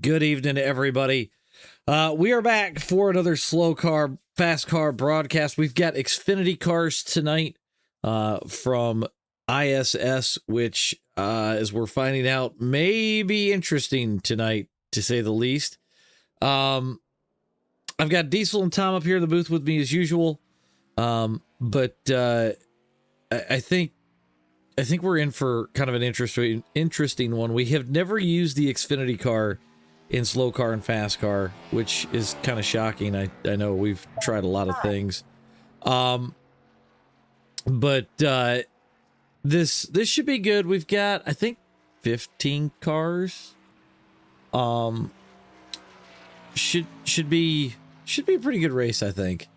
Good evening to everybody. We are back for another SLOCAR, FASCAR broadcast. We've got Xfinity cars tonight from ISS, which, as we're finding out, may be interesting tonight, to say the least. I've got Diesel and Tom up here in the booth with me as usual, but I think we're in for kind of an interesting one. We have never used the Xfinity car in SLOCAR and FASCAR, which is kind of shocking. I know we've tried a lot of things. But this should be good. We've got, I think, 15 cars. Should be a pretty good race, I think.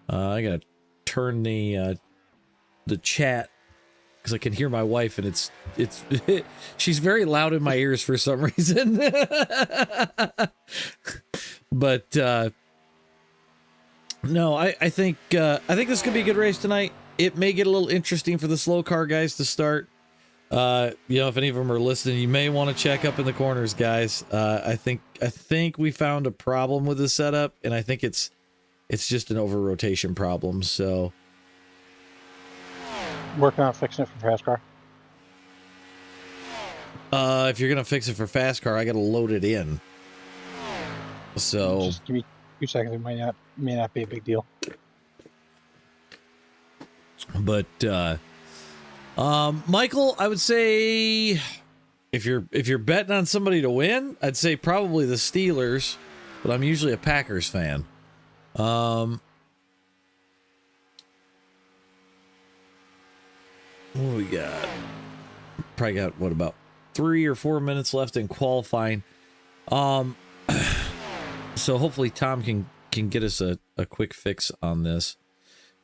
I gotta turn the chat because I can hear my wife, and it's she's very loud in my ears for some reason. But no, I think this could be a good race tonight. It may get a little interesting for the SLOCAR guys to start. You know, if any of them are listening, you may want to check up in the corners, guys. I think we found a problem with the setup, and I think it's just an over rotation problem. So. Working on fixing it for FASCAR. If you're gonna fix it for FASCAR, I gotta load it in. So just give me a few seconds. It may not be a big deal. But Michael, I would say if you're betting on somebody to win, I'd say probably the Steelers, but I'm usually a Packers fan. What do we got? Probably got, what, about 3 or 4 minutes left in qualifying. So hopefully Tom can get us a quick fix on this.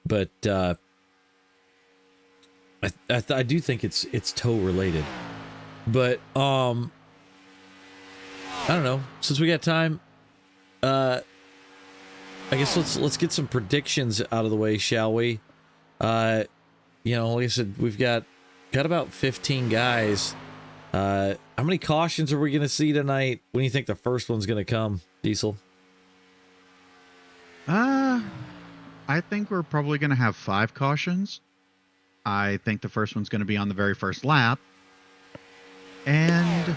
But I do think it's tow related. But I don't know. Since we got time, I guess let's get some predictions out of the way, shall we? You know, like I said, we've got about 15 guys. How many cautions are we going to see tonight? When do you think the first one's going to come, Diesel? I think we're probably going to have 5 cautions. I think the first one's going to be on the very first lap. And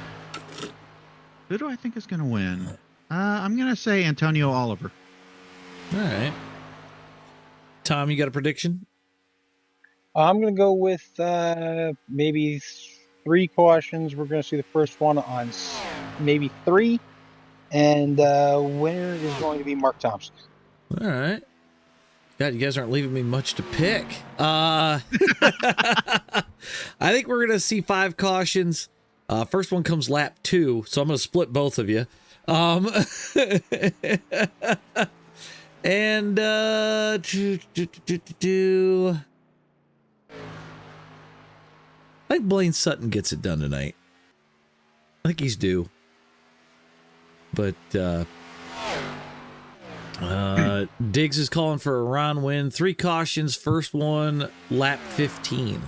who do I think is going to win? I'm going to say Antonio Oliver. All right. Tom, you got a prediction? I'm going to go with maybe 3 cautions. We're going to see the first one on maybe 3. And winner is going to be Mark Thompson. All right. God, you guys aren't leaving me much to pick. I think we're going to see 5 cautions. First one comes lap 2, so I'm going to split both of you. And I think Blaine Sutton gets it done tonight. I think he's due. But Diggs is calling for a Ron win. 3 cautions. First one, lap 15.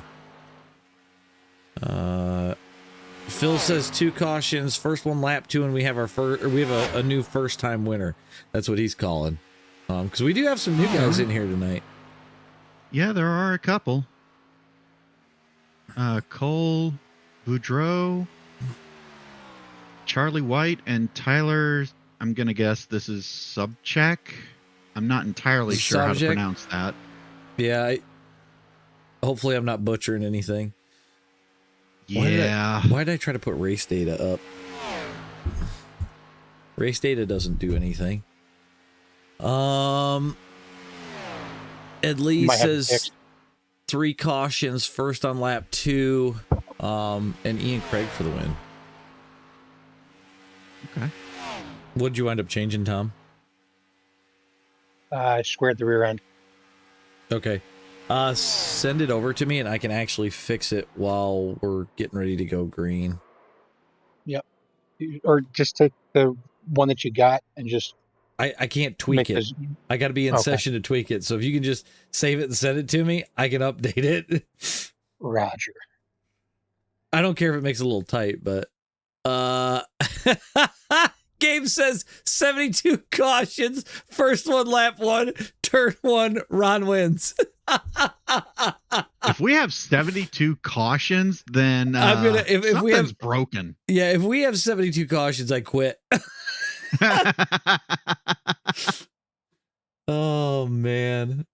Phil says 2 cautions. First one, lap 2, and we have a new first time winner. That's what he's calling. Because we do have some new guys in here tonight. Yeah, there are a couple. Cole Boudreau, Charlie White, and Tyler, I'm going to guess this is Subcheck. I'm not entirely sure how to pronounce that. Yeah, hopefully I'm not butchering anything. Yeah. Why did I try to put race data up? Race data doesn't do anything. Ed Lee says 3 cautions, first on lap 2, and Ian Craig for the win. Okay. What'd you wind up changing, Tom? I squared the rear end. Okay. Send it over to me and I can actually fix it while we're getting ready to go green. Yep. Or just take the one that you got and just... I can't tweak it. I got to be in session to tweak it. So if you can just save it and send it to me, I can update it. Roger. I don't care if it makes it a little tight, but Gabe says 72 cautions. First one, lap 1. Turn 1, Ron wins. If we have 72 cautions, then I'm gonna if something's we have broken. yeah, if we have 72 cautions, I quit. Oh man.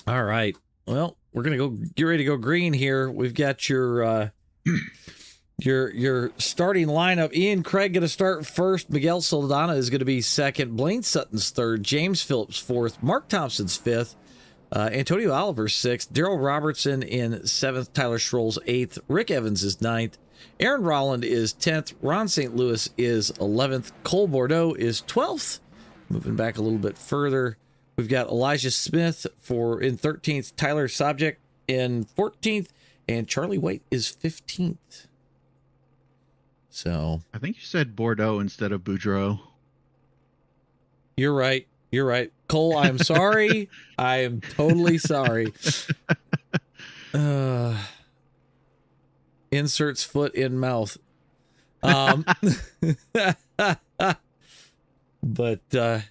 All right. Well, we're gonna go get ready to go green here. We've got your starting lineup. Ian Craig going to start first. Miguel Saldana is going to be second. Blaine Sutton's third. James Phillips fourth. Mark Thompson's fifth. Antonio Oliver's sixth. Daryl Robertson in seventh. Tyler Schroll's eighth. Rick Evans is ninth. Aaron Rolland is 10th. Ron St. Louis is 11th. Cole Bordeaux is 12th. Moving back a little bit further, we've got Elijah Smith in 13th. Tyler Sobczak in 14th. And Charlie White is 15th. So I think you said Bordeaux instead of Boudreaux. You're right. You're right. Cole, I'm sorry. I am totally sorry. Inserts foot in mouth. But no,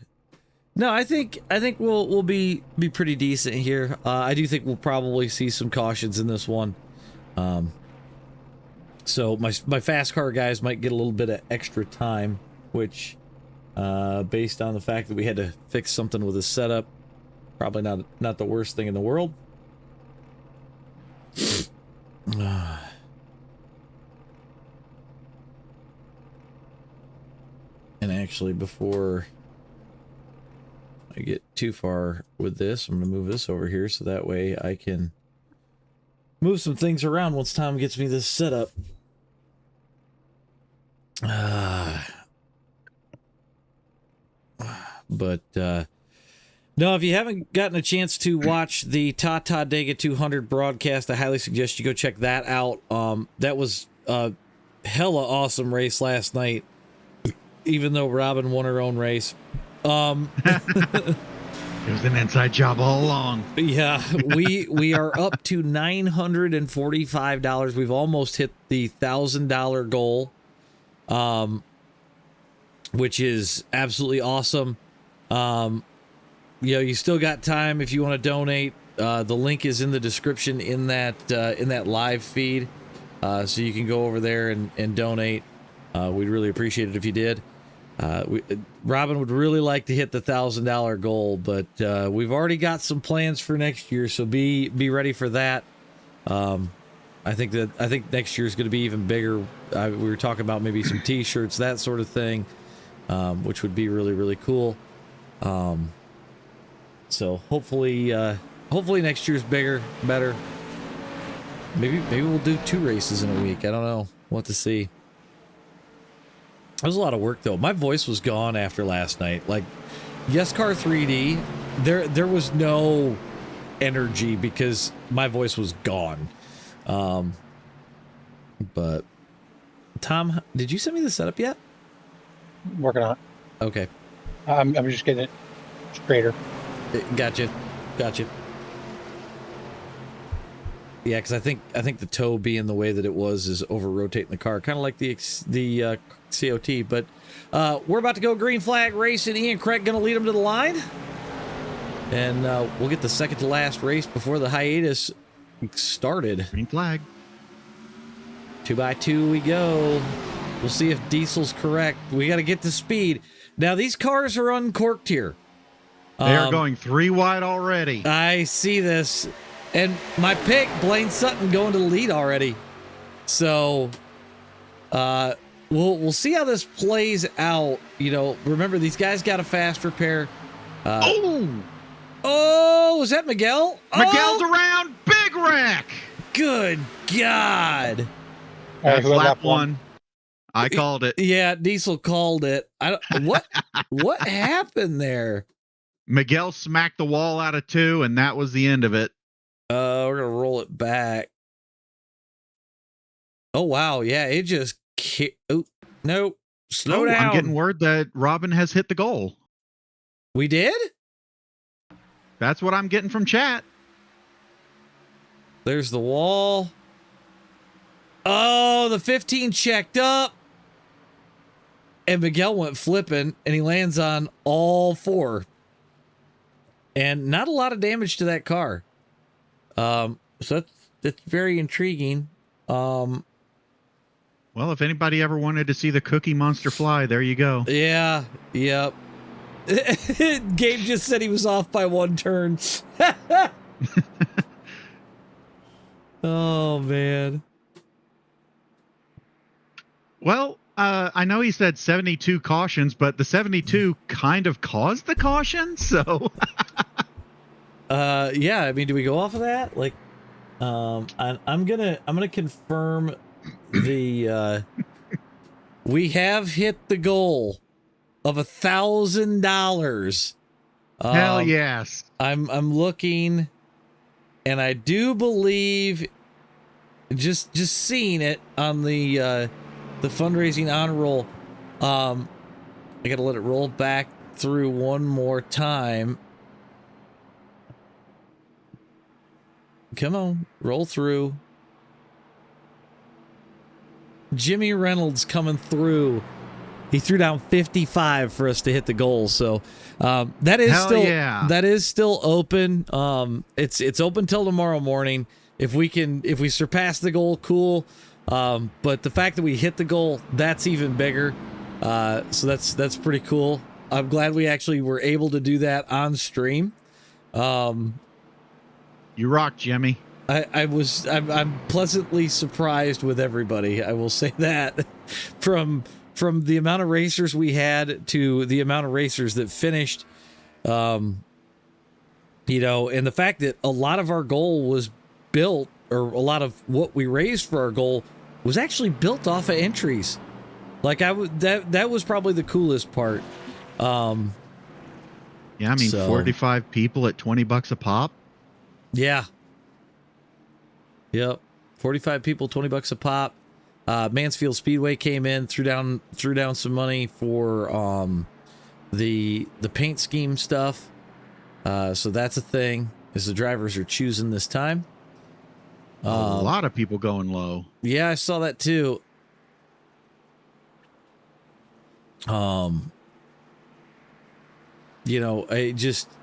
I think we'll be pretty decent here. I do think we'll probably see some cautions in this one. So my FASCAR guys might get a little bit of extra time, which, based on the fact that we had to fix something with the setup, probably not the worst thing in the world. And actually, before I get too far with this, I'm going to move this over here so that way I can move some things around once Tom gets me this set up. But no, if you haven't gotten a chance to watch the Tata Dega 200 broadcast, I highly suggest you go check that out. That was a hella awesome race last night, even though Robin won her own race. It was an inside job all along. Yeah, we are up to $945. We've almost hit the $1,000 goal, which is absolutely awesome. You still got time if you want to donate. The link is in the description in that live feed, so you can go over there and donate. We'd really appreciate it if you did. Robin would really like to hit the $1,000 goal, but we've already got some plans for next year, so be ready for that. I think next year is going to be even bigger. We were talking about maybe some T-shirts, that sort of thing, which would be really, really cool. So hopefully next year's bigger, better. Maybe we'll do 2 races in a week. I don't know. We'll have to see. It was a lot of work though. My voice was gone after last night. Like, Yes Car 3D, there was no energy because my voice was gone. But Tom, did you send me the setup yet? Working on it. Okay. I'm just getting it straighter. Gotcha. Yeah, because I think the toe being the way that it was is over rotating the car, kind of like the COT. But we're about to go green flag racing. Ian Craig going to lead them to the line, and we'll get the second to last race before the hiatus started. Green flag. 2x2 we go. We'll see if Diesel's correct. We got to get to speed. Now these cars are uncorked here. They are going 3 wide already. I see this. And my pick, Blaine Sutton, going to the lead already. So we'll see how this plays out. Remember, these guys got a fast repair. Oh, was that Miguel? Miguel's around. Big wreck. Good God. That's lap 1. I called it. Yeah, Diesel called it. What happened there? Miguel smacked the wall out of 2, and that was the end of it. We're gonna roll it back. Oh wow, yeah, it just nope. Slow down. I'm getting word that Robin has hit the goal. We did? That's what I'm getting from chat. There's the wall. Oh, the 15 checked up. And Miguel went flipping, and he lands on all four. And not a lot of damage to that car. So that's very intriguing. Well, if anybody ever wanted to see the Cookie Monster fly, there you go. Yeah, yep. Gabe just said he was off by one turn. Oh, man. Well, I know he said 72 cautions, but the 72 kind of caused the caution, so... Yeah, I mean, do we go off of that? Like, I'm gonna confirm the, we have hit the goal of $1,000. Hell yes. I'm looking, and I do believe, just seeing it on the fundraising honor roll, I gotta let it roll back through one more time. Come on, roll through. Jimmy Reynolds coming through. He threw down 55 for us to hit the goal. So that is still open. It's open till tomorrow morning. If we surpass the goal, cool. But the fact that we hit the goal, that's even bigger. So that's pretty cool. I'm glad we actually were able to do that on stream. You rock, Jimmy. I'm pleasantly surprised with everybody. I will say that from the amount of racers we had to the amount of racers that finished, and the fact that a lot of our goal was built, or a lot of what we raised for our goal was actually built off of entries. Like that was probably the coolest part. Yeah, I mean, 45 people at $20 a pop. Yeah. Yep. 45 people, $20 a pop. Mansfield Speedway came in, threw down some money for the paint scheme stuff. So that's a thing, as the drivers are choosing this time. A lot of people going low. Yeah, I saw that too.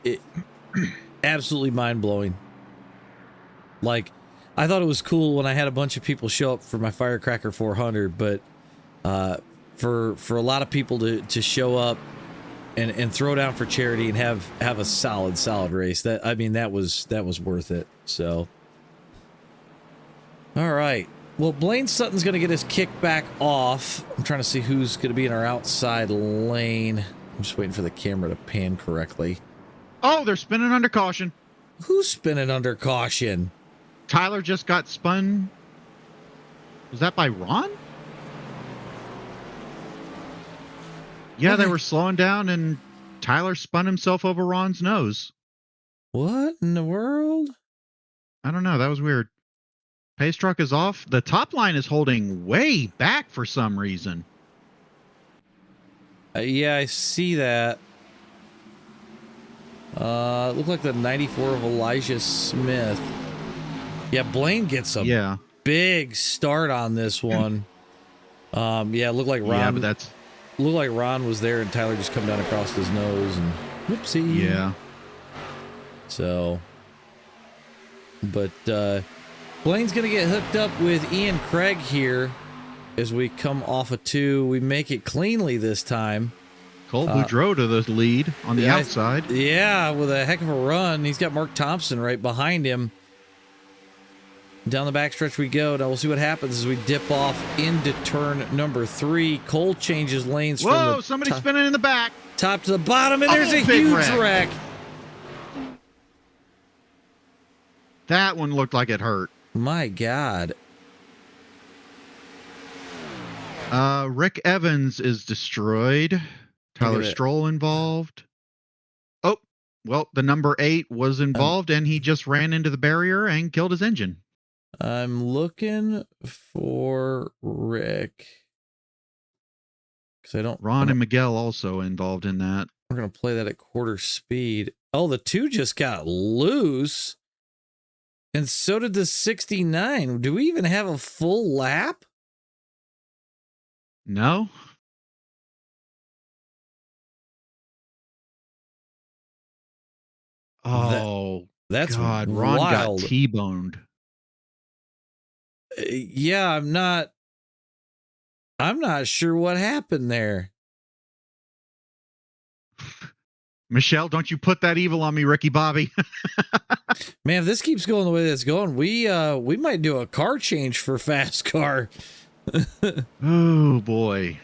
It absolutely mind-blowing. Like, I thought it was cool when I had a bunch of people show up for my Firecracker 400, but for a lot of people to show up and throw down for charity and have a solid race, that was worth it. So, all right. Well, Blaine Sutton's going to get his kick back off. I'm trying to see who's going to be in our outside lane. I'm just waiting for the camera to pan correctly. Oh, they're spinning under caution. Who's spinning under caution? Tyler just got spun. Was that by Ron? Yeah, they were slowing down and Tyler spun himself over Ron's nose. What in the world? I don't know. That was weird. Pace truck is off. The top line is holding way back for some reason. Yeah, I see that. Looked like the 94 of Elijah Smith. Yeah, Blaine gets a big start on this one. Yeah, it looked like Ron. Yeah, but that's looked like Ron was there and Tyler just come down across his nose and whoopsie. Yeah. So, but Blaine's gonna get hooked up with Ian Craig here as we come off of 2. We make it cleanly this time. Cole Boudreau to the lead on the outside. Yeah, with a heck of a run. He's got Mark Thompson right behind him. Down the backstretch we go. Now we'll see what happens as we dip off into turn number 3. Cole changes lanes. Whoa, somebody's spinning in the back. Top to the bottom, and there's a huge wreck. That one looked like it hurt. My God. Rick Evans is destroyed. Tyler Stroll involved. Oh, well, the number 8 was involved, and he just ran into the barrier and killed his engine. I'm looking for Rick. Because I don't... Ron and Miguel also involved in that. We're going to play that at quarter speed. Oh, the 2 just got loose. And so did the 69. Do we even have a full lap? No. Oh, That's God. Ron wild. got T-boned. Yeah, I'm not sure what happened there. Michelle, don't you put that evil on me, Ricky Bobby. Man, if this keeps going the way that's going, we might do a car change for FASCAR. Oh, boy.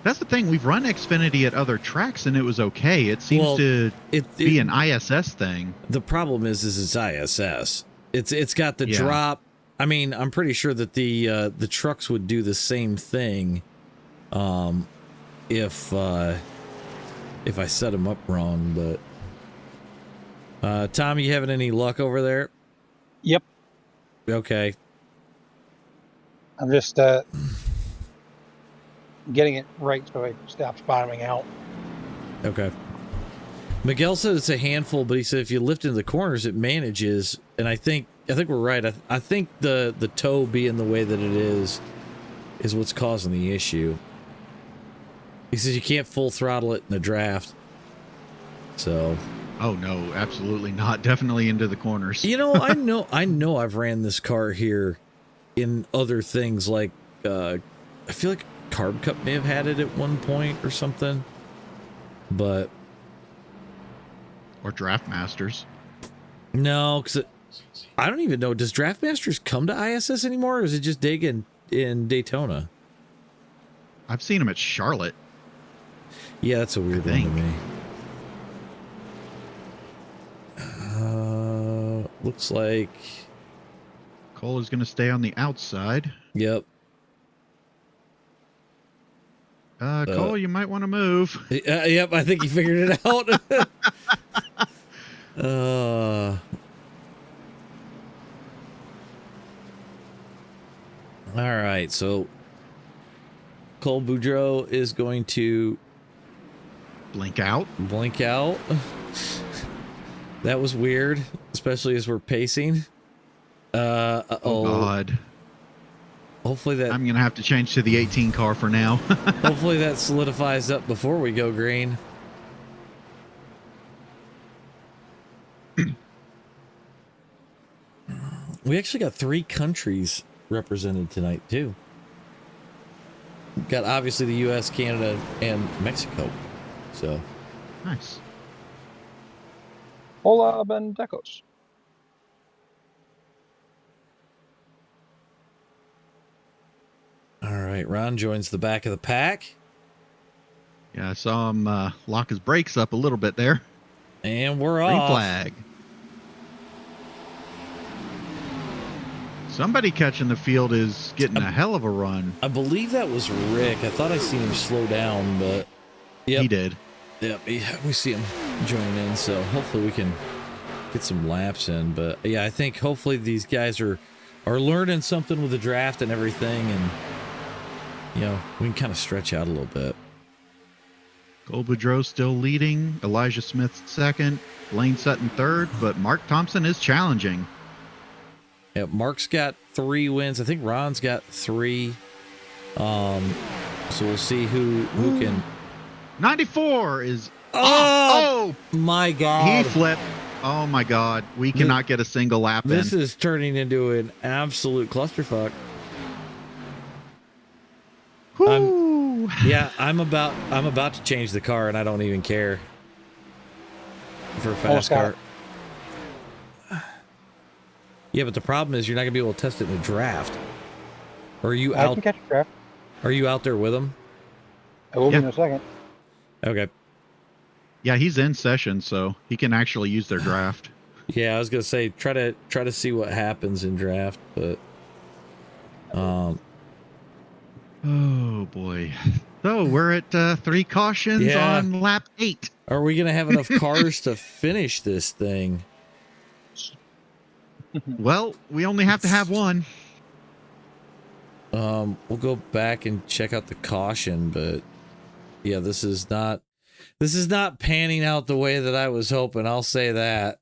That's the thing. We've run Xfinity at other tracks, and it was okay. It seems to be an ISS thing. The problem is it's ISS. It's got the drop. I mean, I'm pretty sure that the trucks would do the same thing, if I set them up wrong. But Tom, you having any luck over there? Yep. Okay. I'm just getting it right so it stops bottoming out. Okay. Miguel said it's a handful, but he said if you lift into the corners, it manages. And I think we're right. I think the toe being the way that it is what's causing the issue. He says you can't full throttle it in the draft. So. Oh no, absolutely not. Definitely into the corners. You know, I know I've ran this car here in other things like I feel like Carb Cup may have had it at one point or something. But or Draft Masters. No, because I don't even know. Does Draft Masters come to ISS anymore, or is it just Dig in Daytona? I've seen them at Charlotte. Yeah, that's a weird one to me. Looks like Cole is going to stay on the outside. Yep. Cole, you might want to move. Yep, I think he figured it out. All right, so Cole Boudreaux is going to blink out. That was weird, especially as we're pacing. Oh God. Hopefully that I'm gonna have to change to the 18 car for now. Hopefully that solidifies up before we go green. We actually got 3 countries represented tonight too. Got obviously the US, Canada, and Mexico. So nice. Hola, bendecos. All right, Ron joins the back of the pack. Yeah, I saw him lock his brakes up a little bit there. And we're Green off. Flag. Somebody catching the field is getting a hell of a run. I believe that was Rick. I thought I seen him slow down, but yep. He did. Yep, we see him joining in, so hopefully we can get some laps in. But yeah, I think hopefully these guys are learning something with the draft and everything, and you know, we can kind of stretch out a little bit. Cole Boudreaux still leading, Elijah Smith second, Lane Sutton third, but Mark Thompson is challenging. Yeah, Mark's got 3 wins. I think Ron's got 3. So we'll see who can. 94 is oh my God. He flipped. Oh my God. We cannot get a single lap in. This is turning into an absolute clusterfuck. I'm about to change the car, and I don't even care for FASCAR. Yeah, but the problem is you're not gonna be able to test it in a draft. Or are you out? I can catch a draft. Are you out there with him? I will be in a second. Okay. Yeah, he's in session, so he can actually use their draft. Yeah, I was gonna say try to see what happens in draft, but oh boy. So we're at 3 cautions on lap 8. Are we gonna have enough cars to finish this thing? Well, we only have to have 1. We'll go back and check out the caution, but yeah, this is not panning out the way that I was hoping. I'll say that.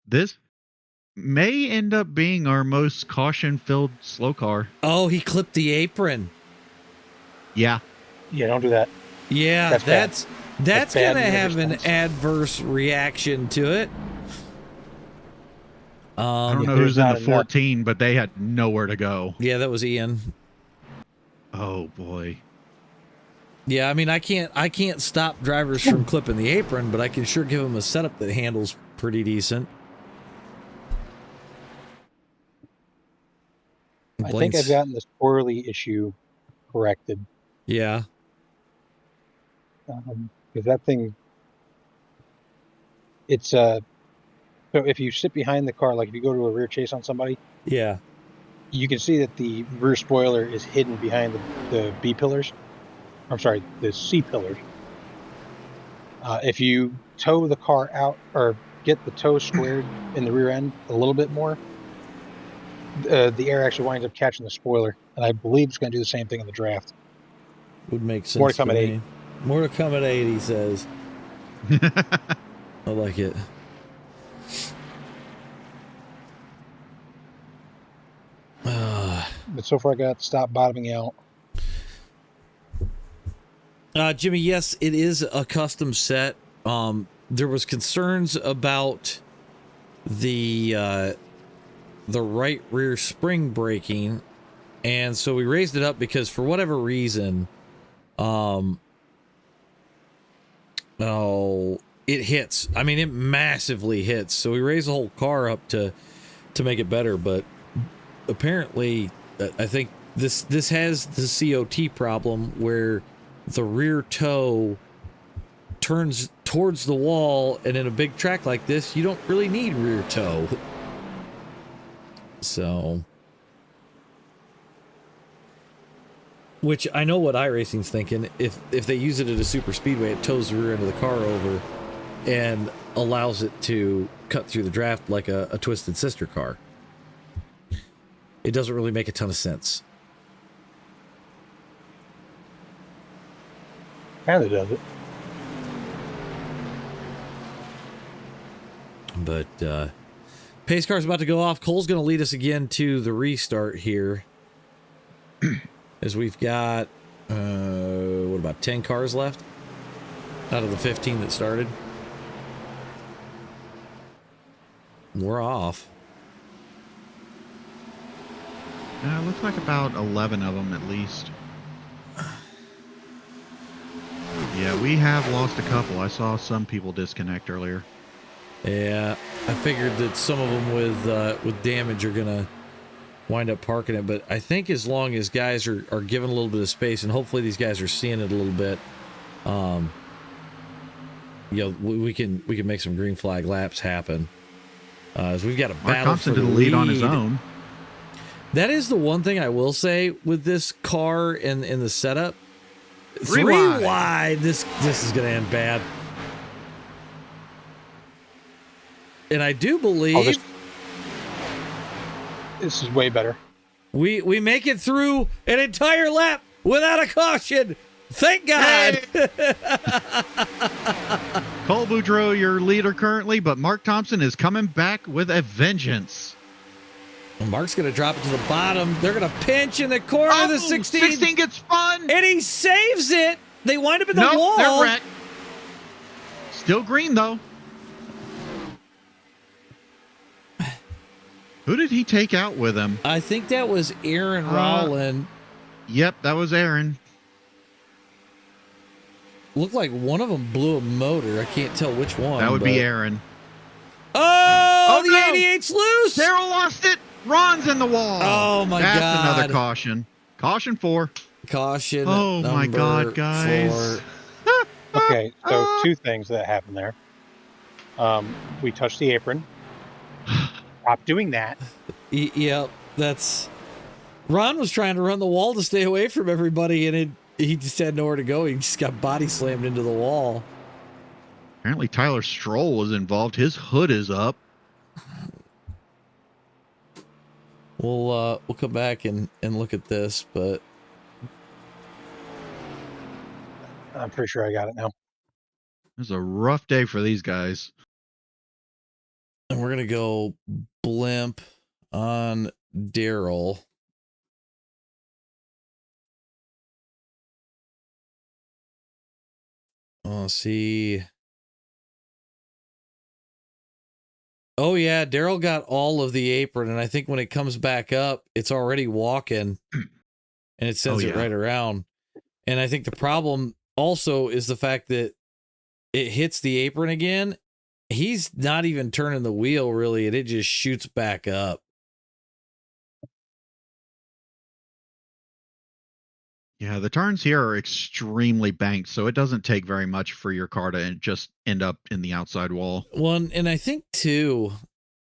This may end up being our most caution-filled slow car. Oh, he clipped the apron. Yeah. Yeah, don't do that. Yeah, that's bad gonna have an response. adverse reaction to it. I don't know there's who's in not the enough. 14, but they had nowhere to go. Yeah, that was Ian. Oh boy. Yeah, I mean, I can't stop drivers from clipping the apron, but I can sure give them a setup that handles pretty decent. I think I've gotten the squirrely issue corrected. Yeah. Because that thing, it's so if you sit behind the car, like if you go to a rear chase on somebody, Yeah. you can see that the rear spoiler is hidden behind the B pillars. I'm sorry, the C pillars. If you tow the car out or get the toe squared in the rear end a little bit more, the air actually winds up catching the spoiler, and I believe it's going to do the same thing in the draft. Would make sense. More to come at 8. More to come at 8, he says. I like it. But so far I got to stop bottoming out. Jimmy, yes, it is a custom set. There was concerns about the right rear spring braking, and so we raised it up because for whatever reason, it hits. I mean, it massively hits. So we raised the whole car up to make it better, but apparently, I think this has the COT problem where the rear toe turns towards the wall, and in a big track like this, you don't really need rear toe. So, which I know what iRacing's thinking. If they use it at a super speedway, it tows the rear end of the car over and allows it to cut through the draft like a Twisted Sister car. It doesn't really make a ton of sense. Kind of does it. But pace car's about to go off. Cole's going to lead us again to the restart here. As we've got, what about 10 cars left? Out of the 15 that started. We're off. It looks like about 11 of them at least. Yeah, we have lost a couple. I saw some people disconnect earlier. Yeah, I figured that some of them with damage are gonna wind up parking it, but I think as long as guys are given a little bit of space, and hopefully these guys are seeing it a little bit, you know, we can make some green flag laps happen. As we've got a battle. Mark Thompson for did the lead on his own. That is the one thing I will say with this car and in the setup. Three wide. This is going to end bad. And I do believe this is way better. We make it through an entire lap without a caution. Thank God. Hey. Cole Boudreau, your leader currently, but Mark Thompson is coming back with a vengeance. Mark's going to drop it to the bottom. They're going to pinch in the corner of the 16. 16 gets spun. And he saves it. They wind up in the wall. They're wrecked. Still green, though. Who did he take out with him? I think that was Aaron Rowland. Yep, that was Aaron. Looked like one of them blew a motor. I can't tell which one. That would be Aaron. Oh, the no. 88's loose. Daryl lost it. Ron's in the wall. Oh, my God. That's another caution. Caution 4. Caution. Oh, my God, guys. Okay, so 2 things that happened there. We touched the apron. Stop doing that. Yep, that's... Ron was trying to run the wall to stay away from everybody, and he just had nowhere to go. He just got body slammed into the wall. Apparently Tyler Stroll was involved. His hood is up. We'll come back and look at this, but I'm pretty sure I got it now. It was a rough day for these guys. And we're going to go blimp on Daryl. Let's see. Oh, yeah. Daryl got all of the apron. And I think when it comes back up, it's already walking and it sends it right around. And I think the problem also is the fact that it hits the apron again. He's not even turning the wheel really, and it just shoots back up. Yeah, the turns here are extremely banked, so it doesn't take very much for your car to just end up in the outside wall. Well, and I think too,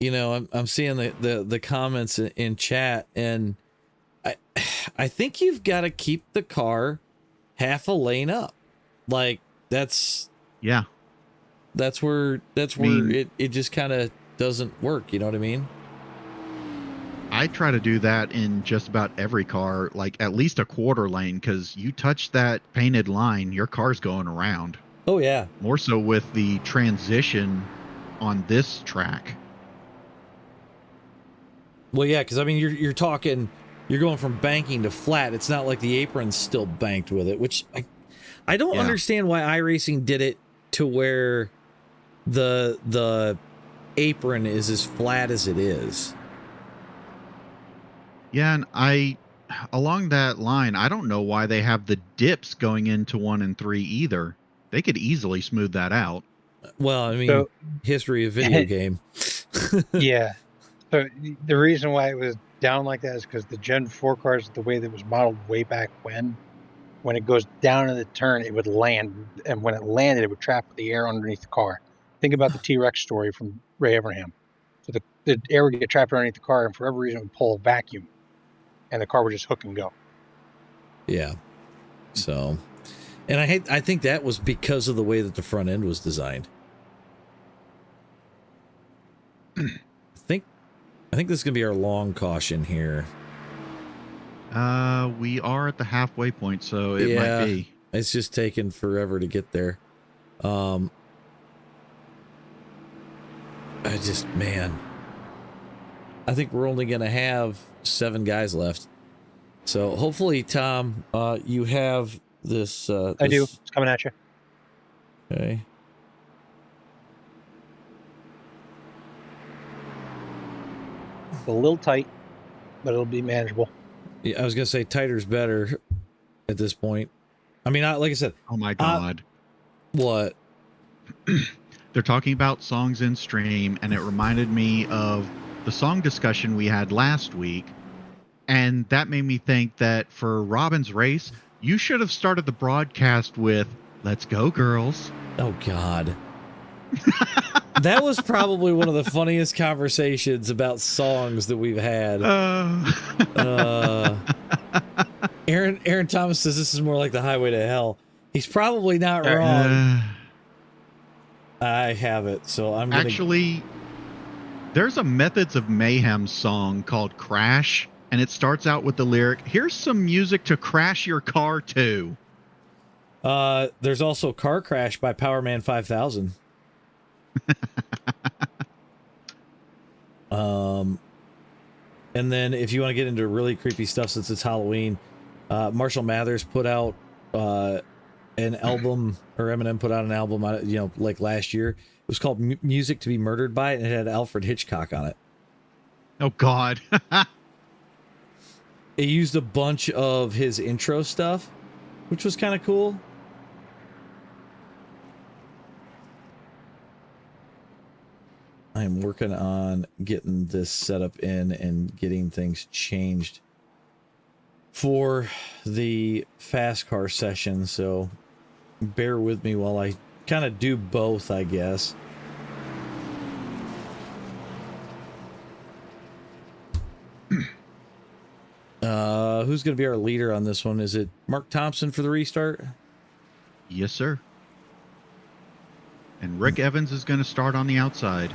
you know, I'm seeing the comments in chat, and I think you've got to keep the car half a lane up. Like that's where it just kind of doesn't work. You know what I mean? I try to do that in just about every car, like at least a quarter lane, because you touch that painted line, your car's going around. Oh, yeah. More so with the transition on this track. Well, yeah, because I mean, you're going from banking to flat. It's not like the apron's still banked with it, which I don't understand why iRacing did it to where the apron is as flat as it is. Yeah, and along that line, I don't know why they have the dips going into 1 and 3 either. They could easily smooth that out. Well, I mean, history of video game. Yeah. So the reason why it was down like that is because the Gen 4 cars, the way that it was modeled way back when it goes down in the turn, it would land. And when it landed, it would trap the air underneath the car. Think about the T-Rex story from Ray Abraham. So the air would get trapped underneath the car, and for whatever reason, it would pull a vacuum. And the car would just hook and go. Yeah. So, and I think that was because of the way that the front end was designed. I think this is going to be our long caution here. We are at the halfway point, so it might be. It's just taking forever to get there. I think we're only going to have 7 guys left. So hopefully, Tom, you have this. I do. It's coming at you. Okay. It's a little tight, but it'll be manageable. Yeah, I was going to say tighter's better at this point. I mean, like I said. Oh, my God. What? They're talking about songs in stream, and it reminded me of the song discussion we had last week. And that made me think that for Robin's race, you should have started the broadcast with "Let's Go, Girls." Oh, God. That was probably one of the funniest conversations about songs that we've had. Aaron Thomas says this is more like the Highway to Hell. He's probably not wrong. I have it, so I'm gonna... Actually, there's a Methods of Mayhem song called Crash, and it starts out with the lyric, "Here's some music to crash your car to." There's also Car Crash by Powerman 5000. And then if you want to get into really creepy stuff, since it's Halloween, Marshall Mathers put out an album, or Eminem put out an album, like last year. It was called Music to be Murdered By, and it had Alfred Hitchcock on it. Oh, God. It used a bunch of his intro stuff, which was kind of cool. I'm working on getting this set up in and getting things changed for the FASCAR session, so bear with me while I kind of do both, I guess. Who's going to be our leader on this one? Is it Mark Thompson for the restart? Yes, sir. And Rick Evans is going to start on the outside.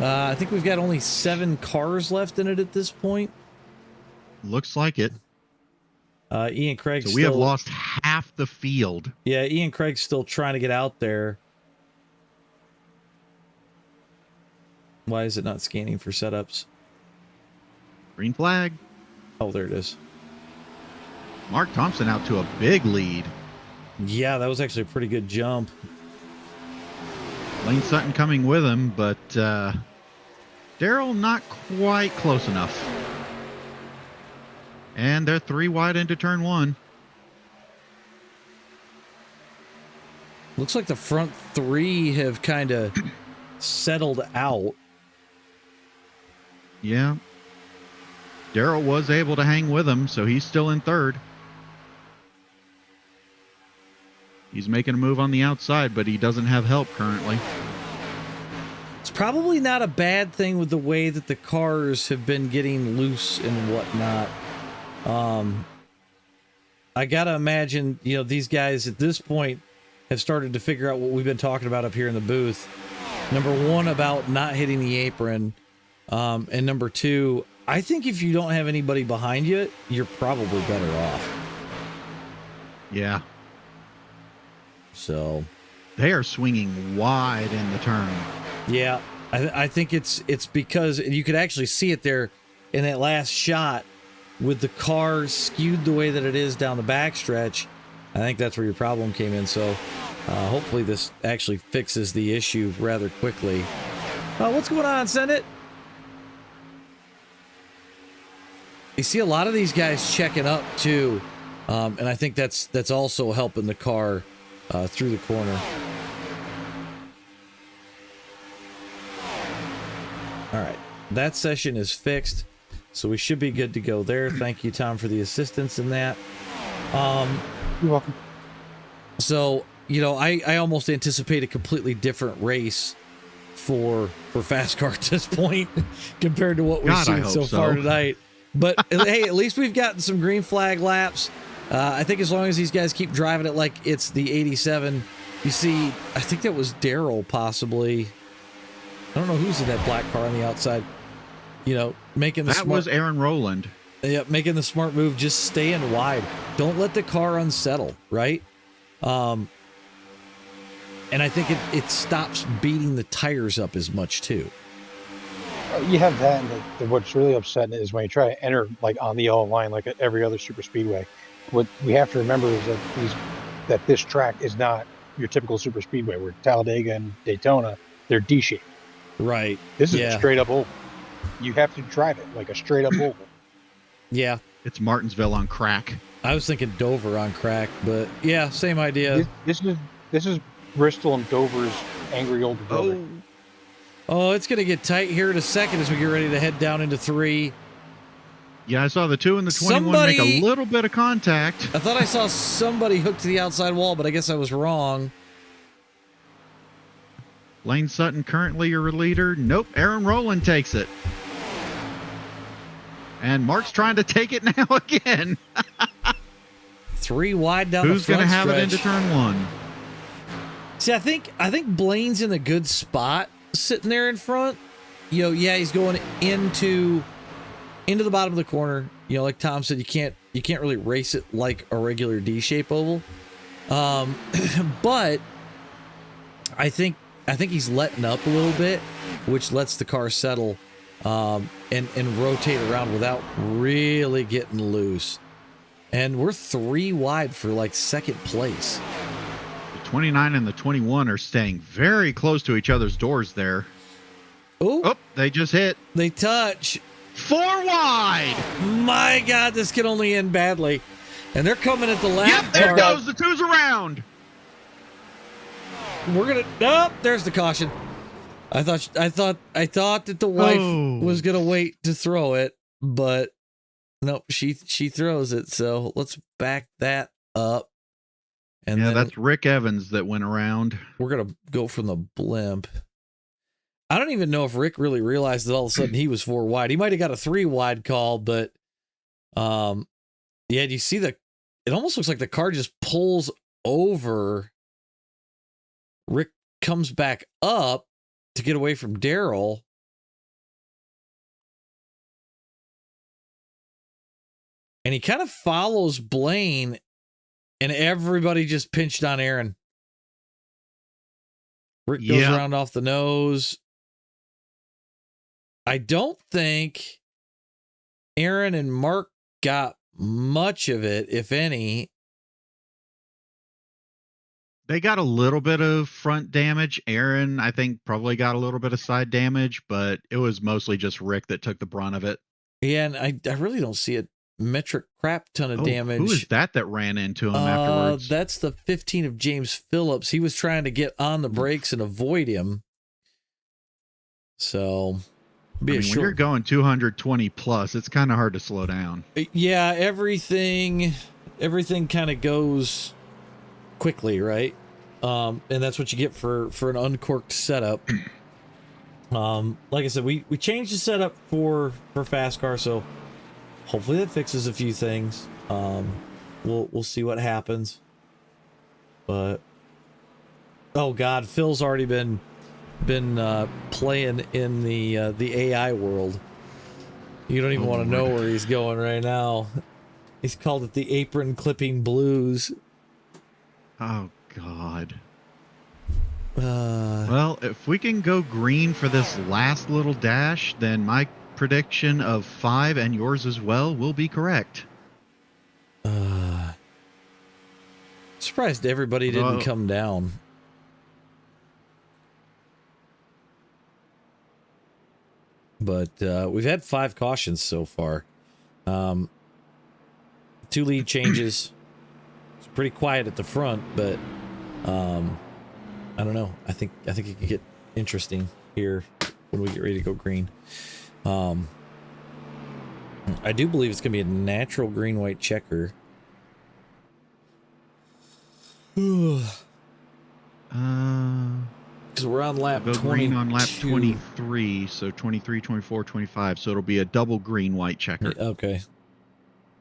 I think we've got only 7 cars left in it at this point. Looks like it. Ian Craig. So we have lost half the field. Yeah, Ian Craig's still trying to get out there. Why is it not scanning for setups? Green flag. Oh, there it is. Mark Thompson out to a big lead. Yeah, that was actually a pretty good jump. Lane Sutton coming with him, but Darrell not quite close enough. And they're 3 wide into turn 1. Looks like the front 3 have kind of settled out. Yeah. Darrell was able to hang with him, so he's still in 3rd. He's making a move on the outside, but he doesn't have help currently. It's probably not a bad thing with the way that the cars have been getting loose and whatnot. I gotta imagine, you know, these guys at this point have started to figure out what we've been talking about up here in the booth. Number 1, about not hitting the apron. And number 2, I think if you don't have anybody behind you, you're probably better off. Yeah. So they are swinging wide in the turn. Yeah, I think it's because you could actually see it there in that last shot with the car skewed the way that it is down the backstretch. I think that's where your problem came in. So hopefully this actually fixes the issue rather quickly. What's going on, Senate? You see a lot of these guys checking up too, and I think that's also helping the car through the corner. All right, that session is fixed, so we should be good to go there. Thank you, Tom, for the assistance in that. You're welcome. So, you know, I almost anticipate a completely different race for FASCAR at this point compared to what we've seen so far tonight. But hey, at least we've gotten some green flag laps. I think as long as these guys keep driving it like it's the 87, you see, I think that was Darrell possibly. I don't know who's in that black car on the outside. You know, making the that was Aaron Rowland. Yeah, making the smart move, just staying wide. Don't let the car unsettle, right? And I think it stops beating the tires up as much too. You have that, and what's really upsetting is when you try to enter like on the yellow line, like at every other super speedway. What we have to remember is that this track is not your typical super speedway. Where Talladega and Daytona, they're D-shaped. Right. This is a straight up oval. You have to drive it like a straight up oval. Yeah. It's Martinsville on crack. I was thinking Dover on crack, but yeah, same idea. This is Bristol and Dover's angry old brother. Oh, it's going to get tight here in a second as we get ready to head down into 3. Yeah, I saw the 2 and the 21 make a little bit of contact. I thought I saw somebody hook to the outside wall, but I guess I was wrong. Lane Sutton currently your leader. Nope, Aaron Rowland takes it. And Mark's trying to take it now again. 3 wide down the front Who's going to have stretch. it into turn 1? See, I think Blaine's in a good spot sitting there in front. You know, yeah, he's going into the bottom of the corner. You know, like Tom said, you can't really race it like a regular D-shape oval. But I think he's letting up a little bit, which lets the car settle and rotate around without really getting loose. And we're 3 wide for like second place. The 29 and the 21 are staying very close to each other's doors there. Oh, they just hit. They touch. 4 wide. My God, this can only end badly. And they're coming at the lap. Yep, there goes. The 2's around. We're gonna. Nope. There's the caution. I thought that the wife was gonna wait to throw it, but nope. She throws it. So let's back that up. And yeah, then that's Rick Evans that went around. We're gonna go from the blimp. I don't even know if Rick really realized that all of a sudden he was 4 wide. He might have got a 3 wide call, but yeah, do you see it almost looks like the car just pulls over. Rick comes back up to get away from Darrell. And he kind of follows Blaine, and everybody just pinched on Aaron. Rick goes around off the nose. I don't think Aaron and Mark got much of it, if any. They got a little bit of front damage. Aaron, I think, probably got a little bit of side damage, but it was mostly just Rick that took the brunt of it. Yeah, and I really don't see a metric crap ton of damage. Who is that ran into him afterwards? That's the 15 of James Phillips. He was trying to get on the brakes and avoid him. So, when you're going 220 plus, it's kind of hard to slow down. Yeah, everything kind of goes quickly, right? And that's what you get for an uncorked setup. Like I said, we changed the setup for FASCAR, so hopefully that fixes a few things. We'll see what happens. But oh god, Phil's already been playing in the AI world. You don't even want to know where he's going right now. He's called it the apron clipping blues. Oh god. Well, if we can go green for this last little dash, then my prediction of 5 and yours as well will be correct. Surprised everybody didn't come down. But we've had 5 cautions so far. 2 lead changes. It's pretty quiet at the front, but I don't know. I think it could get interesting here when we get ready to go green. I do believe it's gonna be a natural green-white checker. Because we're on lap 20. Green on lap 23, so 23, 24, 25. So it'll be a double green-white checker. Okay.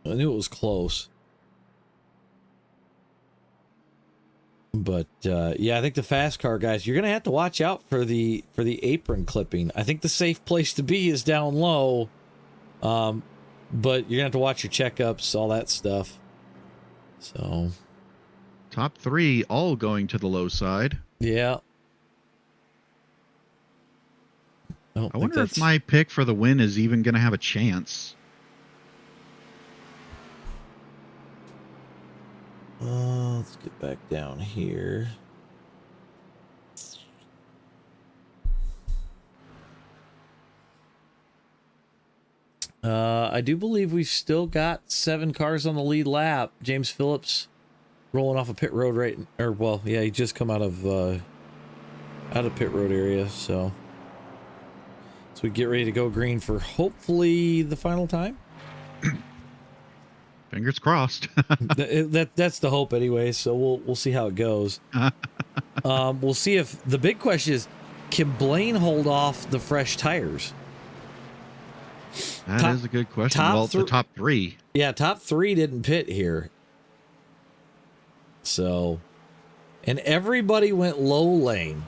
I knew it was close. But yeah, I think the FASCAR guys, you're gonna have to watch out for the apron clipping. I think the safe place to be is down low, but you're gonna have to watch your checkups, all that stuff. So, top 3 all going to the low side. Yeah. I wonder if my pick for the win is even gonna have a chance. Let's get back down here. I do believe we've still got 7 cars on the lead lap. James Phillips rolling off a pit road he just come out of pit road area, so we get ready to go green for hopefully the final time. Fingers crossed. That's the hope anyway, so we'll see how it goes. We'll see if the big question is, can Blaine hold off the fresh tires? That is a good question. Well, the top 3. Yeah, top 3 didn't pit here. So, and everybody went low lane,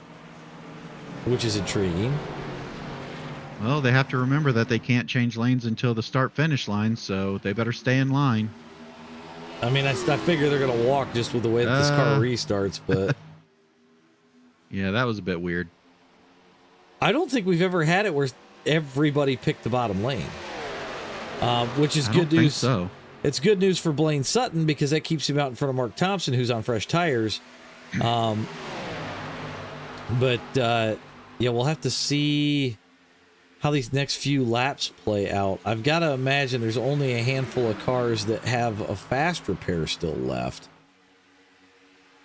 which is intriguing. Well, they have to remember that they can't change lanes until the start-finish line, so they better stay in line. I mean, I figure they're going to walk just with the way that this car restarts, but... Yeah, that was a bit weird. I don't think we've ever had it where everybody picked the bottom lane, which is good news. So. It's good news for Blaine Sutton because that keeps him out in front of Mark Thompson, who's on fresh tires. But yeah, we'll have to see how these next few laps play out. I've got to imagine there's only a handful of cars that have a fast repair still left.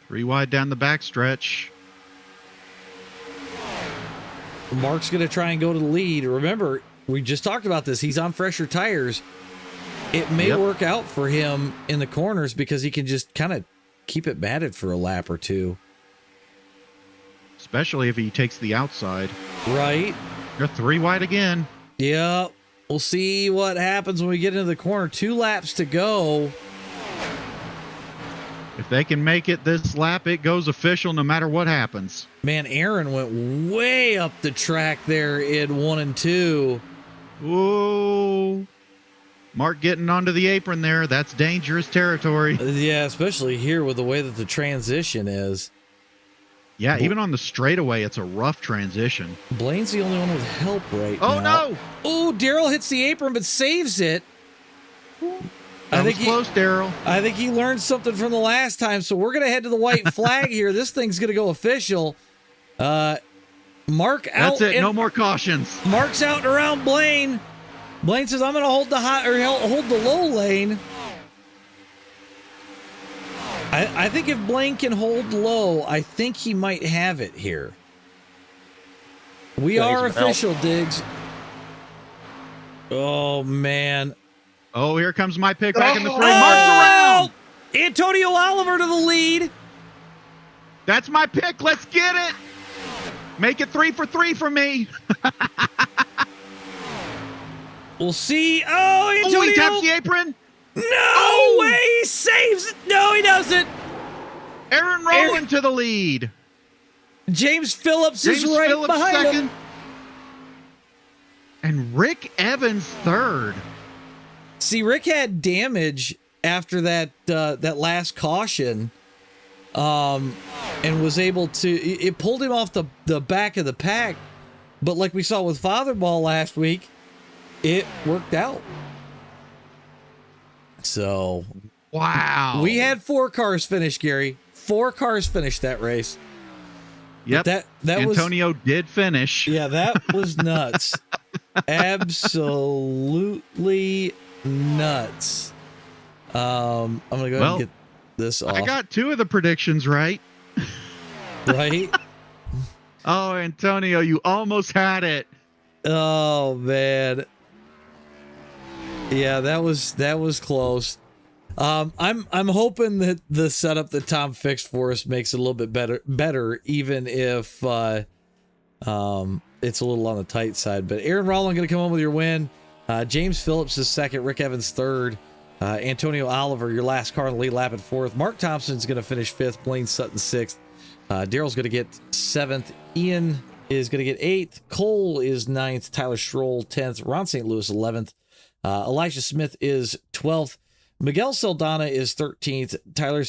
3 wide down the backstretch. Mark's going to try and go to the lead. Remember, we just talked about this. He's on fresher tires. It may work out for him in the corners because he can just kind of keep it matted for a lap or 2. Especially if he takes the outside. Right. You're 3 wide again. Yeah. We'll see what happens when we get into the corner. 2 laps to go. If they can make it this lap, it goes official no matter what happens. Man, Aaron went way up the track there in 1 and 2. Whoa. Mark getting onto the apron there. That's dangerous territory. Yeah, especially here with the way that the transition is. Yeah, even on the straightaway, it's a rough transition. Blaine's the only one with help right now. Oh, no! Oh, Daryl hits the apron but saves it. That was close, Daryl. I think he learned something from the last time, so we're going to head to the white flag here. This thing's going to go official. Mark out. That's it. No more cautions. Mark's out and around Blaine. Blaine says, I'm going to hold the high or hold the low lane. I think if Blaine can hold low, I think he might have it here. We are official, Diggs. Oh, man. Oh, here comes my pick back in the frame. Mark's around. Antonio Oliver to the lead. That's my pick. Let's get it. Make it 3 for 3 for me. We'll see. Oh, Antonio. Oh, he taps the apron. No way. He saves it. No, he doesn't. Aaron Rowland to the lead. James Phillips is right behind second. him. And Rick Evans third. See, Rick had damage after that last caution, and was able to. It pulled him off the back of the pack, but like we saw with Fatherball last week, it worked out. So, wow, we had 4 cars finish, Gary. 4 cars finished that race. Yep, that Antonio did finish. Yeah, that was nuts. Absolutely nuts. I'm gonna go ahead and get this off. I got 2 of the predictions right. Right? Oh, Antonio, you almost had it. Oh man. Yeah, that was close. I'm hoping that the setup that Tom fixed for us makes it a little bit better, even if it's a little on the tight side. But Aaron Rowland going to come on with your win. James Phillips is second. Rick Evans third. Antonio Oliver, your last car in the lead lap at fourth. Mark Thompson's going to finish fifth. Blaine Sutton sixth. Daryl's going to get seventh. Ian is going to get eighth. Cole is ninth. Tyler Stroll 10th. Ron St. Louis 11th. Elijah Smith is 12th. Miguel Saldana is 13th. Tyler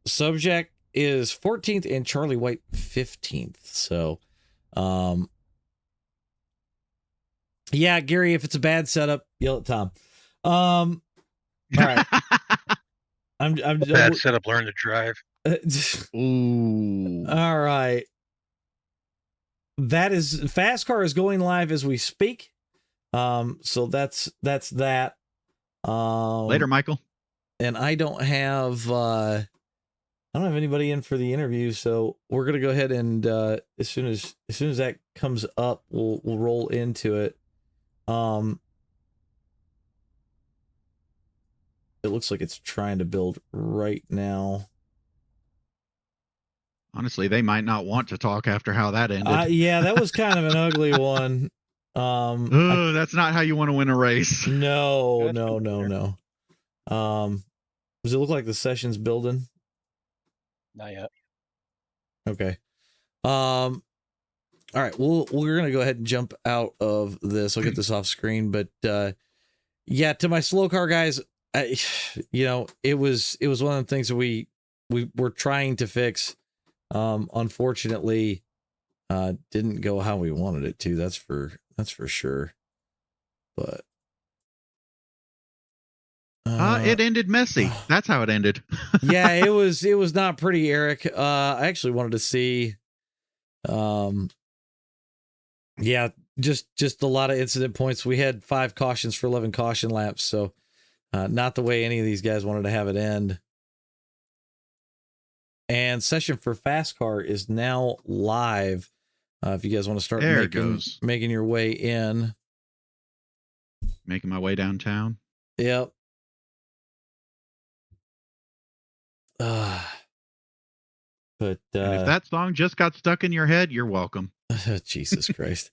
Subject is 14th, and Charlie White 15th. So, yeah, Gary, if it's a bad setup, yell at Tom. All right. I'm bad setup. Learn to drive. Ooh. All right. That is FASCAR is going live as we speak. So that's that. Later, Michael. And I don't have anybody in for the interview, so we're gonna go ahead and as soon as that comes up, we'll roll into it. It looks like it's trying to build right now. Honestly, they might not want to talk after how that ended. Yeah, that was kind of an ugly one. That's not how you want to win a race. No. Does it look like the session's building? Not yet. Okay. All right. We're gonna go ahead and jump out of this. I'll get this off screen, but yeah, to my slow car guys, it was one of the things that we were trying to fix. Unfortunately, didn't go how we wanted it to. That's for sure. But it ended messy. That's how it ended. Yeah, it was not pretty, Eric. I actually wanted to see yeah, just a lot of incident points. We had 5 cautions for 11 caution laps, so not the way any of these guys wanted to have it end. And session for FASCAR is now live. If you guys want to start making your way in. Making my way downtown. Yep. But and if that song just got stuck in your head, you're welcome. Jesus Christ.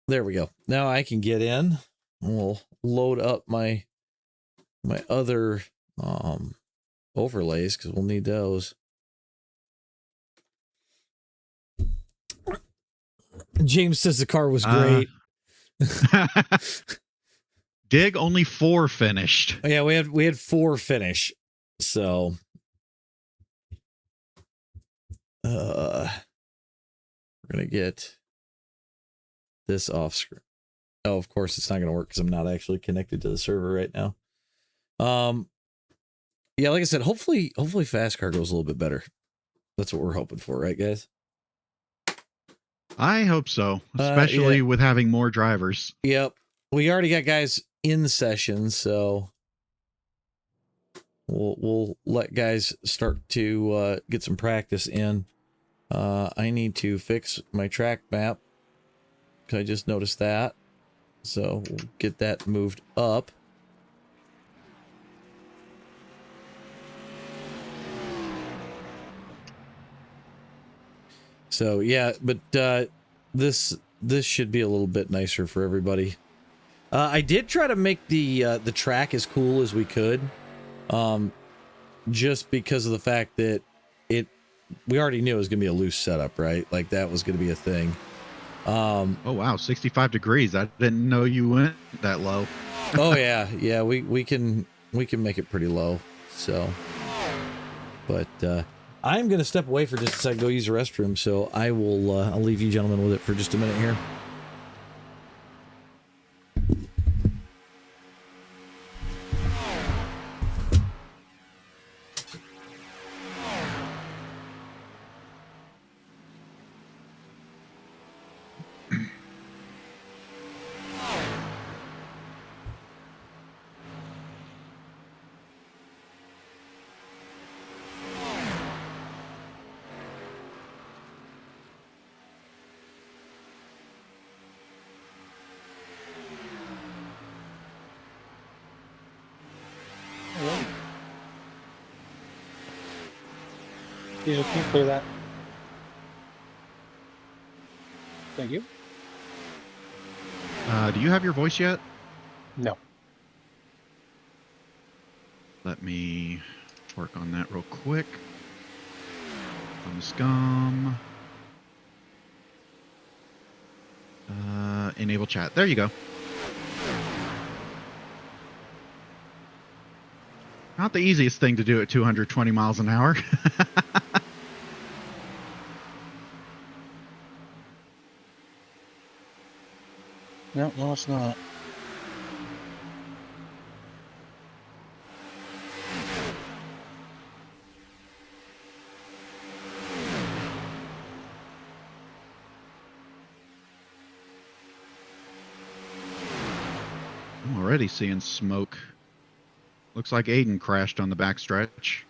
There we go. Now I can get in. We'll load up my other overlays because we'll need those. James says the car was great. Dig, only 4 finished. Yeah, we had 4 finish. So We're gonna get this off screen. Oh, of course it's not gonna work because I'm not actually connected to the server right now. Yeah, like I said, hopefully FASCAR goes a little bit better. That's what we're hoping for, right, guys? I hope so, especially Yeah. with having more drivers. Yep. We already got guys in session, so we'll let guys start to get some practice in. I need to fix my track map because I just noticed that. So we'll get that moved up. So yeah, but this should be a little bit nicer for everybody. I did try to make the track as cool as we could, just because of the fact that we already knew it was gonna be a loose setup, right? Like that was gonna be a thing. Oh wow, 65 degrees. I didn't know you went that low. Oh yeah, we can make it pretty low. So, but I'm gonna step away for just a second, go use the restroom. So I will I'll leave you gentlemen with it for just a minute here. Diesel, can you clear that? Thank you. Do you have your voice yet? No. Let me work on that real quick. On the scum. Enable chat. There you go. Not the easiest thing to do at 220 miles an hour. No, it's not. I'm already seeing smoke. Looks like Aiden crashed on the backstretch.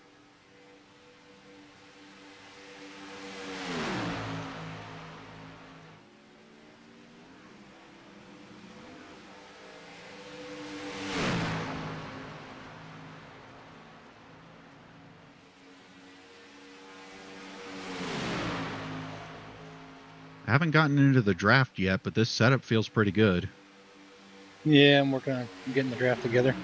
I haven't gotten into the draft yet, but this setup feels pretty good. Yeah, I'm working on getting the draft together.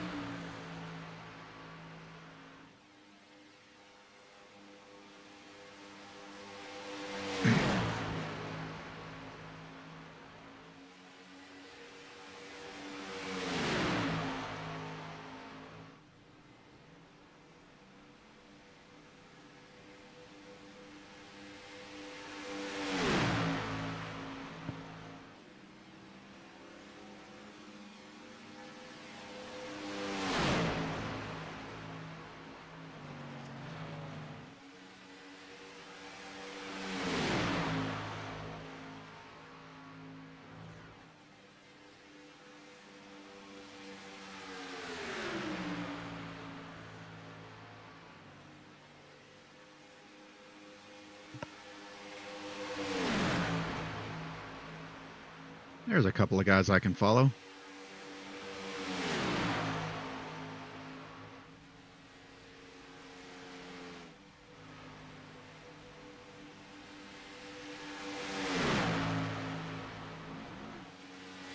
There's a couple of guys I can follow.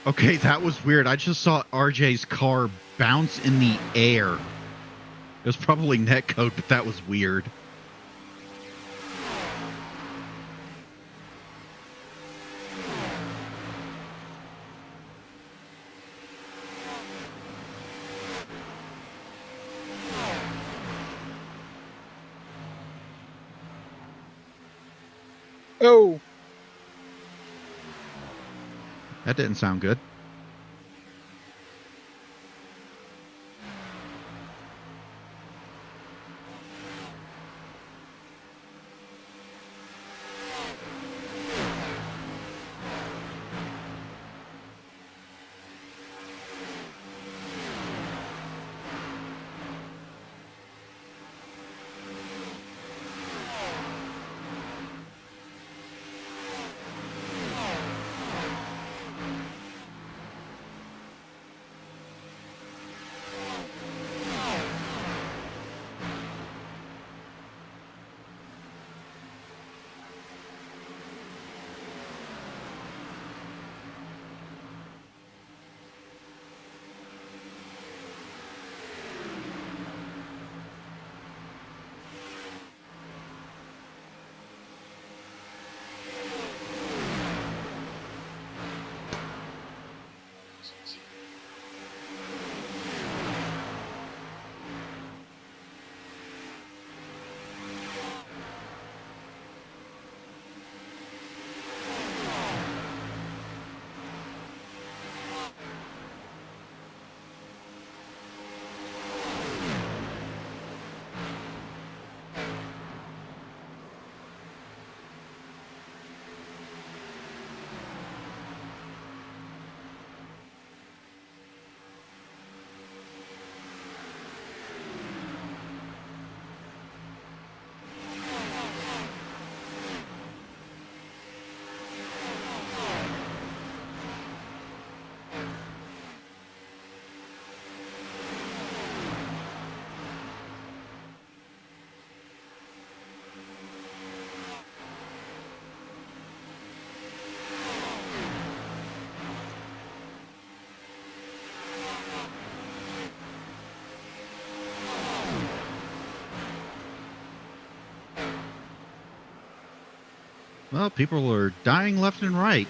Okay, that was weird. I just saw RJ's car bounce in the air. It was probably netcode, but that was weird. Oh, That didn't sound good. Well, people are dying left and right.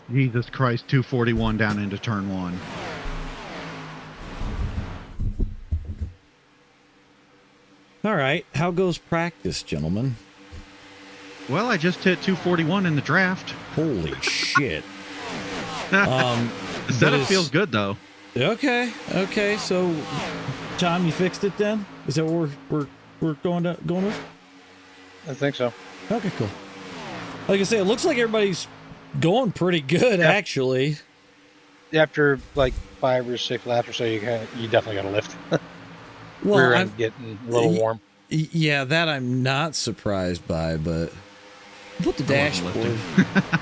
Jesus Christ, 241 down into turn one. All right. How goes practice, gentlemen? Well, I just hit 241 in the draft. Holy shit. The setup feels good, though. Okay. Okay. So, Tom, you fixed it then? Is that what we're going with? I think so. Okay, cool. Like I say, it looks like everybody's going pretty good, actually. after like 5 or 6 laps or so, you definitely got to lift. Well, Rear I'm end getting a little warm. yeah, that I'm not surprised by, but I'll put the I wasn't dashboard. lifting.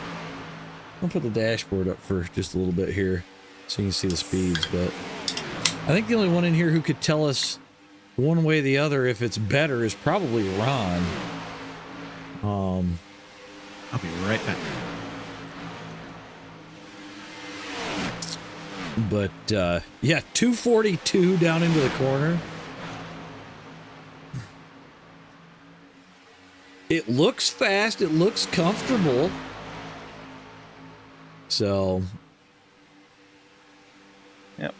I'll put the dashboard up for just a little bit here so you can see the speeds, but I think the only one in here who could tell us one way or the other if it's better is probably Ron. I'll be right back. But yeah, 242 down into the corner. It looks fast, it looks comfortable. So yep.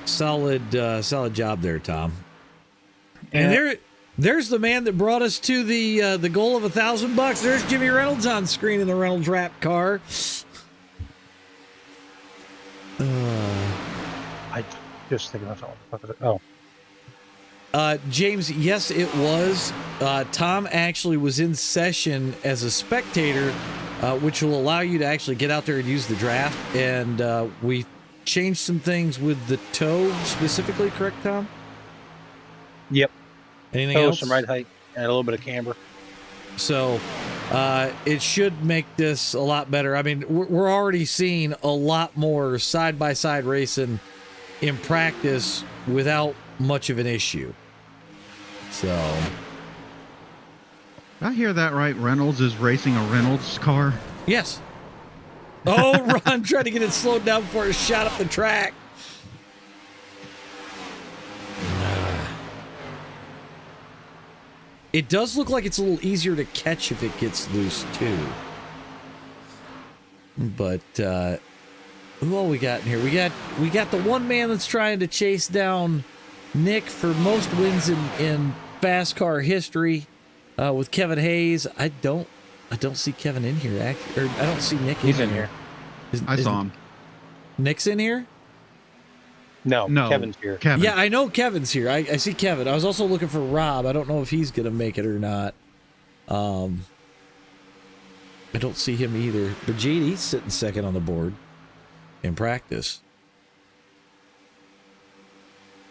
Solid job there, Tom. And there's the man that brought us to the goal of $1,000. There's Jimmy Reynolds on screen in the Reynolds wrap car. I just thinking of something. Oh. James, yes, it was. Tom actually was in session as a spectator, which will allow you to actually get out there and use the draft. And we changed some things with the toe specifically, correct, Tom? Yep. Anything else? Some ride height and a little bit of camber. So it should make this a lot better. I mean, we're already seeing a lot more side-by-side racing in practice without much of an issue. So I hear that right? Reynolds is racing a Reynolds car. yes. Oh, Ron tried to get it slowed down before it shot up the track. It does look like it's a little easier to catch if it gets loose too. But who all we got in here? We got the one man that's trying to chase down Nick for most wins in FASCAR history with Kevin Hayes. I don't see Kevin in here, or I don't see Nick. He's in here. I saw him. Nick's in here? No, Kevin's here. Kevin. Yeah, I know Kevin's here. I see Kevin. I was also looking for Rob. I don't know if he's gonna make it or not. I don't see him either. But JD's sitting second on the board in practice.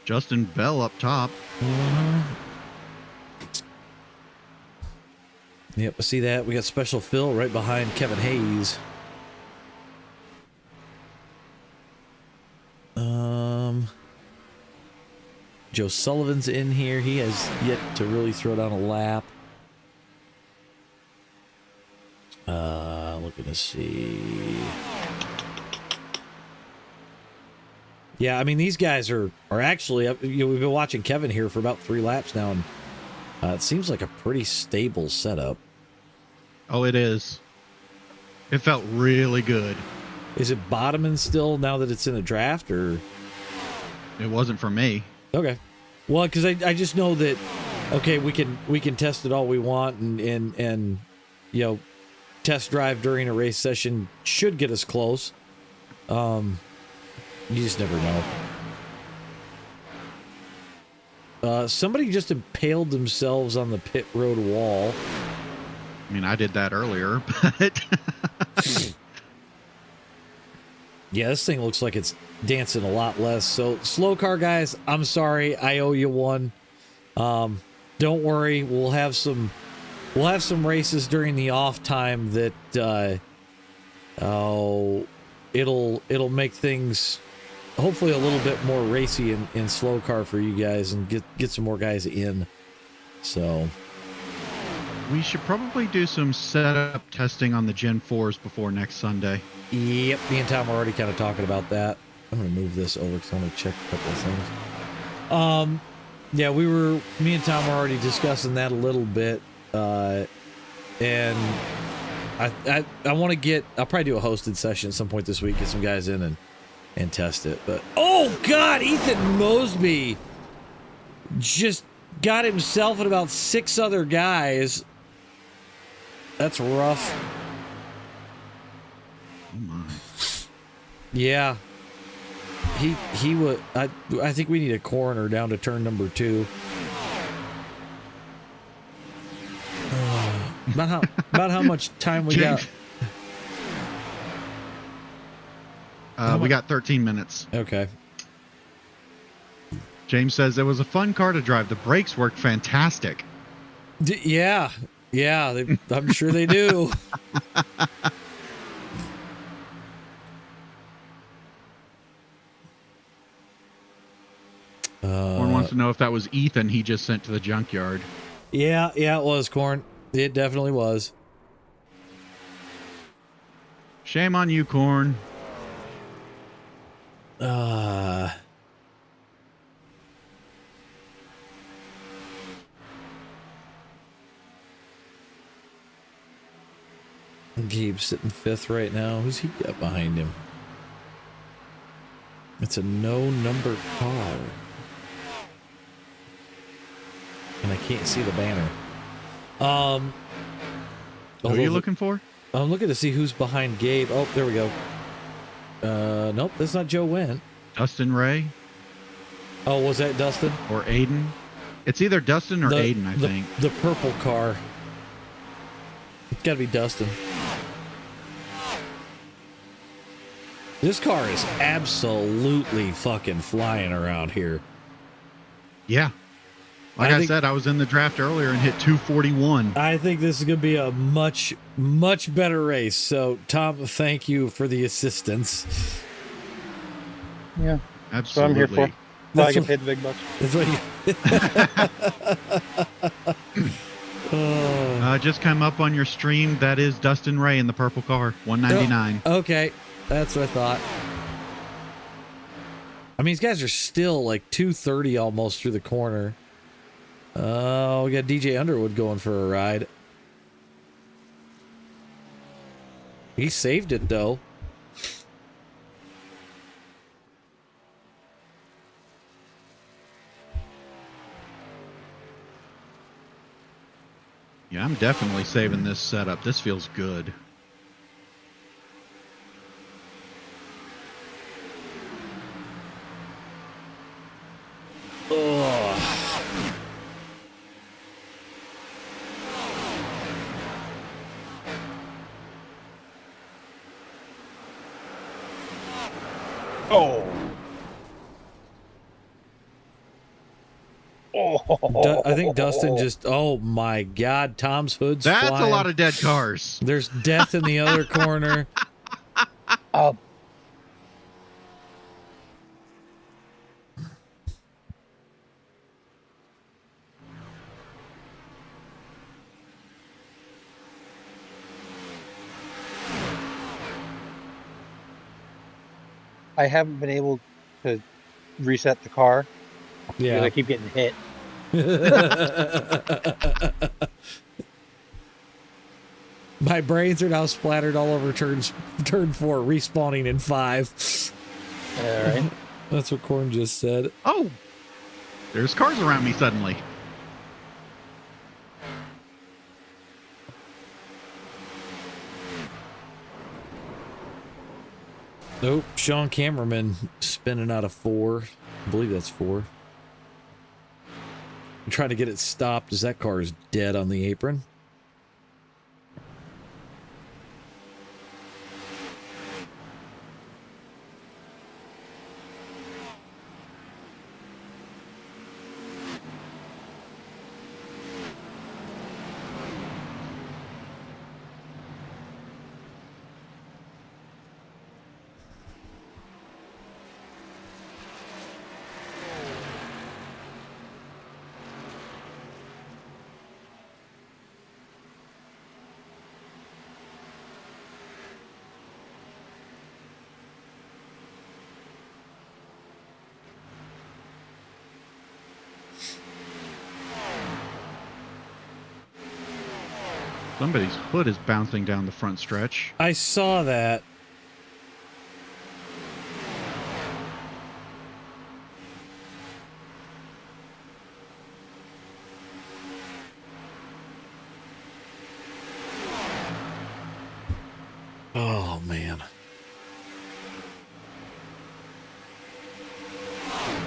Justin Bell up top. Yep, I see that. We got Special Phil right behind Kevin Hayes. Joe Sullivan's in here. He has yet to really throw down a lap. Looking to see. Yeah, I mean, these guys are actually, we've been watching Kevin here for about 3 laps now, and it seems like a pretty stable setup. Oh, it is. It felt really good. Is it bottoming still now that it's in a draft, or? It wasn't for me. Okay. Well, because I just know that, okay, we can test it all we want, and you know, test drive during a race session should get us close. You just never know. Somebody just impaled themselves on the pit road wall. I mean, I did that earlier, but yeah, this thing looks like it's dancing a lot less. So, SLOCAR guys, I'm sorry, I owe you one. Don't worry, we'll have some races during the off time that it'll make things hopefully a little bit more racy in SLOCAR for you guys, and get some more guys in. So we should probably do some setup testing on the Gen 4s before next Sunday. Yep, me and Tom are already kind of talking about that. I'm gonna move this over because I want to check a couple of things. Yeah, me and Tom were already discussing that a little bit, and I want to get. I'll probably do a hosted session at some point this week, get some guys in and test it. But oh god, Ethan Mosby just got himself and about 6 other guys. That's rough. Oh my. Yeah. He would. I think we need a coroner down to turn number 2. About how much time we got. We got 13 minutes. Okay. James says it was a fun car to drive. The brakes worked fantastic. Yeah. I'm sure they do. Corn wants to know if that was Ethan he just sent to the junkyard. Yeah, it was, Corn. It definitely was. Shame on you, Corn. Gabe's sitting 5th right now. Who's he got behind him? It's a no number car. And I can't see the banner. Who are you looking for? I'm looking to see who's behind Gabe. Oh, there we go. Nope, that's not Joe Wendt. Dustin Ray? Oh, was that Dustin? Or Aiden? It's either Dustin or Aiden, I think. The purple car. It's gotta be Dustin. This car is absolutely fucking flying around here. Yeah. Like I said, I was in the draft earlier and hit 241. I think this is going to be a much, much better race. So, Tom, thank you for the assistance. Yeah. Absolutely. That's what I'm here for. I get paid the big bucks. That's what you... Just come up on your stream. That is Dustin Ray in the purple car, 199. Oh, okay. That's what I thought. I mean, these guys are still like 230 almost through the corner. Oh, we got DJ Underwood going for a ride. He saved it, though. Yeah, I'm definitely saving this setup. This feels good. I think Dustin just... Oh, my God. Tom's hood's That's flying. a lot of dead cars. There's death in the other corner. I haven't been able to reset the car. Yeah. Because I keep getting hit. My brains are now splattered all over turn 4, respawning in 5. All right. That's what Corn just said. Oh, there's cars around me suddenly. Nope, Sean Cameraman spinning out of 4. I believe that's 4. I'm trying to get it stopped as that car is dead on the apron. Somebody's hood is bouncing down the front stretch. I saw that. Oh, man.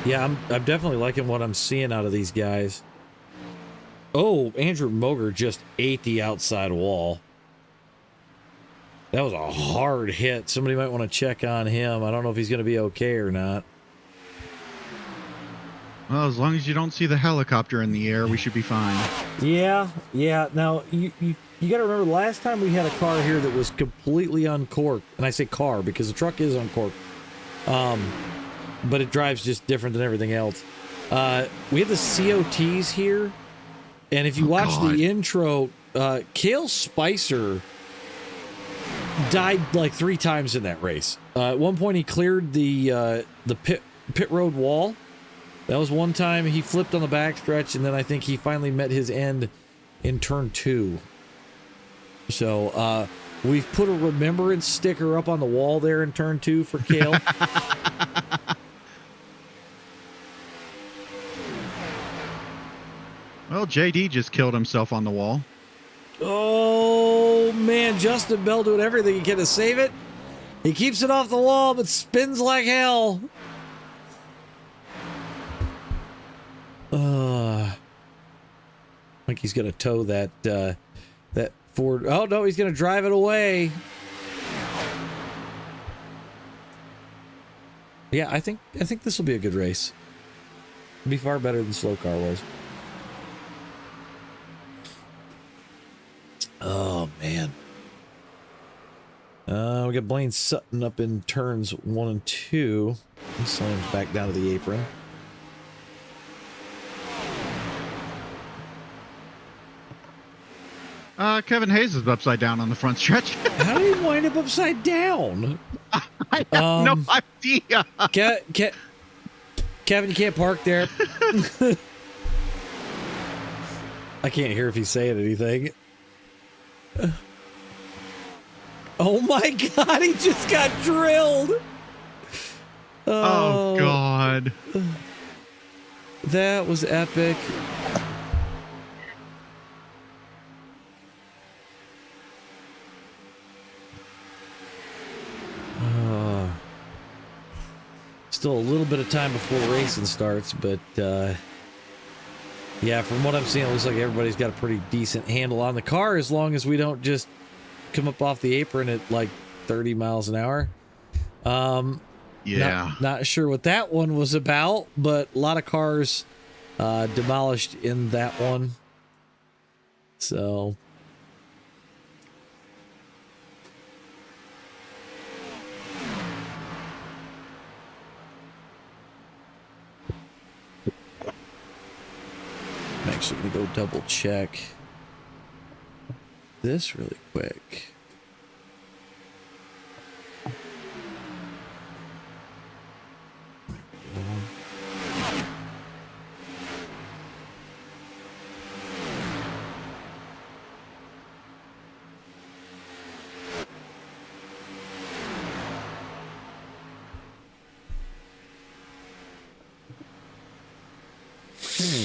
Yeah, I'm definitely liking what I'm seeing out of these guys. Oh, Andrew Moger just ate the outside wall. That was a hard hit. Somebody might want to check on him. I don't know if he's going to be okay or not. Well, as long as you don't see the helicopter in the air, we should be fine. Yeah. Now, you got to remember, the last time we had a car here that was completely uncorked, and I say car because the truck is uncorked, but it drives just different than everything else. We have the COTs here, and if you watch the intro, Cale Spicer died like 3 times in that race. At one point, he cleared the pit road wall. That was one time he flipped on the backstretch, and then I think he finally met his end in turn 2. So we've put a remembrance sticker up on the wall there in turn 2 for Cale. Well, JD just killed himself on the wall. Oh, man, Justin Bell doing everything he can to save it. He keeps it off the wall, but spins like hell. Like he's going to tow that Ford. Oh, no, he's going to drive it away. Yeah, I think this will be a good race. It'll be far better than SLOCAR was. Oh, man. We got Blaine Sutton up in turns 1 and 2. He slams back down to the apron. Kevin Hayes is upside down on the front stretch. How did he wind up upside down? I have no idea. Kevin, you can't park there. I can't hear if he's saying anything. Oh my God, he just got drilled. Oh God. That was epic. Still a little bit of time before racing starts, but yeah, from what I'm seeing, it looks like everybody's got a pretty decent handle on the car, as long as we don't just come up off the apron at like 30 miles an hour. Yeah. Not sure what that one was about, but a lot of cars demolished in that one. So... I'm actually going to go double check this really quick.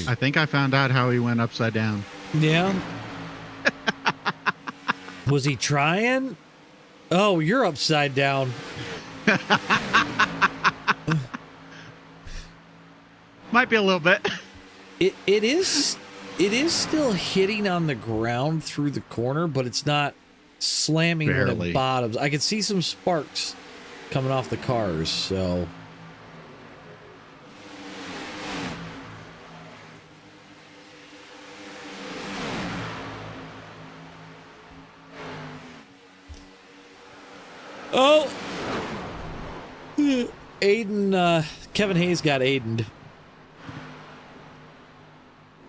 I think I found out how he went upside down. Yeah. Was he trying? Oh, you're upside down. Might be a little bit. It is still hitting on the ground through the corner, but it's not slamming when it bottoms. I can see some sparks coming off the cars, so... Oh! Aiden, Kevin Hayes got Aiden'd.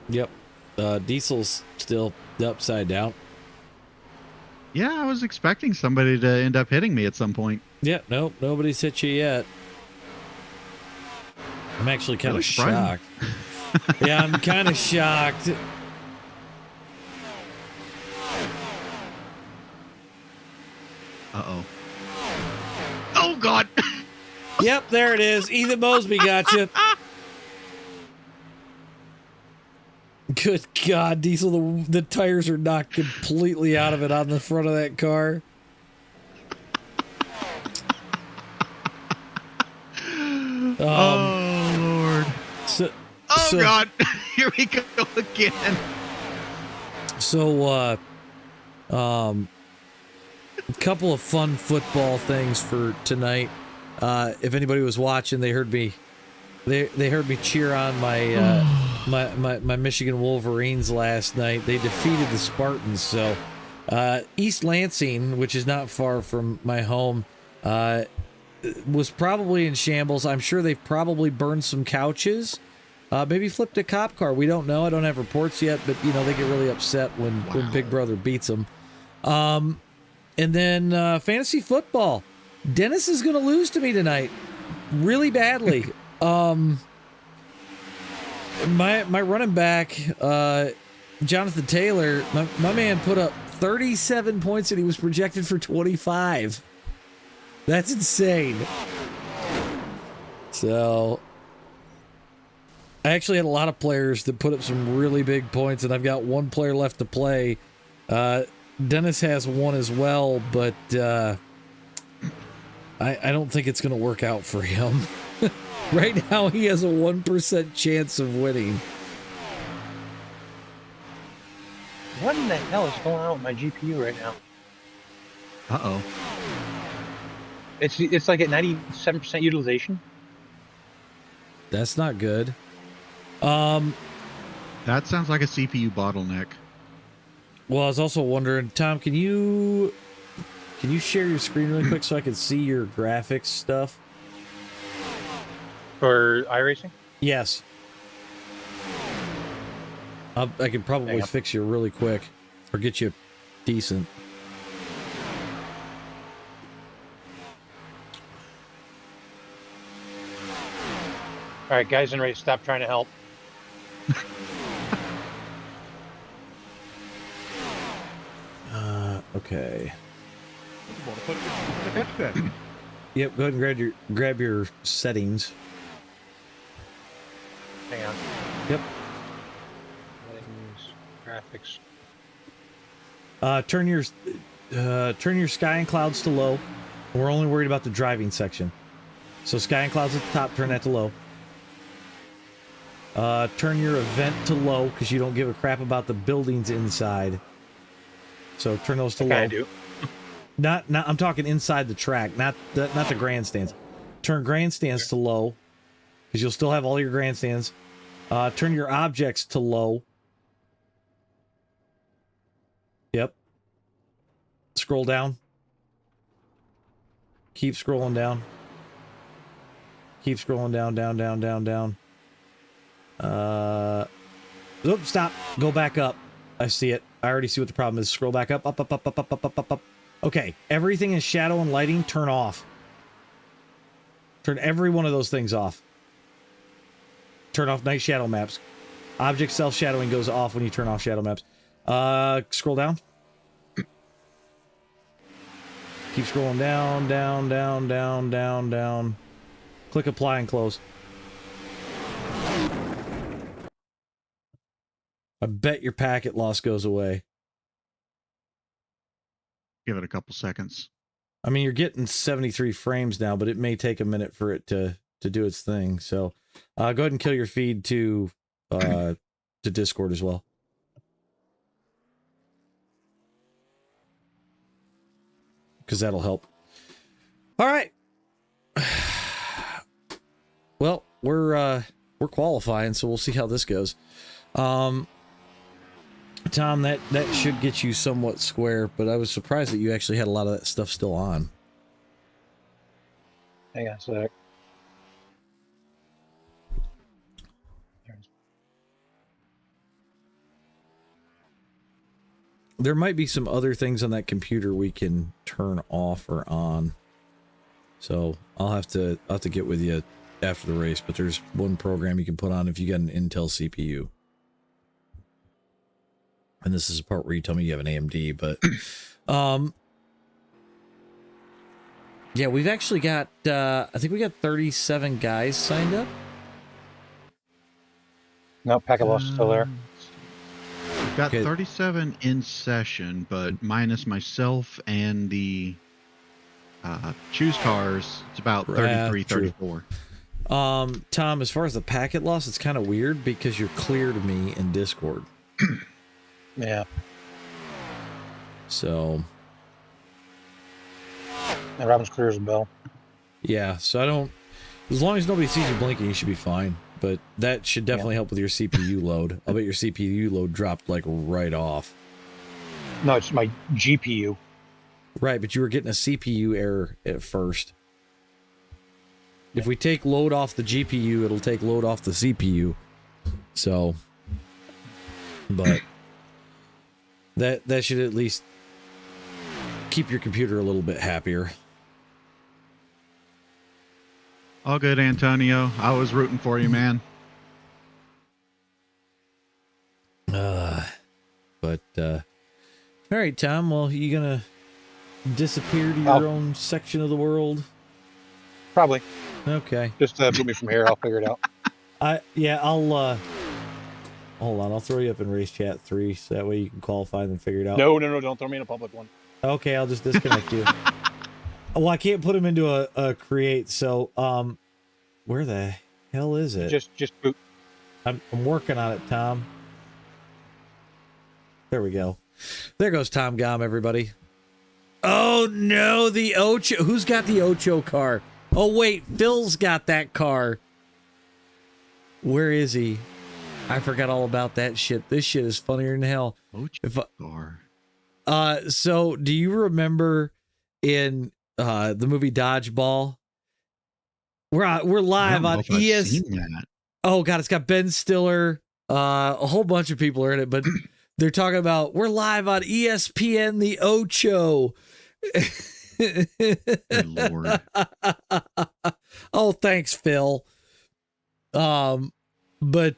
Yep. Diesel's still upside down. Yeah, I was expecting somebody to end up hitting me at some point. Yeah, nope, nobody's hit you yet. I'm actually kind of shocked. Yeah, I'm kind of shocked. Uh-oh. Oh, God! Yep, there it is. Ethan Mosby got you. Good God, Diesel, the tires are knocked completely out of it on the front of that car. Oh, Lord. Oh, God. Here we go again. So, A couple of fun football things for tonight. If anybody was watching, they heard me. They heard me cheer on my Michigan Wolverines last night. They defeated the Spartans. So East Lansing, which is not far from my home, was probably in shambles. I'm sure they've probably burned some couches. Maybe flipped a cop car. We don't know. I don't have reports yet, but you know they get really upset when Big Brother beats them. And then fantasy football. Dennis is going to lose to me tonight, really badly. My running back, Jonathan Taylor, my man put up 37 points and he was projected for 25. That's insane. So I actually had a lot of players that put up some really big points, and I've got one player left to play. Dennis has one as well, but I don't think it's going to work out for him. Right now, he has a 1% chance of winning. What in the hell is going on with my GPU right now? Uh-oh. It's like at 97% utilization. That's not good. That sounds like a CPU bottleneck. Well, I was also wondering, Tom, can you share your screen really quick so I can see your graphics stuff? For iRacing? Yes. I could probably fix you really quick or get you decent. All right, guys in race, stop trying to help. Okay. Yep, go ahead and grab your settings. Hang on. Yep. Settings, graphics. Turn your sky and clouds to low. We're only worried about the driving section. So sky and clouds at the top, turn that to low. Turn your event to low because you don't give a crap about the buildings inside. So turn those to low. I do. Not I'm talking inside the track, not the grandstands. Turn grandstands to low because you'll still have all your grandstands. Turn your objects to low. Yep. Scroll down. Keep scrolling down. Keep scrolling down, down. Oops, stop. Go back up. I see it. I already see what the problem is. Scroll back up, up. Okay, everything in shadow and lighting, turn off. Turn every one of those things off. Turn off night shadow maps. Object self-shadowing goes off when you turn off shadow maps. Scroll down. Keep scrolling down. Click apply and close. I bet your packet loss goes away. Give it a couple seconds. I mean, you're getting 73 frames now, but it may take a minute for it to do its thing. So go ahead and kill your feed to Discord as well. Because that'll help. All right. Well, we're qualifying, so we'll see how this goes. Tom, that should get you somewhat square, but I was surprised that you actually had a lot of that stuff still on. Hang on a sec. There might be some other things on that computer we can turn off or on. So I'll have to get with you after the race, but there's one program you can put on if you got an Intel CPU. And this is a part where you tell me you have an AMD, but yeah, we've actually got I think we got 37 guys signed up. No, packet loss is still there. We've got 37 in session, but minus myself and the choose cars, it's about 33, 34. Tom, as far as the packet loss, it's kind of weird because you're clear to me in Discord. Yeah. So And Robbins clears a bell. Yeah, so I don't... As long as nobody sees you blinking, you should be fine. But that should definitely help with your CPU load. I'll bet your CPU load dropped, like, right off. No, it's my GPU. Right, but you were getting a CPU error at first. If we take load off the GPU, it'll take load off the CPU. So... But... That should at least keep your computer a little bit happier. All good, Antonio. I was rooting for you, man. All right, Tom. Well, you gonna disappear to your own section of the world? Probably. Okay. Just put me from here. I'll figure it out. I'll hold on. I'll throw you up in race chat 3, so that way you can qualify and figure it out. No, don't throw me in a public one. Okay, I'll just disconnect you. Well, I can't put him into a create. So, where the hell is it? Just boot. I'm working on it, Tom. There we go. There goes Tom Gom, everybody. Oh no, the Ocho. Who's got the Ocho car? Oh wait, Phil's got that car. Where is he? I forgot all about that shit. This shit is funnier than hell. So do you remember in the movie Dodgeball? We're live on ES. Oh god, it's got Ben Stiller. A whole bunch of people are in it, but they're talking about we're live on ESPN the Ocho. Good Lord. Oh, thanks, Phil. But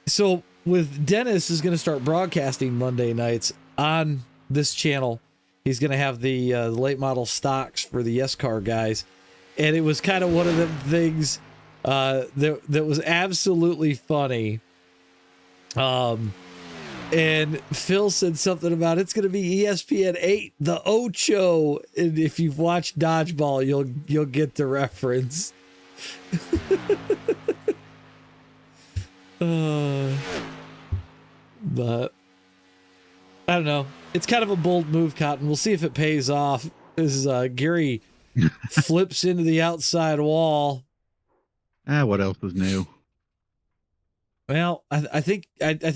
so with Dennis is going to start broadcasting Monday nights on this channel. He's going to have the late model stocks for the Yes Car guys, and it was kind of one of the things that was absolutely funny. And Phil said something about it's going to be ESPN 8, the Ocho, and if you've watched Dodgeball, you'll get the reference. But I don't know. It's kind of a bold move, Cotton. We'll see if it pays off. This is Gary flips into the outside wall. What else is new? Well, I think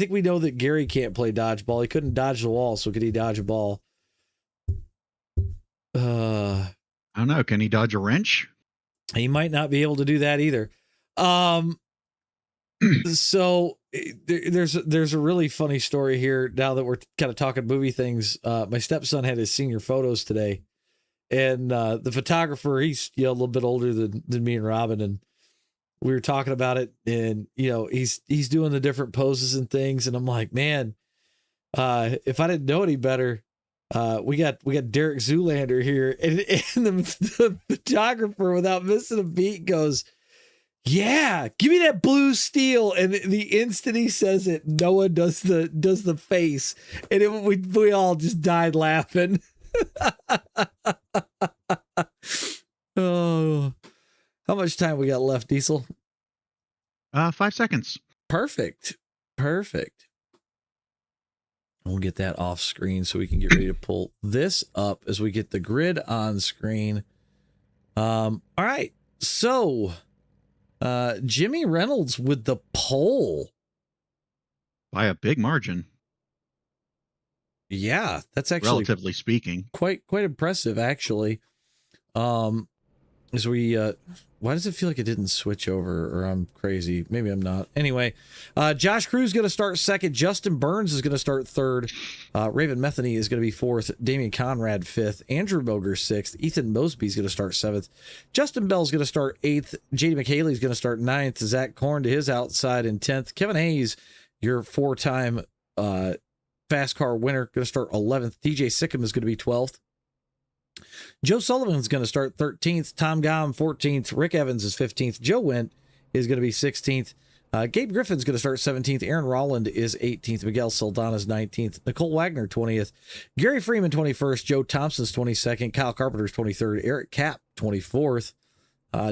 we know that Gary can't play dodgeball. He couldn't dodge the wall, so could he dodge a ball? I don't know. Can he dodge a wrench? He might not be able to do that either. So there's a really funny story here now that we're kind of talking movie things. My stepson had his senior photos today, and the photographer, he's a little bit older than me and Robin, and we were talking about it, and he's doing the different poses and things, and I'm like, man, if I didn't know any better, we got Derek Zoolander here, and the photographer, without missing a beat, goes, yeah, give me that blue steel. And the instant he says it, Noah does the face, and we all just died laughing. Oh, how much time we got left, Diesel? 5 seconds. Perfect. We'll get that off screen so we can get ready to pull this up as we get the grid on screen. All right. So, Jimmy Reynolds with the pole. By a big margin. Yeah, that's actually, relatively speaking, quite impressive, actually. As we why does it feel like it didn't switch over, or I'm crazy? Maybe I'm not. Anyway, Josh Cruz going to start second. Justin Burns is going to start third. Raven Metheny is going to be fourth. Damian Conrad fifth. Andrew Boger sixth. Ethan Mosby is going to start seventh. Justin Bell is going to start eighth. JD McHaley is going to start ninth. Zach Korn to his outside in 10th. Kevin Hayes, your 4-time FASCAR winner, going to start 11th. TJ Sickham is going to be 12th. Joe Sullivan's going to start 13th. Tom Gom 14th. Rick Evans is 15th. Joe Wendt is going to be 16th. Gabe Griffin's going to start 17th. Aaron Rolland is 18th. Miguel Saldana's 19th. Nicole Wagner 20th. Gary Freeman 21st. Joe Thompson's 22nd. Kyle Carpenter's 23rd. Eric Kapp 24th.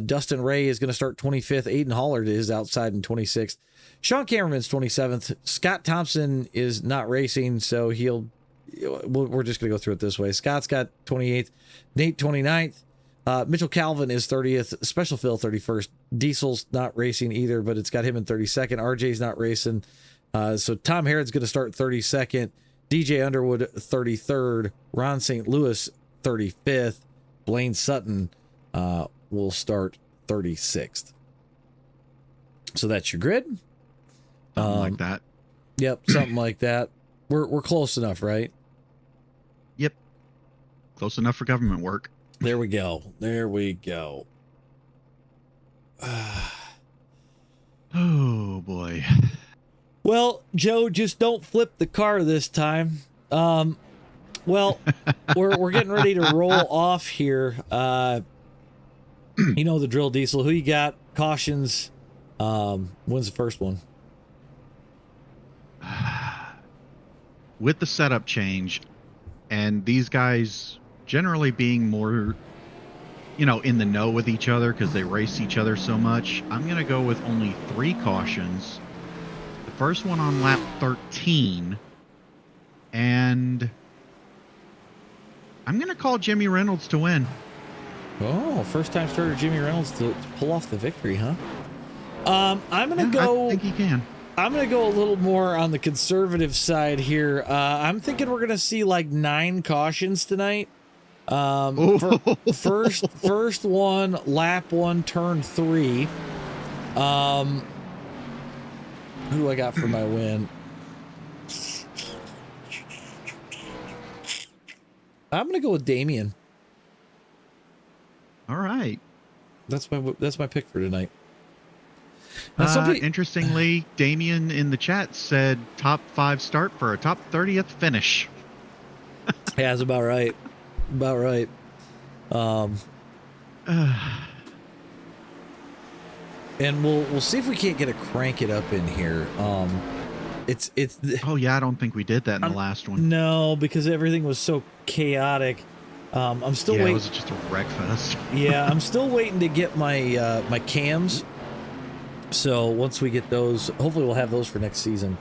Dustin Ray is going to start 25th. Aiden Hollard is outside in 26th. Sean Cameron's 27th. Scott Thompson is not racing, so we're just going to go through it this way. Scott's got 28th, Nate 29th, Mitchell Calvin is 30th, Special Phil 31st, Diesel's not racing either, but it's got him in 32nd, RJ's not racing, so Tom Harrod's going to start 32nd, DJ Underwood 33rd, Ron St. Louis 35th, Blaine Sutton will start 36th. So that's your grid. Something like that. Yep, something like that. We're close enough, right? Yep. Close enough for government work. There we go. There we go. Oh boy. Well, Joe, just don't flip the car this time. Well, we're getting ready to roll off here. You know the drill, Diesel. Who you got? Cautions. When's the first one? With the setup change and these guys generally being more, in the know with each other because they race each other so much, I'm going to go with only 3 cautions. The first one on lap 13, and I'm going to call Jimmy Reynolds to win. Oh, first time starter Jimmy Reynolds to pull off the victory, huh? I'm going to go... I think he can. I'm going to go a little more on the conservative side here. I'm thinking we're going to see like 9 cautions tonight. First one, lap 1, turn 3. Who do I got for my win? I'm going to go with Damien. All right. That's my pick for tonight. Interestingly, Damien in the chat said top 5 start for a top 30th finish. Yeah, that's about right. About right. And we'll see if we can't get a crank it up in here. It's oh yeah, I don't think we did that in the last one. No, because everything was so chaotic. I'm still waiting. It was just a wreck fest. Yeah, I'm still waiting to get my my cams. So once we get those, hopefully we'll have those for next season.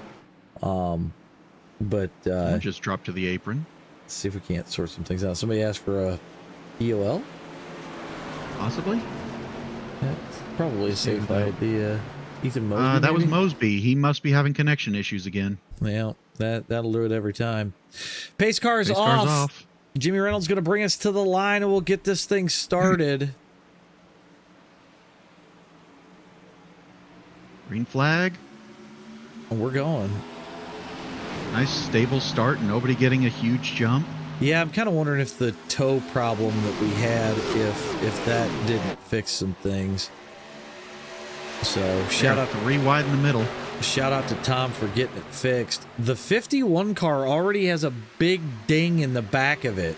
But we'll just drop to the apron. Let's see if we can't sort some things out. Somebody asked for a EOL. Possibly. That's probably a safe idea. Ethan Mosby. That was Mosby. He must be having connection issues again. Yeah, that'll do it every time. Pace car's off. Jimmy Reynolds going to bring us to the line, and we'll get this thing started. Green flag. We're going. Nice stable start. Nobody getting a huge jump. Yeah, I'm kind of wondering if the toe problem that we had, if that didn't fix some things. So shout out 3 wide in the middle. Shout out to Tom for getting it fixed. The 51 car already has a big ding in the back of it.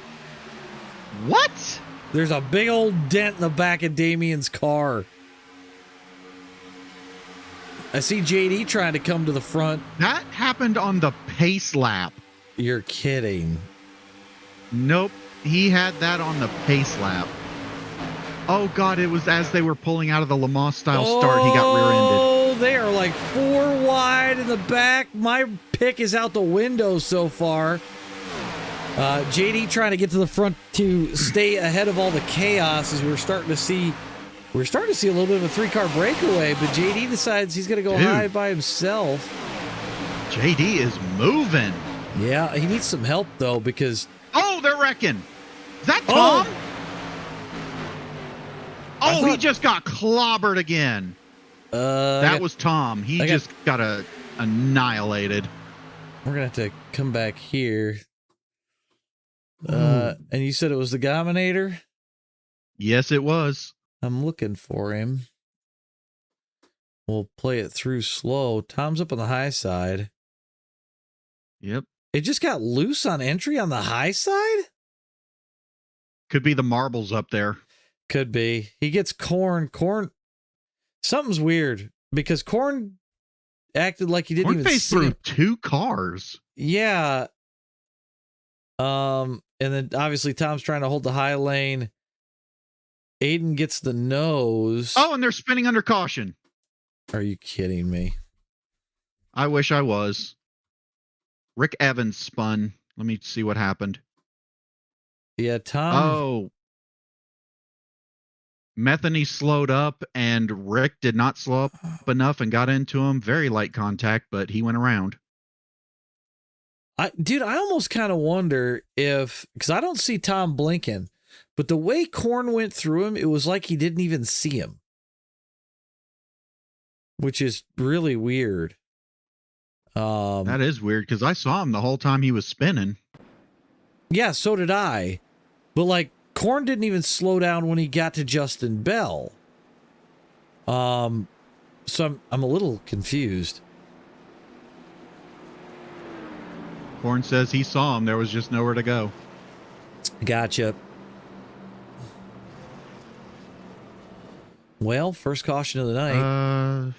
What? There's a big old dent in the back of Damien's car. I see JD trying to come to the front. That happened on the pace lap. You're kidding. Nope. He had that on the pace lap. Oh, God, it was as they were pulling out of the Le Mans style start, he got rear-ended. Oh, they are like 4 wide in the back. My pick is out the window so far. JD trying to get to the front to stay ahead of all the chaos as we're starting to see a little bit of a 3-car breakaway, but JD decides he's going to go high by himself. JD is moving. Yeah, he needs some help, though, because... Oh, they're wrecking. Is that Tom? Oh, he just got clobbered again. That was Tom. He just got annihilated. We're going to have to come back here. And you said it was the Gominator? Yes, it was. I'm looking for him. We'll play it through slow. Tom's up on the high side. Yep. It just got loose on entry on the high side? Could be the marbles up there. Could be. He gets Corn. Something's weird because Corn acted like he didn't even faced see through him. 2 cars. Yeah. And then obviously Tom's trying to hold the high lane. Aiden gets the nose. Oh, and they're spinning under caution. Are you kidding me? I wish I was. Rick Evans spun. Let me see what happened. Yeah, Tom. Oh. Metheny slowed up, and Rick did not slow up enough and got into him. Very light contact, but he went around. Dude, I almost kind of wonder if, because I don't see Tom blinking, but the way Korn went through him, it was like he didn't even see him, which is really weird. That is weird, because I saw him the whole time he was spinning. Yeah, so did I. But like, Korn didn't even slow down when he got to Justin Bell. So I'm a little confused. Korn says he saw him. There was just nowhere to go. Gotcha. Well, first caution of the night.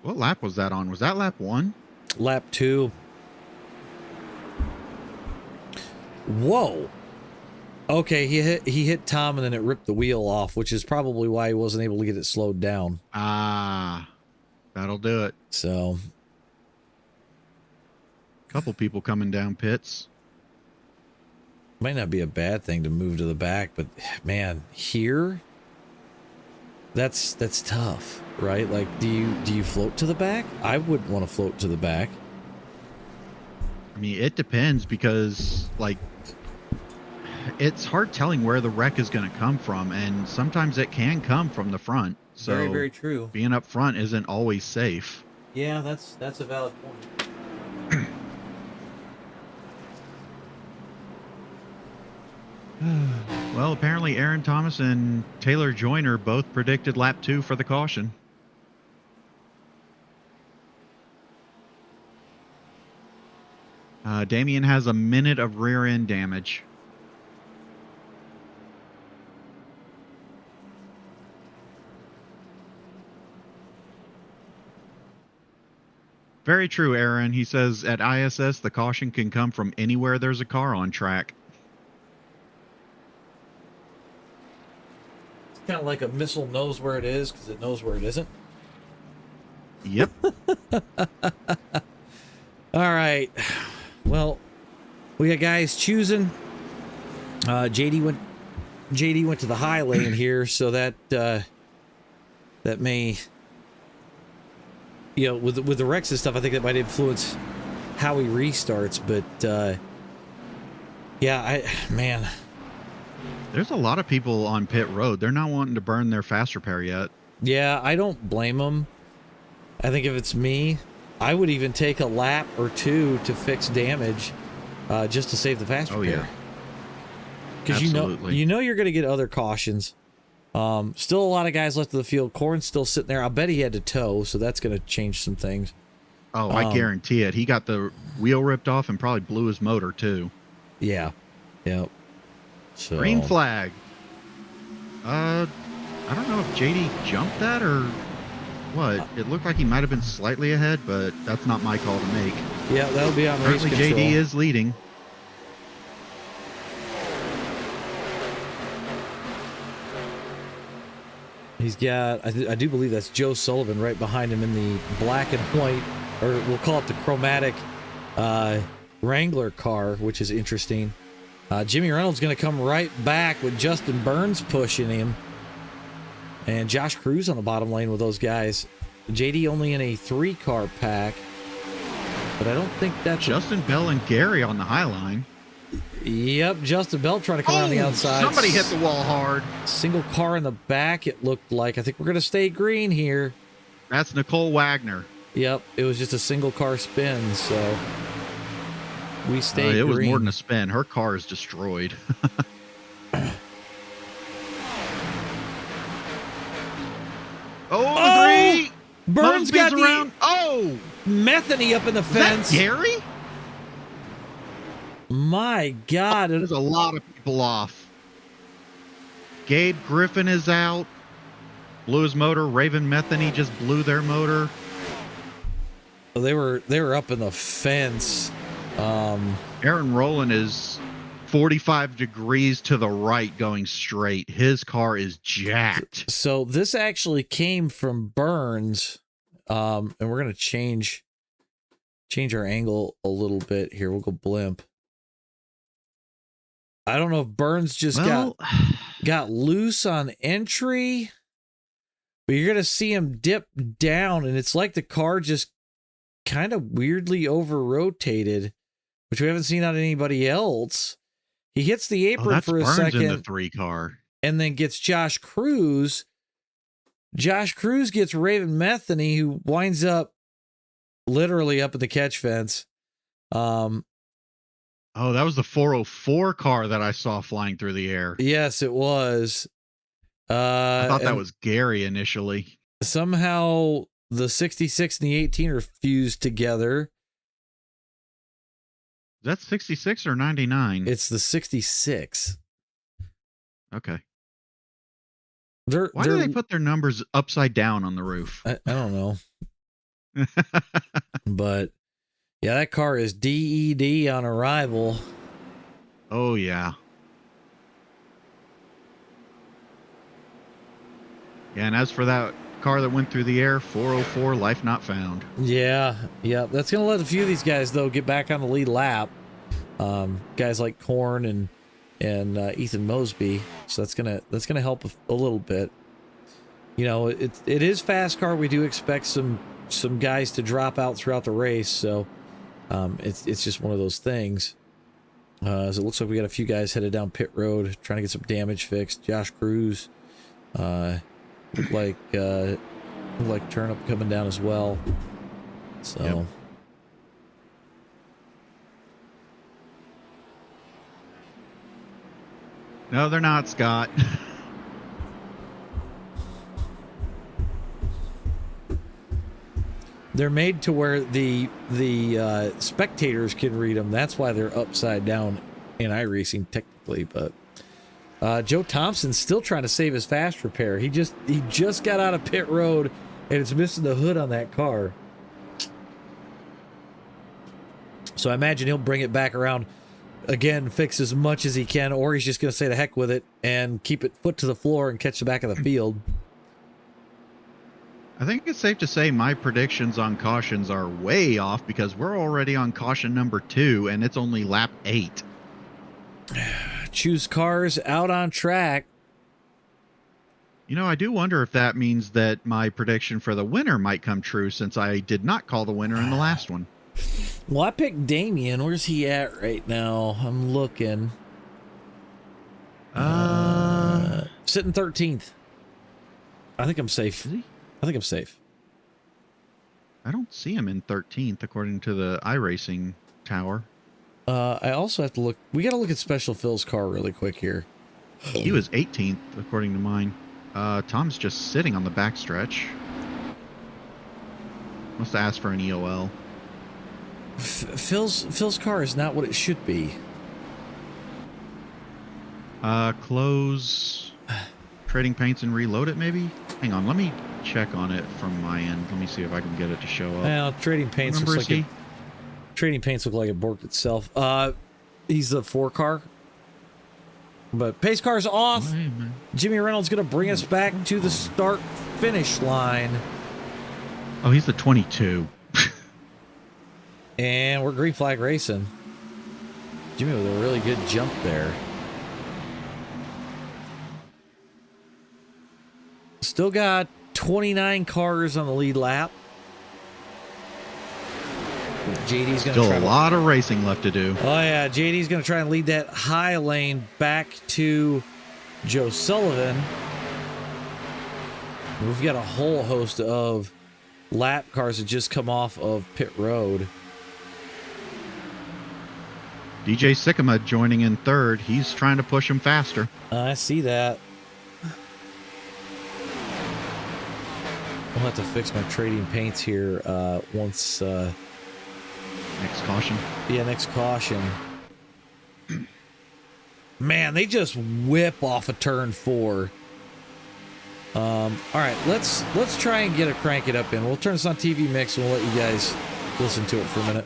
What lap was that on? Was that lap 1? Lap 2. Whoa. Okay, he hit Tom and then it ripped the wheel off, which is probably why he wasn't able to get it slowed down. Ah, that'll do it. So, couple people coming down pits. might not be a bad thing to move to the back, but man, here, that's tough, right? Like, do you float to the back? I wouldn't want to float to the back. I mean, it depends, because like, it's hard telling where the wreck is going to come from, and sometimes it can come from the front. So Very, very true. Being up front isn't always safe. Yeah, that's a valid point. Well, apparently Aaron Thomas and Taylor Joyner both predicted lap 2 for the caution. Damien has a minute of rear end damage. Very true, Aaron. He says at ISS, the caution can come from anywhere there's a car on track. It's kind of like a missile knows where it is because it knows where it isn't. Yep. All right. Well, we got guys choosing. JD went to the high lane here, so that may, you know, with the wrecks and stuff, I think that might influence how he restarts. But yeah, man, there's a lot of people on pit road. They're not wanting to burn their fast repair yet. Yeah, I don't blame them. I think if it's me, I would even take a lap or two to fix damage, just to save the fast repair. Oh yeah. Because you know you're going to get other cautions. Still a lot of guys left of the field. Korn's still sitting there. I bet he had to tow, so that's going to change some things. Oh, I guarantee it. He got the wheel ripped off and probably blew his motor too. Yeah. Yep. So. Green flag. I don't know if JD jumped that or what. It looked like he might have been slightly ahead, but that's not my call to make. Yeah, that'll be on race control. JD is leading. He's got, I do believe that's Joe Sullivan right behind him in the black and white, or we'll call it the chromatic Wrangler car, which is interesting. Jimmy Reynolds going to come right back with Justin Burns pushing him. And Josh Cruz on the bottom lane with those guys. JD only in a 3-car pack. But I don't think that's... Justin Bell and Gary on the high line. Yep, Justin Bell trying to come around the outside. Somebody hit the wall hard. Single car in the back, it looked like. I think we're going to stay green here. That's Nicole Wagner. Yep, it was just a single car spin, so we stayed green. It was more than a spin. Her car is destroyed. Three! Burns got around. Oh! Metheny up in the fence. Is that Gary? My God. There's a lot of people off. Gabe Griffin is out. Blew his motor. Raven Metheny just blew their motor. They were up in the fence. Aaron Rowland is 45 degrees to the right going straight. His car is jacked. So this actually came from Burns. And we're going to change our angle a little bit here. We'll go blimp. I don't know if Burns just got loose on entry, but you're going to see him dip down, and it's like the car just kind of weirdly over-rotated, which we haven't seen on anybody else. He hits the apron for a Burns second. in the 3 car. And then gets Josh Cruz. Josh Cruz gets Raven Metheny, who winds up literally up at the catch fence. Oh, that was the 404 car that I saw flying through the air. Yes, it was. I thought that was Gary initially. Somehow the 66 and the 18 are fused together. Is that 66 or 99? It's the 66. Okay. Why do they put their numbers upside down on the roof? I don't know. But yeah, that car is DED on arrival. Oh, yeah. Yeah, and as for that car that went through the air, 404, life not found. Yeah. That's going to let a few of these guys, though, get back on the lead lap. Guys like Korn and Ethan Mosby. So that's gonna help a little bit. You know, it is FASCAR. We do expect some guys to drop out throughout the race. So it's just one of those things. As it looks like we got a few guys headed down pit road trying to get some damage fixed. Josh Cruz, looked like Turnup coming down as well. So. Yep. No, they're not, Scott. They're made to where the spectators can read them. That's why they're upside down in iRacing technically. But Joe Thompson's still trying to save his fast repair. He just got out of pit road, and it's missing the hood on that car. So I imagine he'll bring it back around again, fix as much as he can, or he's just going to say the heck with it and keep it foot to the floor and catch the back of the field. I think it's safe to say my predictions on cautions are way off because we're already on caution number 2 and it's only lap 8. Choose cars out on track. You know, I do wonder if that means that my prediction for the winner might come true since I did not call the winner in the last one. Well, I picked Damien. Where's he at right now? I'm looking. Sitting 13th. I think I'm safe. Is he? I think I'm safe. I don't see him in 13th according to the iRacing tower. I also have to look. We got to look at Special Phil's car really quick here. He was 18th according to mine. Tom's just sitting on the backstretch. Must have asked for an EOL. Phil's car is not what it should be. Close trading paints and reload it maybe? Hang on, let me check on it from my end. Let me see if I can get it to show up. Well, trading paints looks like trading paints look like it borked itself. He's the 4 car. But pace car's off. Jimmy Reynolds going to bring us back to the start finish line. Oh, he's the 22. And we're green flag racing. Jimmy with a really good jump there. Still got 29 cars on the lead lap. JD's going to still a lot of racing left to do. Oh yeah, JD's going to try and lead that high lane back to Joe Sullivan. We've got a whole host of lap cars that just come off of pit road. DJ Sycamore joining in 3rd. He's trying to push him faster. I see that. I'll have to fix my trading paints here once. Next caution. Yeah, next caution. Man, they just whip off a turn 4. All right, let's try and crank it up in. We'll turn this on TV mix and we'll let you guys listen to it for a minute.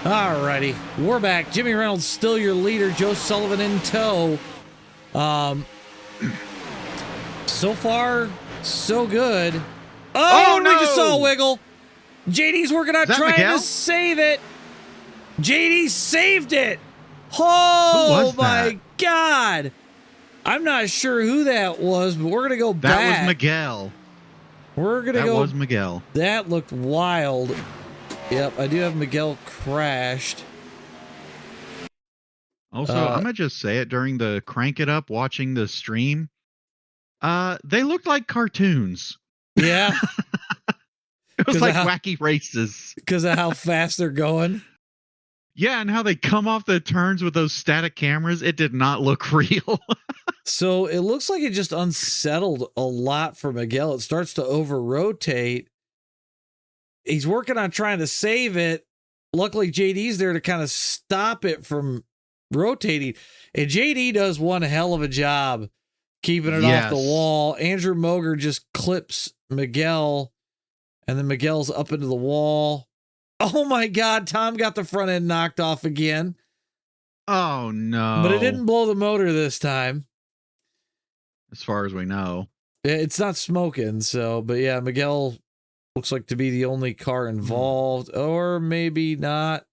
Alrighty, we're back. Jimmy Reynolds still your leader. Joe Sullivan in tow. So far, so good. Oh, no! we just saw a wiggle. JD's working on trying Miguel? to save it. JD saved it. Oh my God. I'm not sure who that was, but we're going to go back. That was Miguel. We're going to go. That was Miguel. That looked wild. Yep, I do have Miguel crashed. Also, I'm going to just say it during the crank it up watching the stream. They looked like cartoons. Yeah. It was like wacky races. Because of how fast they're going. Yeah, and how they come off the turns with those static cameras. It did not look real. So it looks like it just unsettled a lot for Miguel. It starts to over-rotate. He's working on trying to save it. Luckily, JD's there to kind of stop it from rotating. And JD does one hell of a job keeping it off the wall. Andrew Moger just clips Miguel, and then Miguel's up into the wall. Oh my God, Tom got the front end knocked off again. Oh no. But it didn't blow the motor this time. As far as we know. It's not smoking, so, but yeah, Miguel looks like to be the only car involved, or maybe not.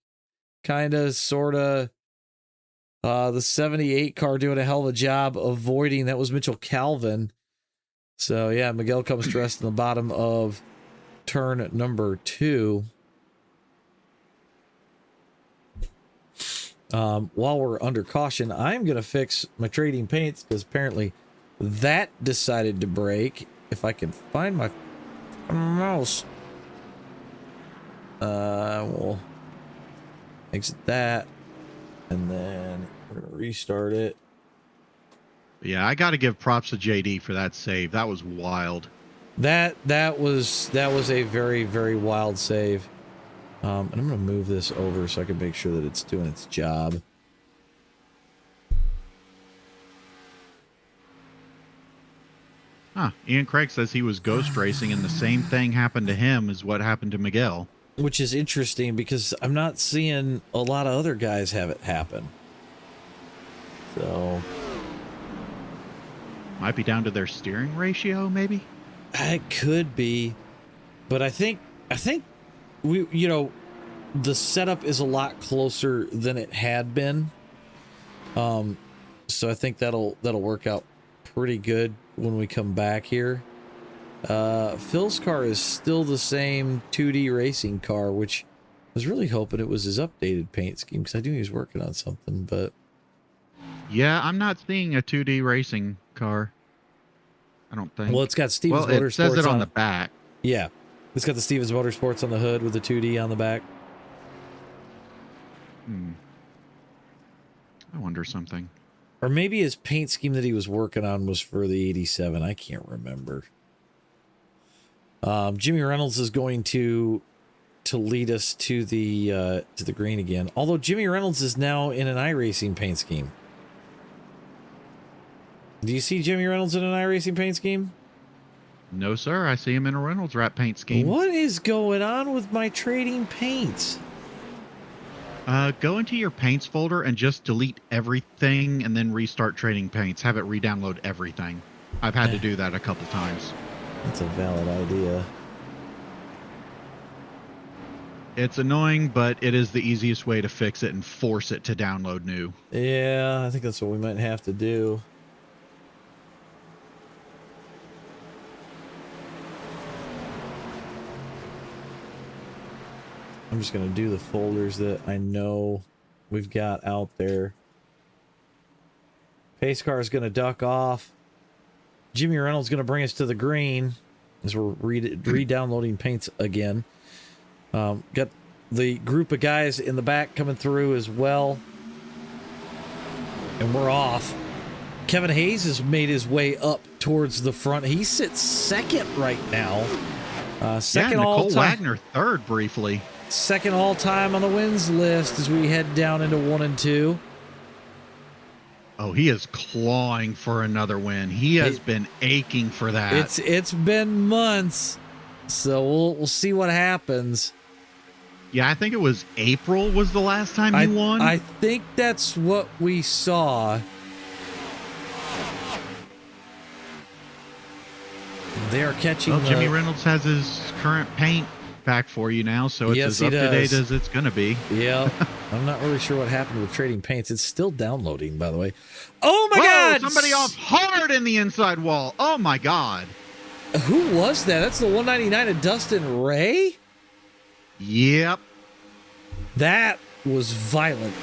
Kind of, sort of. The 78 car doing a hell of a job avoiding. That was Mitchell Calvin. So yeah, Miguel comes to rest in the bottom of turn number 2. While we're under caution, I'm going to fix my trading paints because apparently that decided to break. If I can find my mouse. We'll exit that. And then we're going to restart it. Yeah, I got to give props to JD for that save. That was wild. That was a very, very wild save. And I'm going to move this over so I can make sure that it's doing its job. Huh. Ian Craig says he was ghost racing and the same thing happened to him as what happened to Miguel. Which is interesting because I'm not seeing a lot of other guys have it happen. So might be down to their steering ratio, maybe? It could be. But I think we, you know, the setup is a lot closer than it had been. So I think that'll work out pretty good when we come back here. Phil's car is still the same 2D racing car, which I was really hoping it was his updated paint scheme because I knew he was working on something, but yeah, I'm not seeing a 2D racing car. I don't think. Well, it's got Stevens Motorsports. Motorsports. It says it on the back. Yeah, it's got the Stevens Motorsports on the hood with the 2D on the back. I wonder something. Or maybe his paint scheme that he was working on was for the 87. I can't remember. Jimmy Reynolds is going to lead us to the green again. Although Jimmy Reynolds is now in an iRacing paint scheme. Do you see Jimmy Reynolds in an iRacing paint scheme? No, sir. I see him in a Reynolds wrap paint scheme. What is going on with my trading paints? Go into your paints folder and just delete everything and then restart trading paints. Have it re-download everything. I've had to do that a couple times. That's a valid idea. It's annoying, but it is the easiest way to fix it and force it to download new. Yeah, I think that's what we might have to do. I'm just going to do the folders that I know we've got out there. Pace car is going to duck off. Jimmy Reynolds is going to bring us to the green as we're re-downloading paints again. Got the group of guys in the back coming through as well. And we're off. Kevin Hayes has made his way up towards the front. He sits second right now. Second Nicole all time. Wagner third briefly. Second all time on the wins list as we head down into 1 and 2. Oh, he is clawing for another win. He has been aching for that. It's been months, so we'll see what happens. Yeah, I think it was April was the last time he won. I think that's what we saw. They are catching. Well, Jimmy Reynolds has his current paint back for you now, so it's as up to date as it's going to be. Yeah, I'm not really sure what happened with trading paints. It's still downloading, by the way. Oh my God! Somebody off hard in the inside wall. Oh my God! Who was that? That's the 199 of Dustin Ray. Yep. That was violent.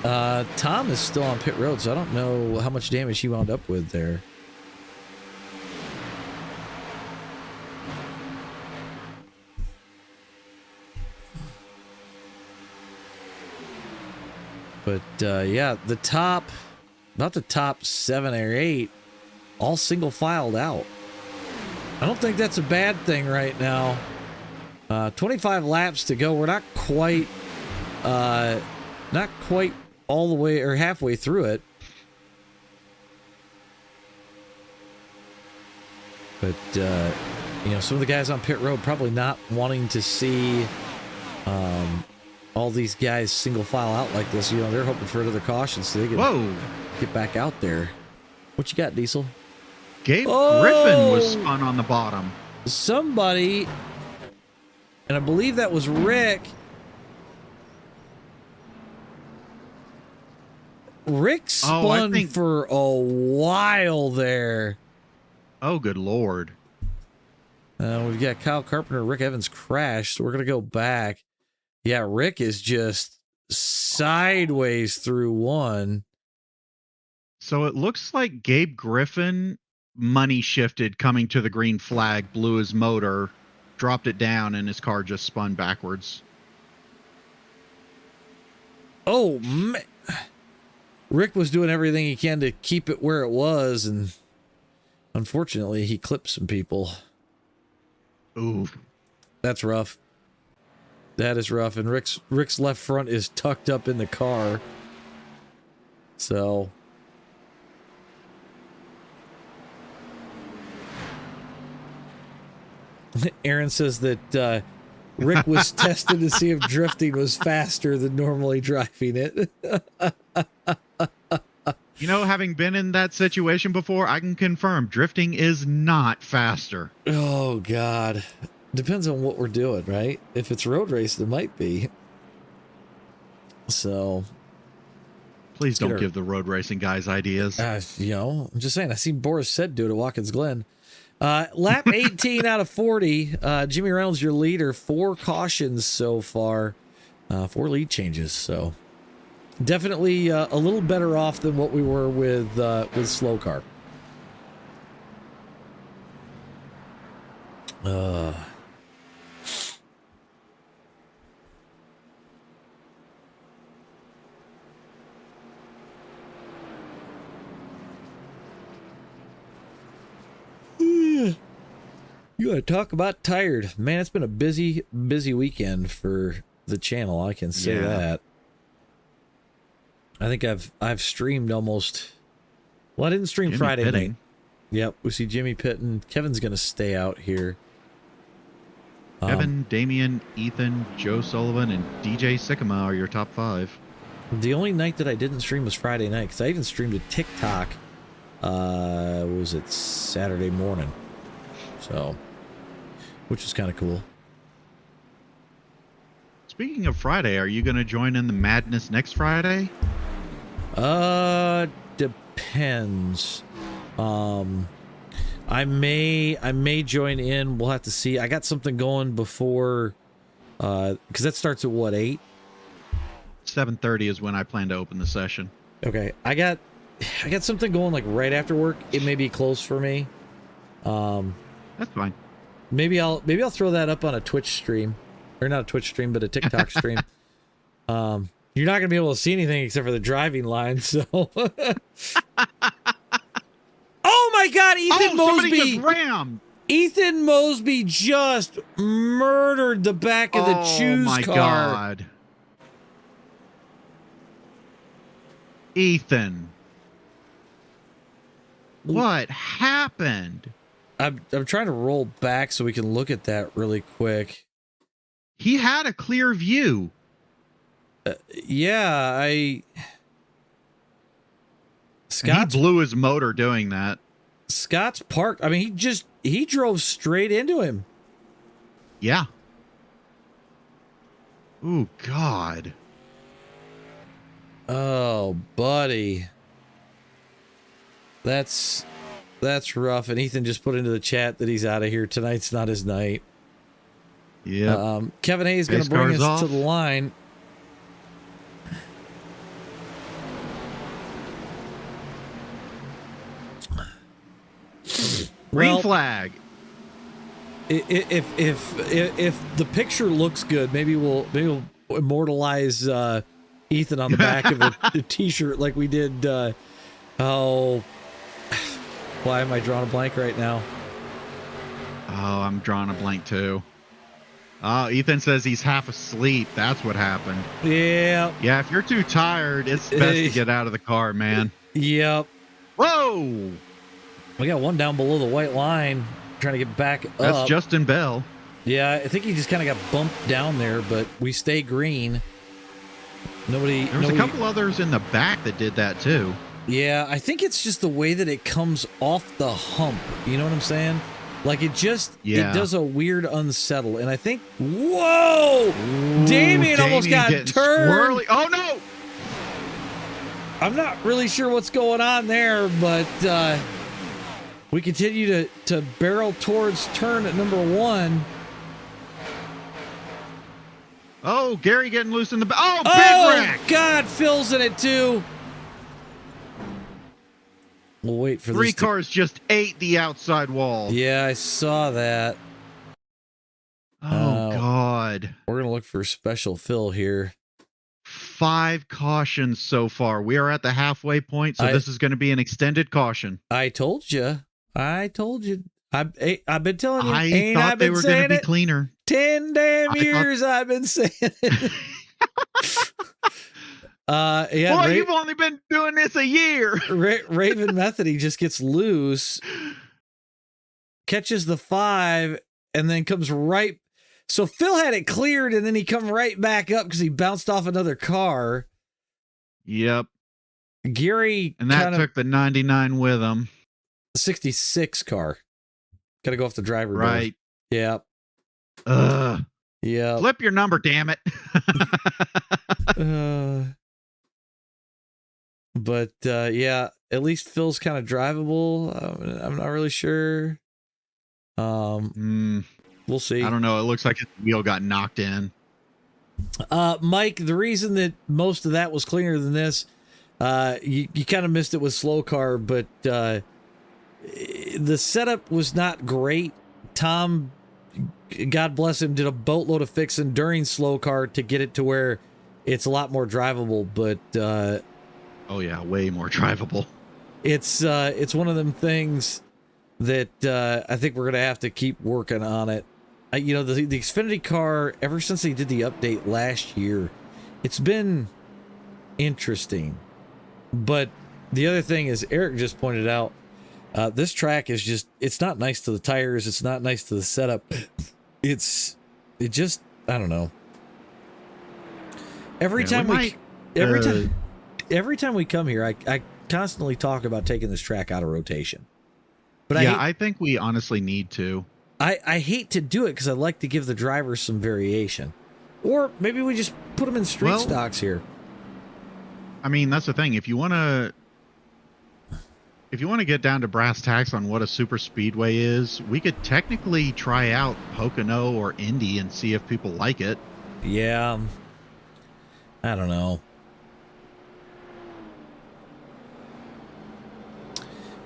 Tom is still on pit road, so I don't know how much damage he wound up with there. But yeah, about the top 7 or 8, all single filed out. I don't think that's a bad thing right now. 25 laps to go. We're not quite all the way or halfway through it. But some of the guys on pit road probably not wanting to see all these guys single file out like this. They're hoping for another caution so they can get back out there. What you got, Diesel? Gabe Griffin was spun on the bottom. Somebody, and I believe that was Rick. Rick spun for a while there. Oh, good Lord. We've got Kyle Carpenter, Rick Evans crashed, so we're going to go back. Yeah, Rick is just sideways through one. So it looks like Gabe Griffin money shifted coming to the green flag, blew his motor, dropped it down, and his car just spun backwards. Oh, man. Rick was doing everything he can to keep it where it was, and unfortunately, he clipped some people. Ooh. That's rough. That is rough, and Rick's left front is tucked up in the car. So... Aaron says that Rick was tested to see if drifting was faster than normally driving it. Having been in that situation before, I can confirm drifting is not faster. Oh, God. Depends on what we're doing, right? If it's road race, it might be. So... Please don't give the road racing guys ideas. I'm just saying, I seen Boris Said do it at Watkins Glen. Lap 18 out of 40. Jimmy Reynolds, your leader. 4 cautions so far. 4 lead changes. So definitely a little better off than what we were with SLOCAR. You gotta talk about tired. Man, it's been a busy weekend for the channel. I can say that. I think I've streamed almost... Well, I didn't stream Jimmy Friday Pitting. night. Yep, we see Jimmy Pitting. Kevin's gonna stay out here. Kevin, Damian, Ethan, Joe Sullivan, and DJ Sycamore are your top 5. The only night that I didn't stream was Friday night, because I even streamed a TikTok. Was it Saturday morning? So, which is kind of cool. Speaking of Friday, are you going to join in the madness next Friday? Depends. I may join in. We'll have to see. I got something going before, because that starts at what, 8? 7:30 is when I plan to open the session. Okay, I got something going like right after work. It may be close for me. That's fine. Maybe I'll throw that up on a Twitch stream, or not a Twitch stream, but a TikTok stream. You're not gonna be able to see anything except for the driving line. So my God, Ethan somebody Mosby! just rammed. Ethan Mosby just murdered the back of the Choose my car. God. Ethan. What happened? I'm trying to roll back so we can look at that really quick. He had a clear view. Yeah, He Scott's blew his motor doing that. Scott's parked. I mean, he drove straight into him. Yeah. Ooh, God. Oh, buddy. That's rough. And Ethan just put into the chat that he's out of here. Tonight's not his night. Yeah. Kevin Hayes going to bring us to the line. Green flag. If the picture looks good, maybe we'll immortalize Ethan on the back of a t-shirt like we did. Why am I drawing a blank right now? Oh, I'm drawing a blank too. Oh, Ethan says he's half asleep. That's what happened. Yeah. Yeah, if you're too tired, it's best to get out of the car, man. Yep. Whoa! We got one down below the white line trying to get back up. That's Justin Bell. Yeah, I think he just kind of got bumped down there, but we stay green. There was a couple others in the back that did that too. Yeah, I think it's just the way that it comes off the hump. You know what I'm saying? Like it does a weird unsettle. And I think, whoa! Ooh, Damien almost got turned. Swirly. Oh no! I'm not really sure what's going on there, but we continue to barrel towards turn at number 1. Oh, Gary getting loose in the back. Oh, big wreck! God, Phil's in it too. We'll wait for 3 cars just ate the outside wall. Yeah, I saw that. Oh, God. We're going to look for special Phil here. 5 cautions so far. We are at the halfway point, so this is going to be an extended caution. I told you. I've been telling you. I thought they were going to be cleaner. 10 damn years I've been saying it. Yeah. Boy, you've only been doing this a year. Raven Methody just gets loose, catches the 5, and then comes right. So Phil had it cleared, and then he come right back up because he bounced off another car. Yep. Gary and that took the 99 with him. 66 car. Got to go off the driver. Right. Door. Yep. Yeah. Flip your number, damn it. But yeah, at least Phil's kind of drivable. I'm not really sure. We'll see. I don't know. It looks like his wheel got knocked in. Mike, the reason that most of that was cleaner than this, you kind of missed it with SLOCAR, but the setup was not great. Tom, God bless him, did a boatload of fixing during SLOCAR to get it to where it's a lot more drivable, but oh yeah, way more drivable. It's one of them things that I think we're gonna have to keep working on it. You know, the Xfinity car, ever since they did the update last year, it's been interesting. But the other thing is, Eric just pointed out, this track is just, it's not nice to the tires. It's not nice to the setup. It just, I don't know. Every time we come here, I constantly talk about taking this track out of rotation. But yeah, I think we honestly need to. I hate to do it because I like to give the drivers some variation. Or maybe we just put them in street stocks here. I mean, that's the thing. If you want to get down to brass tacks on what a super speedway is, we could technically try out Pocono or Indy and see if people like it. Yeah. I don't know.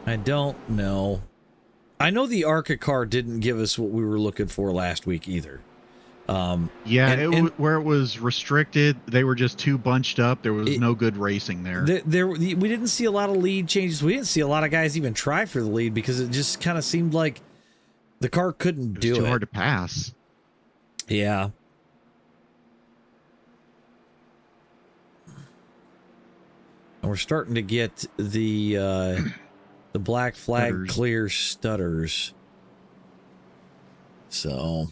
I don't know. I know the ARCA car didn't give us what we were looking for last week either. Yeah, and where it was restricted, they were just too bunched up. There was no good racing there. We didn't see a lot of lead changes. We didn't see a lot of guys even try for the lead because it just kind of seemed like the car couldn't do it. It was too hard to pass. Yeah. And we're starting to get the black flag Stutters. clear stutters. So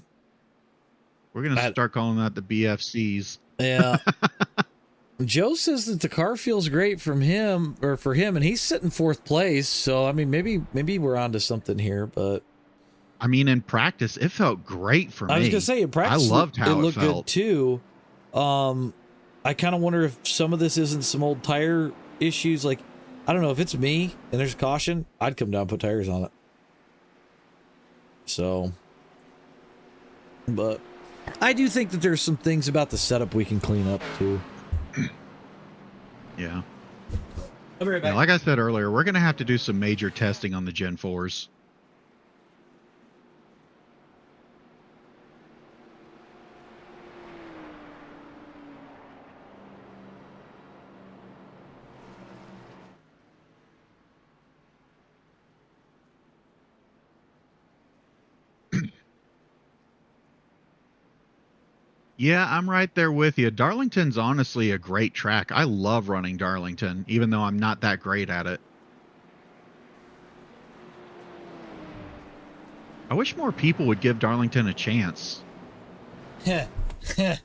We're going to start calling that the BFCs. yeah. Joe says that the car feels great for him, and he's sitting 4th place. So I mean, maybe we're onto something here, but I mean, in practice, it felt great for me. I was gonna say in practice, I loved how it looked felt good too. I kind of wonder if some of this isn't some old tire issues. Like, I don't know if it's me and there's caution, I'd come down and put tires on it. So, but I do think that there's some things about the setup we can clean up too. Yeah. I'll be right back. Yeah, like I said earlier, we're going to have to do some major testing on the Gen 4s. Yeah, I'm right there with you. Darlington's honestly a great track. I love running Darlington, even though I'm not that great at it. I wish more people would give Darlington a chance. I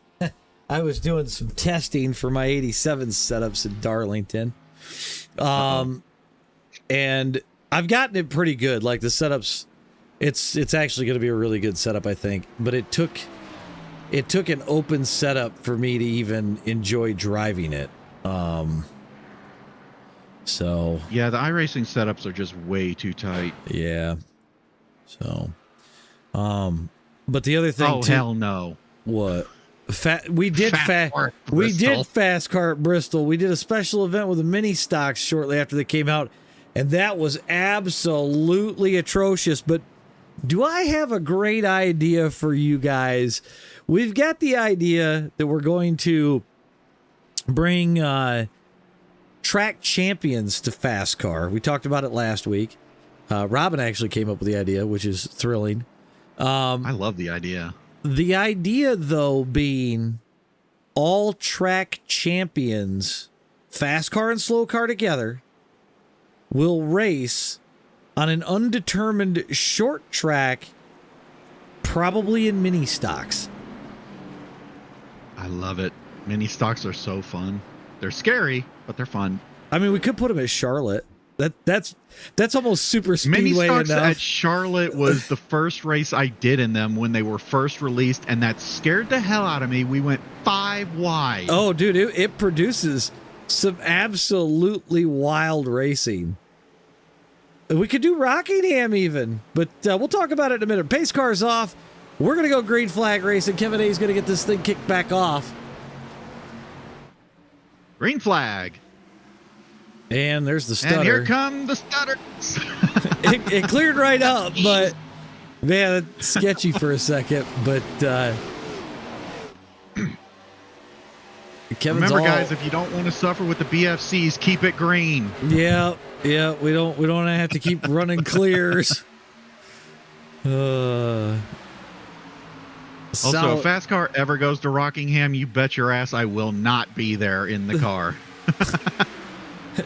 was doing some testing for my 87 setups in Darlington. And I've gotten it pretty good. Like the setups, it's actually going to be a really good setup, I think. But it took an open setup for me to even enjoy driving it. So yeah, the iRacing setups are just way too tight. Yeah. So, but the other thing, too, hell no. What? We did FASCAR at Bristol. We did a special event with the mini stocks shortly after they came out, and that was absolutely atrocious. But do I have a great idea for you guys? We've got the idea that we're going to bring track champions to FASCAR. We talked about it last week. Robin actually came up with the idea, which is thrilling. I love the idea. The idea, though, being all track champions, FASCAR and SLOCAR together, will race on an undetermined short track, probably in mini stocks. I love it. Mini stocks are so fun. They're scary, but they're fun. I mean, we could put them at Charlotte. That's almost super Mini speedway stocks enough. at Charlotte was the first race I did in them when they were first released, and that scared the hell out of me. We went 5 wide. Oh, dude, it produces some absolutely wild racing. We could do Rockingham even, but we'll talk about it in a minute. Pace car's off. We're going to go green flag racing. Kevin A is going to get this thing kicked back off. Green flag. And there's the stutter. And here come the stutters. it cleared right up, but man, it's sketchy for a second. But Kevin's remember, guys, if you don't want to suffer with the BFCs, keep it green. Yeah, we don't have to keep running clears. Also, if FASCAR ever goes to Rockingham, you bet your ass I will not be there in the car.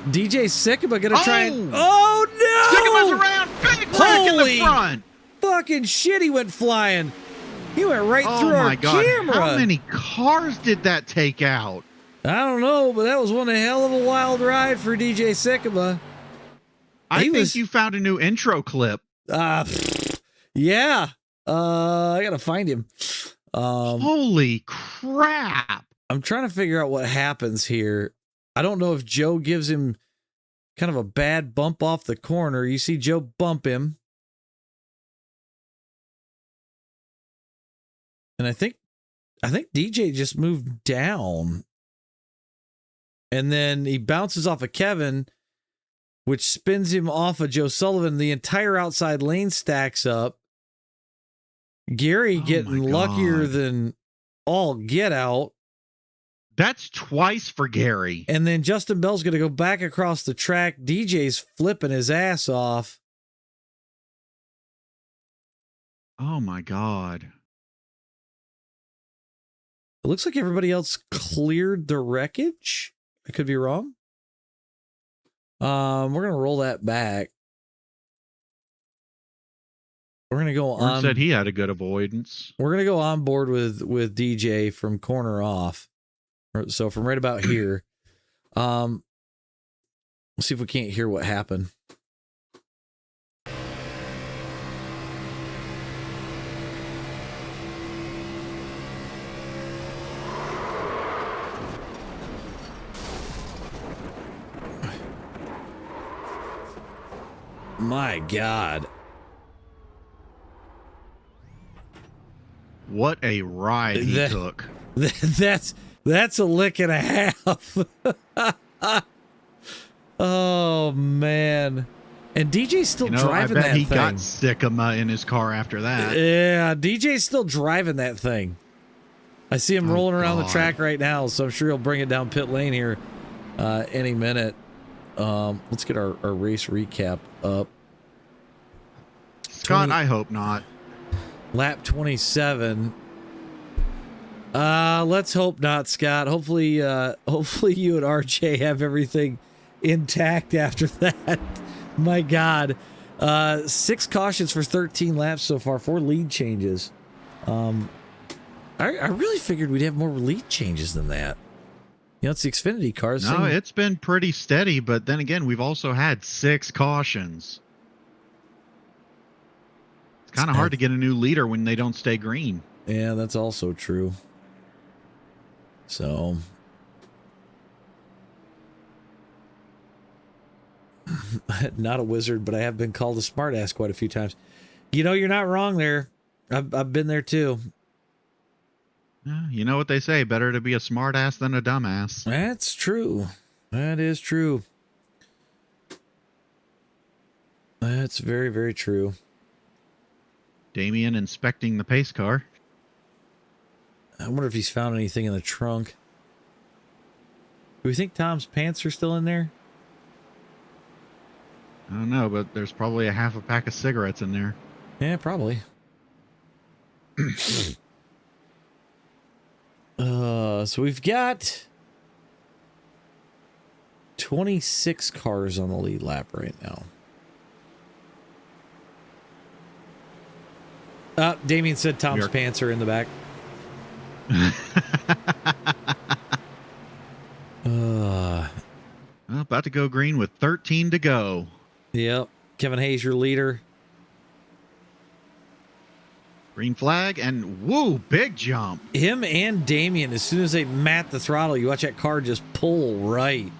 DJ Sycamore gonna try and... Oh, no! Sycama's around! Big wreck in the front! Fucking shit, he went flying. He went right through our camera. How many cars did that take out? I don't know, but that was one hell of a wild ride for DJ Sycamore. I think you found a new intro clip. Yeah. I gotta find him. Holy crap. I'm trying to figure out what happens here. I don't know if Joe gives him kind of a bad bump off the corner. You see Joe bump him. And I think DJ just moved down. And then he bounces off of Kevin, which spins him off of Joe Sullivan. The entire outside lane stacks up. Gary Oh getting my luckier God. than all get out. That's twice for Gary. And then Justin Bell's going to go back across the track. DJ's flipping his ass off. Oh my God. It looks like everybody else cleared the wreckage. I could be wrong. We're going to roll that back. We're going to go Warren on. said he had a good avoidance. We're going to go on board with DJ from corner off. So from right about here. Let's see if we can't hear what happened. My God. What a ride he took. That's a lick and a half. Oh man. And DJ's still driving that thing. I bet he got sick of in his car after that. Yeah, DJ's still driving that thing. I see him rolling around the track right now, so I'm sure he'll bring it down pit lane here any minute. Let's get our race recap up. Scott, I hope not. Lap 27. Let's hope not, Scott. Hopefully you and RJ have everything intact after that. My God. 6 cautions for 13 laps so far, 4 lead changes. I really figured we'd have more lead changes than that. You know, it's the Xfinity cars. No, it's been pretty steady, but then again, we've also had 6 cautions. It's kind of hard to get a new leader when they don't stay green. Yeah, that's also true. So, not a wizard, but I have been called a smartass quite a few times. You know, you're not wrong there. I've been there too. You know what they say, better to be a smartass than a dumbass. That's true. That is true. That's very, very true. Damien inspecting the pace car. I wonder if he's found anything in the trunk. Do we think Tom's pants are still in there? I don't know, but there's probably a half a pack of cigarettes in there. Yeah, probably. So we've got 26 cars on the lead lap right now. Damien said Tom's pants are in the back. Well, about to go green with 13 to go. Yep. Kevin Hayes, your leader. Green flag, and woo, big jump. Him and Damien, as soon as they mat the throttle, you watch that car just pull right.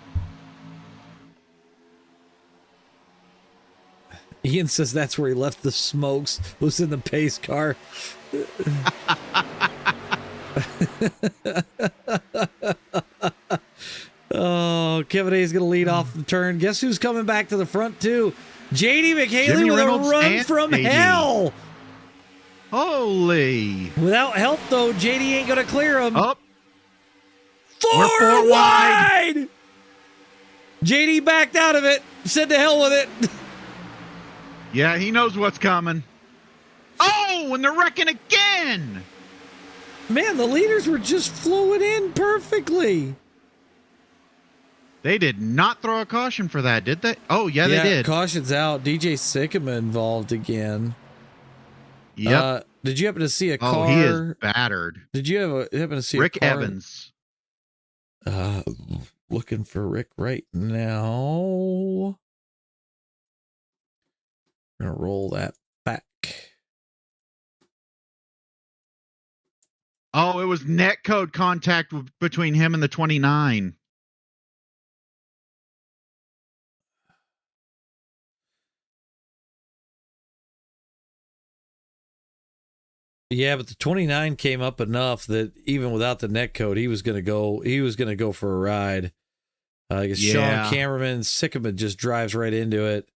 Ian says that's where he left the smokes, was in the pace car. Oh, Kevin A is going to lead off the turn. Guess who's coming back to the front, too? JD McHaley with a run from hell. Holy. Without help, though, JD ain't going to clear him. Up. Four wide. JD backed out of it. Said to hell with it. Yeah, he knows what's coming. Oh, and they're wrecking again. Man, the leaders were just flowing in perfectly. They did not throw a caution for that, did they? Oh, yeah, they did. Caution's out. DJ Sycamore involved again. Yep. Did you happen to see a car? Oh, he is battered. Did you happen to see Rick a car? Evans. Looking for Rick right now. I'm going to roll that back. Oh, it was netcode contact between him and the 29. Yeah, but the 29 came up enough that even without the netcode, he was going to go for a ride. I guess Sean Cameraman Sycamore just drives right into it.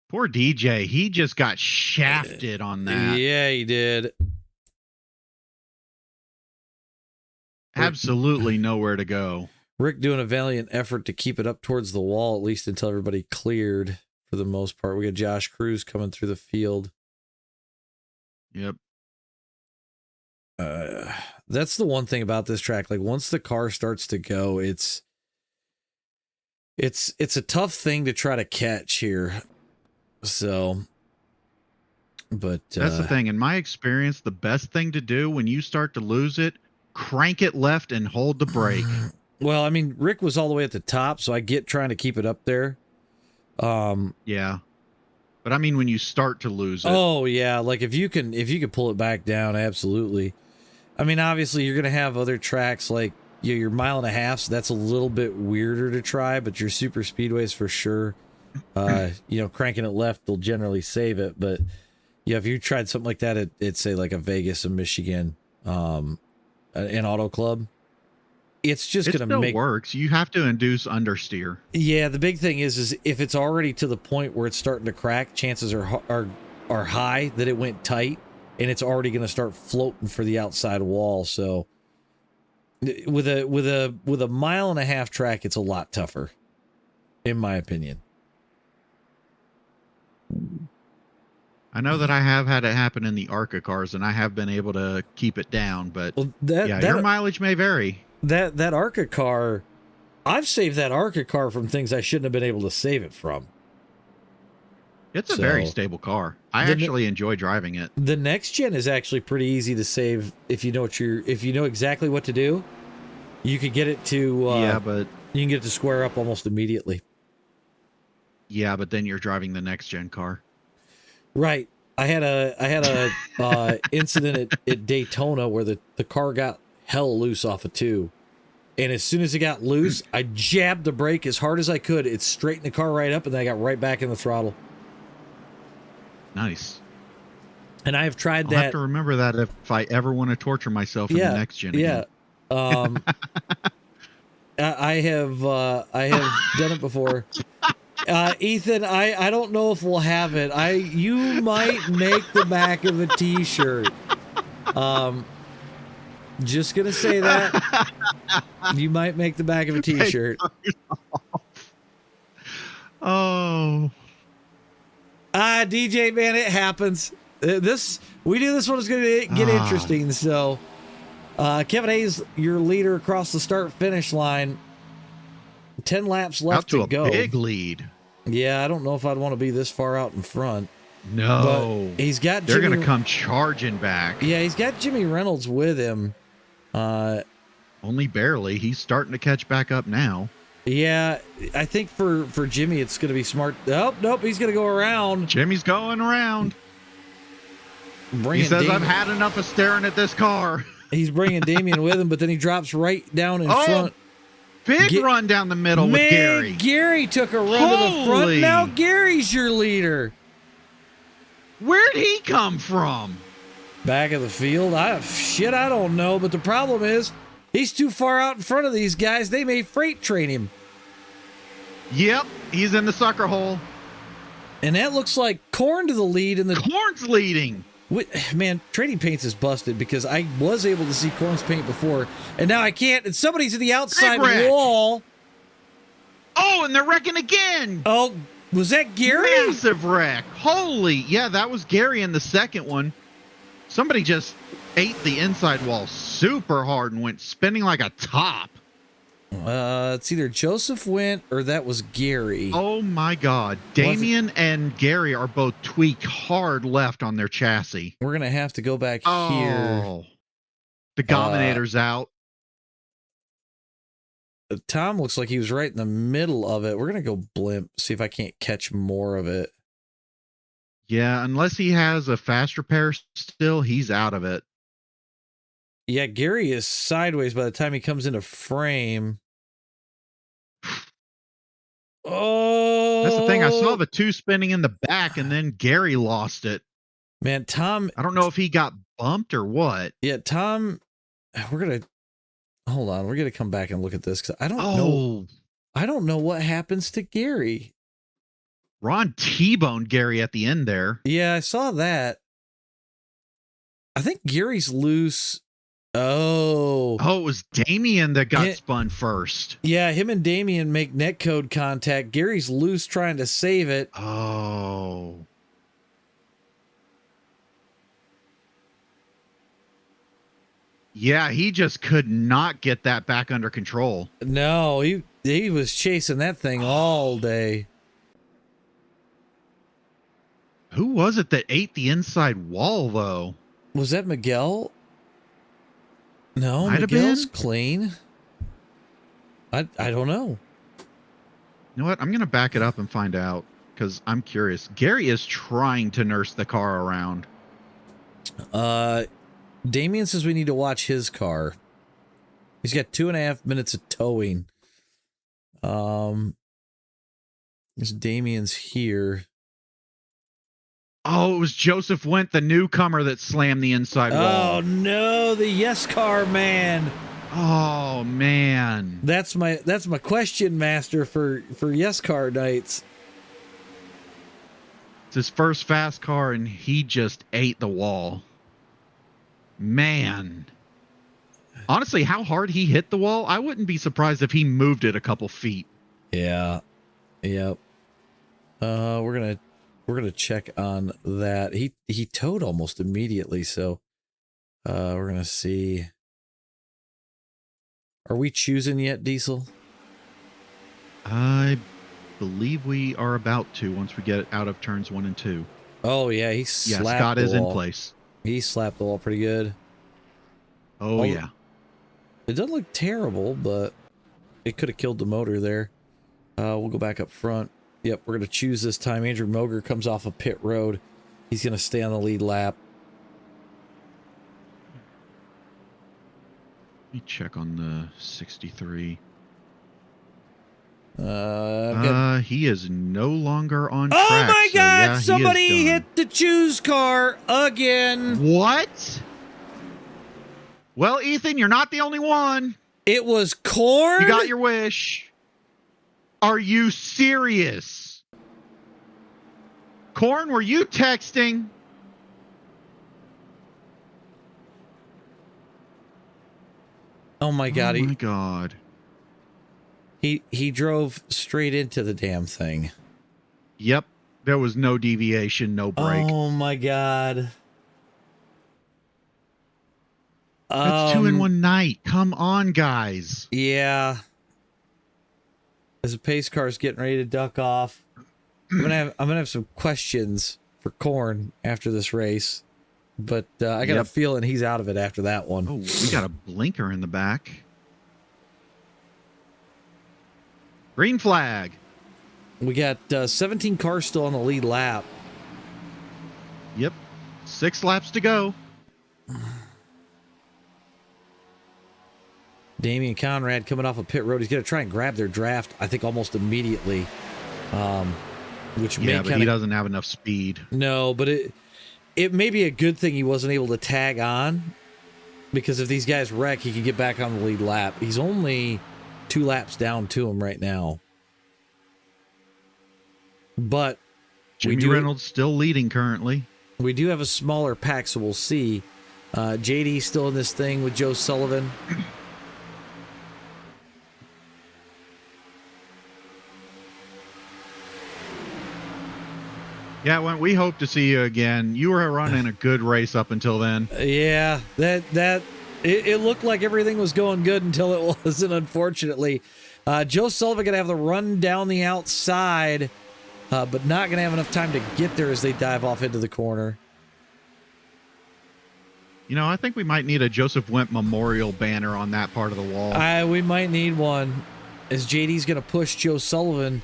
Poor DJ. He just got shafted on that. Yeah, he did. Absolutely nowhere to go. Rick doing a valiant effort to keep it up towards the wall, at least until everybody cleared for the most part. We got Josh Cruz coming through the field. Yep. That's the one thing about this track. Like once the car starts to go, it's a tough thing to try to catch here. So, but that's the thing. In my experience, the best thing to do when you start to lose it, crank it left and hold the brake. Well, I mean, Rick was all the way at the top, so I get trying to keep it up there. Yeah. But I mean, when you start to lose it. Oh yeah, like if you can pull it back down, absolutely. I mean, obviously you're gonna have other tracks like your mile and a half, so that's a little bit weirder to try, but your super speedways for sure. Cranking it left will generally save it, but yeah, if you tried something like that at say like a Vegas and Michigan, an auto club, it's just gonna make works. You have to induce understeer. Yeah, the big thing is if it's already to the point where it's starting to crack, chances are high that it went tight and it's already going to start floating for the outside wall. So with a mile and a half track, it's a lot tougher, in my opinion. I know that I have had it happen in the ARCA cars, and I have been able to keep it down, but your mileage may vary. That ARCA car, I've saved that ARCA car from things I shouldn't have been able to save it from. It's a very stable car. I actually enjoy driving it. The next gen is actually pretty easy to save if you know exactly what to do. You could get it to but you can get it to square up almost immediately. Yeah, but then you're driving the next gen car. Right. I had a incident at Daytona where the car got hell loose off of 2. And as soon as it got loose, I jabbed the brake as hard as I could. It straightened the car right up, and then I got right back in the throttle. Nice. And I have tried I'll that. have to remember that if I ever want to torture myself in the next gen again. I have done it before. Ethan, I don't know if we'll have it. You might make the back of a t-shirt. Just gonna say that. You might make the back of a t-shirt. Oh. DJ, man, it happens. We knew this one was gonna get interesting. So, Kevin Hayes, your leader across the start-finish line. 10 laps left to go. Big lead. Yeah, I don't know if I'd want to be this far out in front. No. But he's got They're going to come charging back. Yeah, he's got Jimmy Reynolds with him. Only barely. He's starting to catch back up now. Yeah, I think for Jimmy, it's going to be smart. Oh, nope, he's going to go around. Jimmy's going around. He says, I've had enough of staring at this car. He's bringing Damien with him, but then he drops right down in front. Big run down the middle with Gary. Gary took a run to the front. Now Gary's your leader. Where'd he come from? Back of the field? I don't know. But the problem is, he's too far out in front of these guys. They may freight train him. Yep, he's in the sucker hole. And that looks like Corn to the lead. Corn's leading. Man, Trading Paints is busted because I was able to see Corn's paint before, and now I can't. And somebody's at the outside wall. Oh, and they're wrecking again. Oh, was that Gary? Massive wreck. Holy, yeah, that was Gary in the second one. Somebody just ate the inside wall super hard and went spinning like a top. It's either Joseph went or that was Gary. Oh my God. Damien and Gary are both tweaked hard left on their chassis. We're going to have to go back here. The Gominator's out. Tom looks like he was right in the middle of it. We're going to go blimp, see if I can't catch more of it. Yeah, unless he has a fast repair still, he's out of it. Yeah, Gary is sideways by the time he comes into frame. Oh, that's the thing. I saw the 2 spinning in the back, and then Gary lost it. Man, Tom, I don't know if he got bumped or what. Yeah, Tom, hold on. We're gonna come back and look at this because I don't know. I don't know what happens to Gary. Ron T-boned Gary at the end there. Yeah, I saw that. I think Gary's loose. Oh, it was Damien that got spun first. Yeah, him and Damien make netcode contact. Gary's loose trying to save it. Oh. Yeah, he just could not get that back under control. No, he was chasing that thing all day. Who was it that ate the inside wall, though? Was that Miguel? No, Might Miguel's clean. I don't know. You know what? I'm going to back it up and find out because I'm curious. Gary is trying to nurse the car around. Damien says we need to watch his car. He's got 2.5 minutes of towing. This Damien's here. Oh, it was Joseph Wendt, the newcomer, that slammed the inside wall. Oh no, the yes car man. Oh man. That's my question master for yes car nights. It's his first fast car and he just ate the wall. Man. Honestly, how hard he hit the wall, I wouldn't be surprised if he moved it a couple feet. Yeah. Yep. We're gonna check on that. He towed almost immediately, so we're gonna see. Are we choosing yet, Diesel? I believe we are about to once we get out of turns 1 and 2. Oh yeah, he slapped Scott the is wall. in place. He slapped the wall pretty good. Oh yeah. It doesn't look terrible, but it could have killed the motor there. We'll go back up front. Yep, we're going to choose this time. Andrew Moger comes off of pit road. He's going to stay on the lead lap. Let me check on the 63. He is no longer on track. Oh my God! Yeah, somebody hit the choose car again. What? Well, Ethan, you're not the only one. It was Korn. You got your wish. Are you serious? Korn, were you texting? Oh my God! Oh my God! He drove straight into the damn thing. Yep, there was no deviation, no break. Oh my God! That's 2 in 1 night. Come on, guys. Yeah. As the pace car is getting ready to duck off, I'm gonna have some questions for Korn after this race, but I got a feeling he's out of it after that one. Oh, we got a blinker in the back. Green flag. We got 17 cars still on the lead lap. Yep, 6 laps to go. Damian Conrad coming off a pit road. He's going to try and grab their draft, I think, almost immediately. But he doesn't have enough speed. No, but it may be a good thing he wasn't able to tag on, because if these guys wreck, he can get back on the lead lap. He's only 2 laps down to him right now. But Jimmy Reynolds still leading currently. We do have a smaller pack, so we'll see. JD still in this thing with Joe Sullivan. Yeah, when we hope to see you again. You were running a good race up until then. Yeah, it looked like everything was going good until it wasn't, unfortunately. Joe Sullivan going to have the run down the outside, but not going to have enough time to get there as they dive off into the corner. You know, I think we might need a Joseph Wendt memorial banner on that part of the wall. We might need one, as JD's going to push Joe Sullivan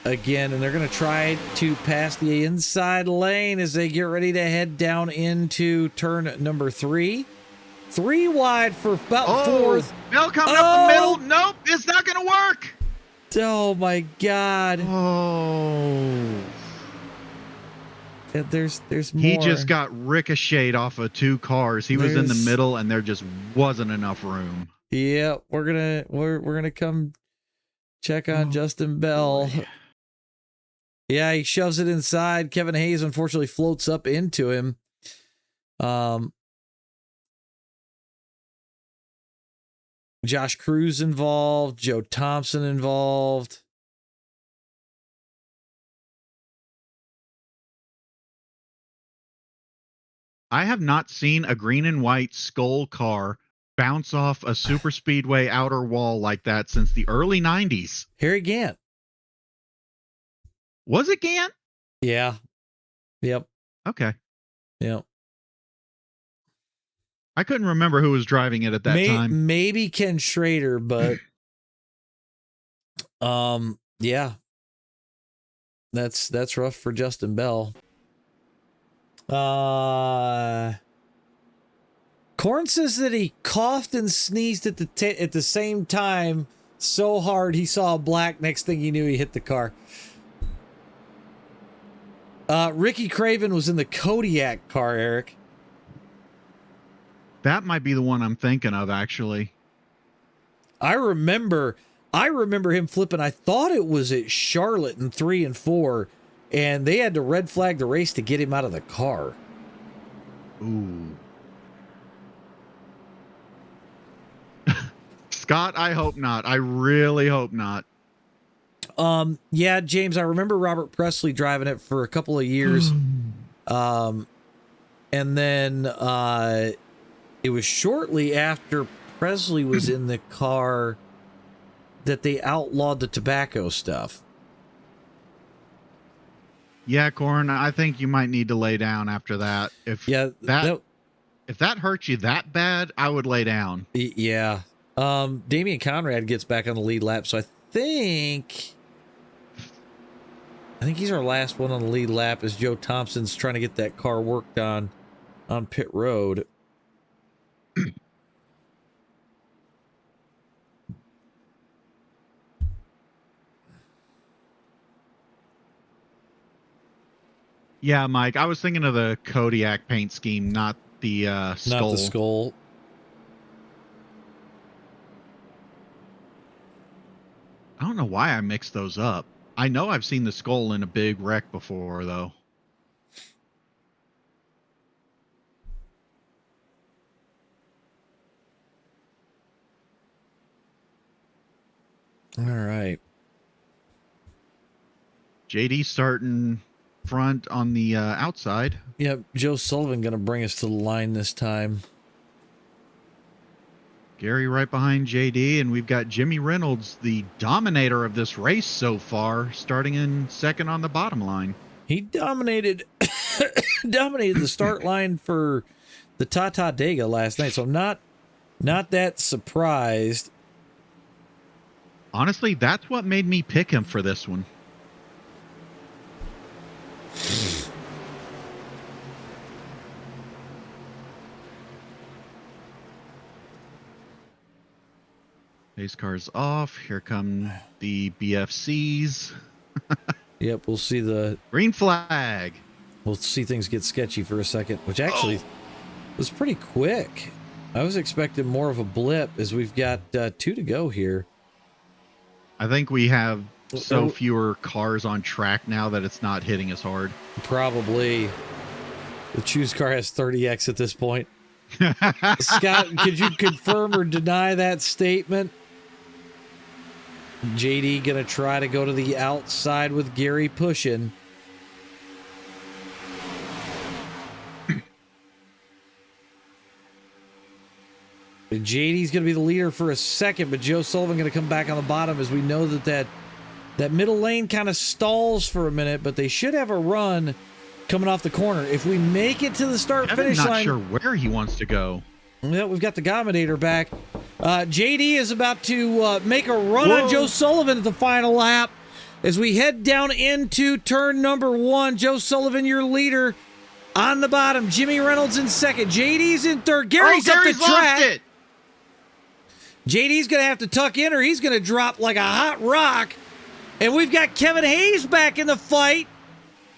again, and they're going to try to pass the inside lane as they get ready to head down into turn number 3. 3 wide for about 4th. Bill coming up the middle. Nope, it's not going to work. Oh my God. Oh. There's more. He just got ricocheted off of 2 cars. He was in the middle, and there just wasn't enough room. Yeah, we're gonna come check on Justin Bell. Boy. Yeah, he shoves it inside. Kevin Hayes unfortunately floats up into him. Josh Cruz involved. Joe Thompson involved. I have not seen a green and white Skull car bounce off a super speedway outer wall like that since the early 90s. Harry Gant. Was it Gant? Yeah. Yep. Okay. Yep. I couldn't remember who was driving it at that time. Maybe Ken Schrader, but yeah. That's rough for Justin Bell. Korn says that he coughed and sneezed at the same time so hard he saw a black. Next thing he knew, he hit the car. Ricky Craven was in the Kodiak car, Eric. That might be the one I'm thinking of, actually. I remember him flipping. I thought it was at Charlotte in 3 and 4, and they had to red flag the race to get him out of the car. Ooh. Scott, I hope not. I really hope not. Yeah, James, I remember Robert Presley driving it for a couple of years. And then it was shortly after Presley was in the car that they outlawed the tobacco stuff. Yeah, Corn, I think you might need to lay down after that. If that hurts you that bad, I would lay down. Yeah. Damian Conrad gets back on the lead lap, so I think he's our last one on the lead lap as Joe Thompson's trying to get that car worked on pit road. Yeah, Mike, I was thinking of the Kodiak paint scheme, not the skull. Not the skull. I don't know why I mixed those up. I know I've seen the skull in a big wreck before, though. All right. JD starting front on the outside. Yep, Joe Sullivan going to bring us to the line this time. Gary right behind JD, and we've got Jimmy Reynolds, the dominator of this race so far, starting in second on the bottom line. He dominated the start line for the Tata Dega last night, so I'm not that surprised. Honestly, that's what made me pick him for this one. Pace car's off. Here come the BFCs. Yep, we'll see the green flag. We'll see things get sketchy for a second, which actually was pretty quick. I was expecting more of a blip as we've got 2 to go here. I think we have so fewer cars on track now that it's not hitting as hard. Probably. The Choose car has 30X at this point. Scott, could you confirm or deny that statement? JD gonna try to go to the outside with Gary pushing. JD's gonna be the leader for a second, but Joe Sullivan gonna come back on the bottom as we know that middle lane kind of stalls for a minute, but they should have a run coming off the corner. If we make it to the start-finish line... I'm not sure where he wants to go. Yeah, we've got the Gominator back. JD is about to make a run on Joe Sullivan at the final lap. As we head down into turn number 1, Joe Sullivan, your leader, on the bottom. Jimmy Reynolds in second. JD's in third. Gary's up the track. JD's going to have to tuck in or he's going to drop like a hot rock. And we've got Kevin Hayes back in the fight.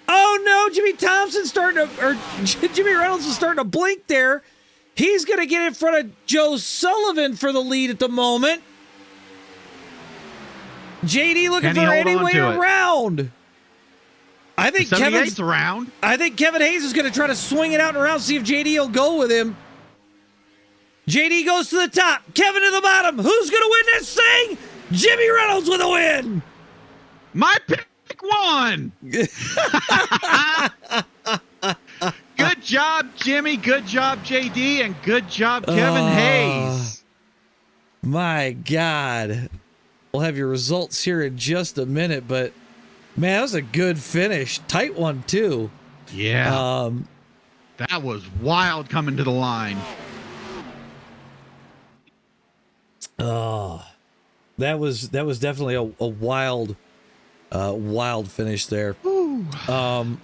Oh, no, Jimmy Reynolds is starting to blink there. He's going to get in front of Joe Sullivan for the lead at the moment. JD looking for any way around. I think The 78's around. I think Kevin Hayes is going to try to swing it out and around, see if JD will go with him. JD goes to the top. Kevin to the bottom. Who's going to win this thing? Jimmy Reynolds with a win. My pick won. Good job, Jimmy. Good job, JD. And good job, Kevin Hayes. My God. We'll have your results here in just a minute, but man, that was a good finish. Tight one, too. Yeah. That was wild coming to the line. Oh, that was definitely a wild finish there. I'm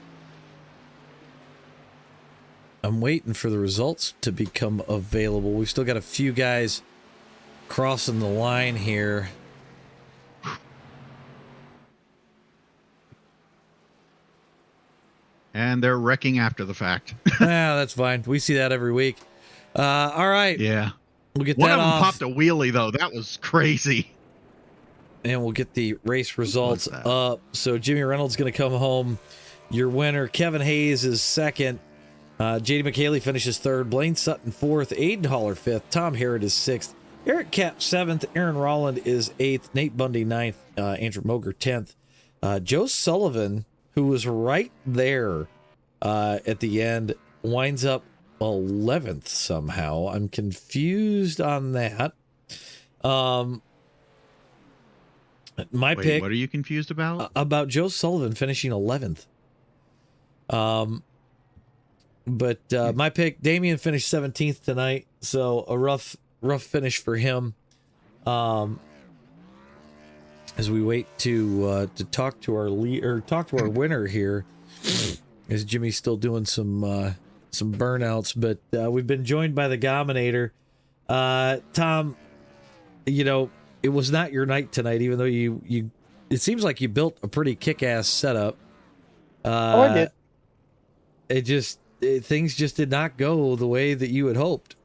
waiting for the results to become available. We've still got a few guys crossing the line here. And they're wrecking after the fact. That's fine. We see that every week. All right. Yeah. We'll get One that of them off. popped a wheelie, though. That was crazy. And we'll get the race results up. So Jimmy Reynolds going to come home your winner. Kevin Hayes is second. J.D. McHaley finishes third. Blaine Sutton fourth. Aiden Haller fifth. Tom Harrod is sixth. Eric Kapp seventh. Aaron Rolland is eighth. Nate Bundy ninth. Andrew Moger 10th. Joe Sullivan, who was right there at the end, winds up 11th somehow. I'm confused on that. My Wait, pick. what are you confused about? About Joe Sullivan finishing 11th. But my pick, Damian finished 17th tonight, so a rough finish for him. As we wait to talk to our talk to our winner here, as Jimmy's still doing some burnouts, but we've been joined by the Gominator. Tom, it was not your night tonight, even though you it seems like you built a pretty kick-ass setup. I did. Things just did not go the way that you had hoped.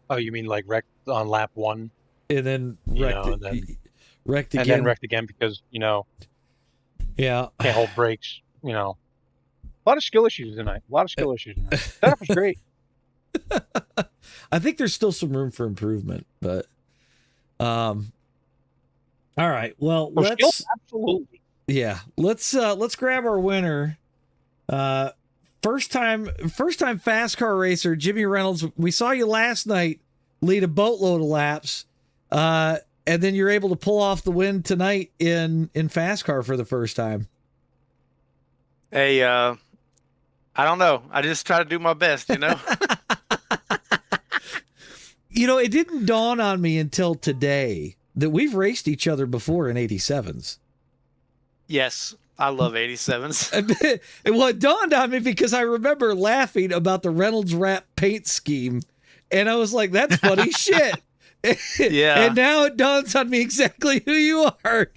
Oh, you mean like wrecked on lap one? And then wrecked again. And then wrecked again because, yeah, can't hold brakes, A lot of skill issues tonight. Setup was great. I think there's still some room for improvement, but all right. Well, Absolutely. Yeah, let's grab our winner. First time FASCAR racer Jimmy Reynolds. We saw you last night lead a boatload of laps, and then you're able to pull off the win tonight in FASCAR for the first time. Hey, I don't know. I just try to do my best, It didn't dawn on me until today that we've raced each other before in 87s. Yes, I love 87s. Well, it dawned on me because I remember laughing about the Reynolds Wrap paint scheme, and I was like, that's funny shit. Yeah. And now it dawns on me exactly who you are.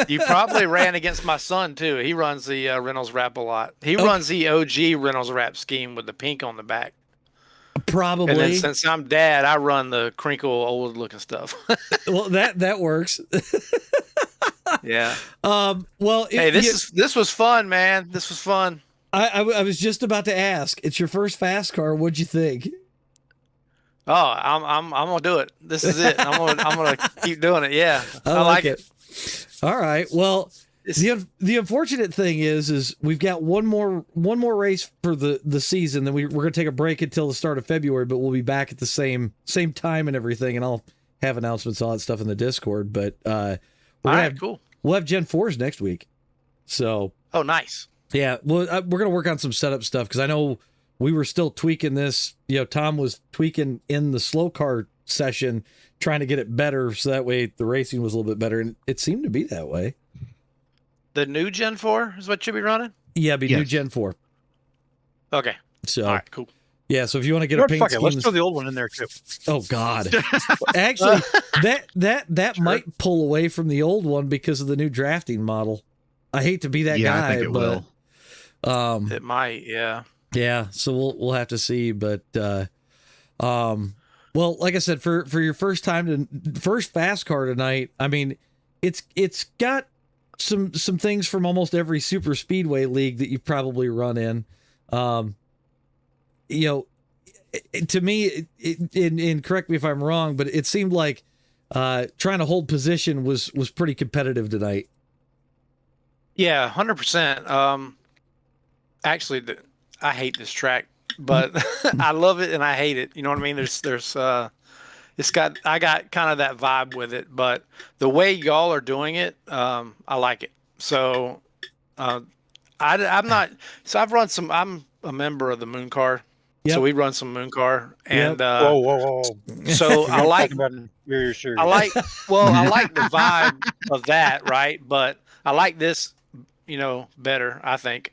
You probably ran against my son, too. He runs the Reynolds Wrap a lot. He runs the OG Reynolds Wrap scheme with the pink on the back. Probably. And then since I'm dad, I run the crinkle old looking stuff. Well, that works. Yeah. Well, hey, this was fun, man. This was fun. I was just about to ask. It's your first FASCAR. What'd you think? Oh, I'm gonna do it. This is it. I'm gonna keep doing it. Yeah, I like it. All right. Well, the unfortunate thing is we've got one more race for the season. Then we're gonna take a break until the start of February, but we'll be back at the same time and everything, and I'll have announcements, all that stuff in the Discord. But cool. We'll have Gen 4s next week. So. Oh, nice. Yeah. Well, we're gonna work on some setup stuff because I know we were still tweaking this. Tom was tweaking in the SLOCAR session, trying to get it better so that way the racing was a little bit better, and it seemed to be that way. The new Gen 4 is what you'll be running? Yeah, new Gen 4. Okay. So, all right, cool. Yeah, so if you want to get a paint scheme, let's throw the old one in there too. Oh God! Actually, that might pull away from the old one because of the new drafting model. I hate to be that guy, I think it but will. It might, yeah. Yeah, so we'll have to see, but well, like I said, for your first FASCAR tonight, I mean, it's got some things from almost every super speedway league that you probably run in. You know, to me, and correct me if I'm wrong, but it seemed like trying to hold position was pretty competitive tonight. Yeah, 100%. Actually, I hate this track, but I love it and I hate it. You know what I mean? I got kind of that vibe with it, but the way y'all are doing it, I like it. So, I'm not. So I'm a member of the Moon Car. Yep. So we run some Moon Car, and whoa. so I like. About very serious. I like the vibe of that, right? But I like this, better, I think,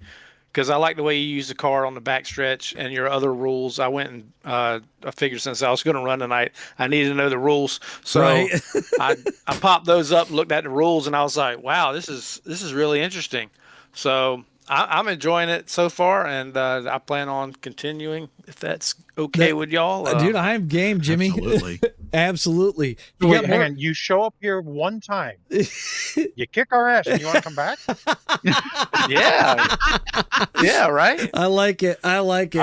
because I like the way you use the car on the backstretch and your other rules. I went and I figured since I was going to run tonight, I needed to know the rules. So right. I popped those up and looked at the rules, and I was like, wow, this is really interesting. So I'm enjoying it so far, and I plan on continuing if that's okay with y'all. Dude, I'm game, Jimmy. Absolutely. Absolutely. Wait, hang on. You show up here one time, you kick our ass, and you want to come back? Yeah, right. I like it. All right.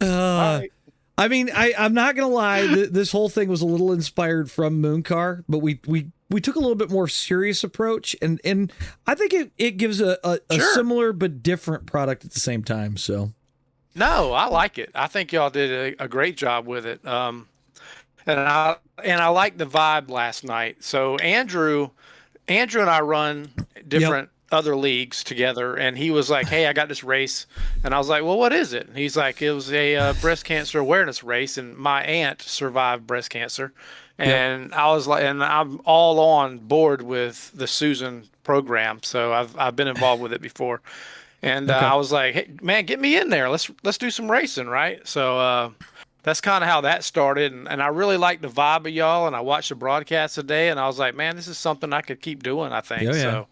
All right. I mean, I'm not gonna lie. This whole thing was a little inspired from Moon Car, but we took a little bit more serious approach, and I think it gives a Sure. similar but different product at the same time. So, No, I like it. I think y'all did a great job with it. And I like the vibe last night. So Andrew and I run different other leagues together, and he was like, "Hey, I got this race," and I was like, "Well, what is it?" And he's like, "It was a breast cancer awareness race, and my aunt survived breast cancer." And I was like, and I'm all on board with the Susan program, so I've been involved with it before. And I was like, "Hey, man, get me in there. Let's do some racing, right?" So that's kind of how that started, and I really like the vibe of y'all. And I watched the broadcast today, and I was like, "Man, this is something I could keep doing." I think so.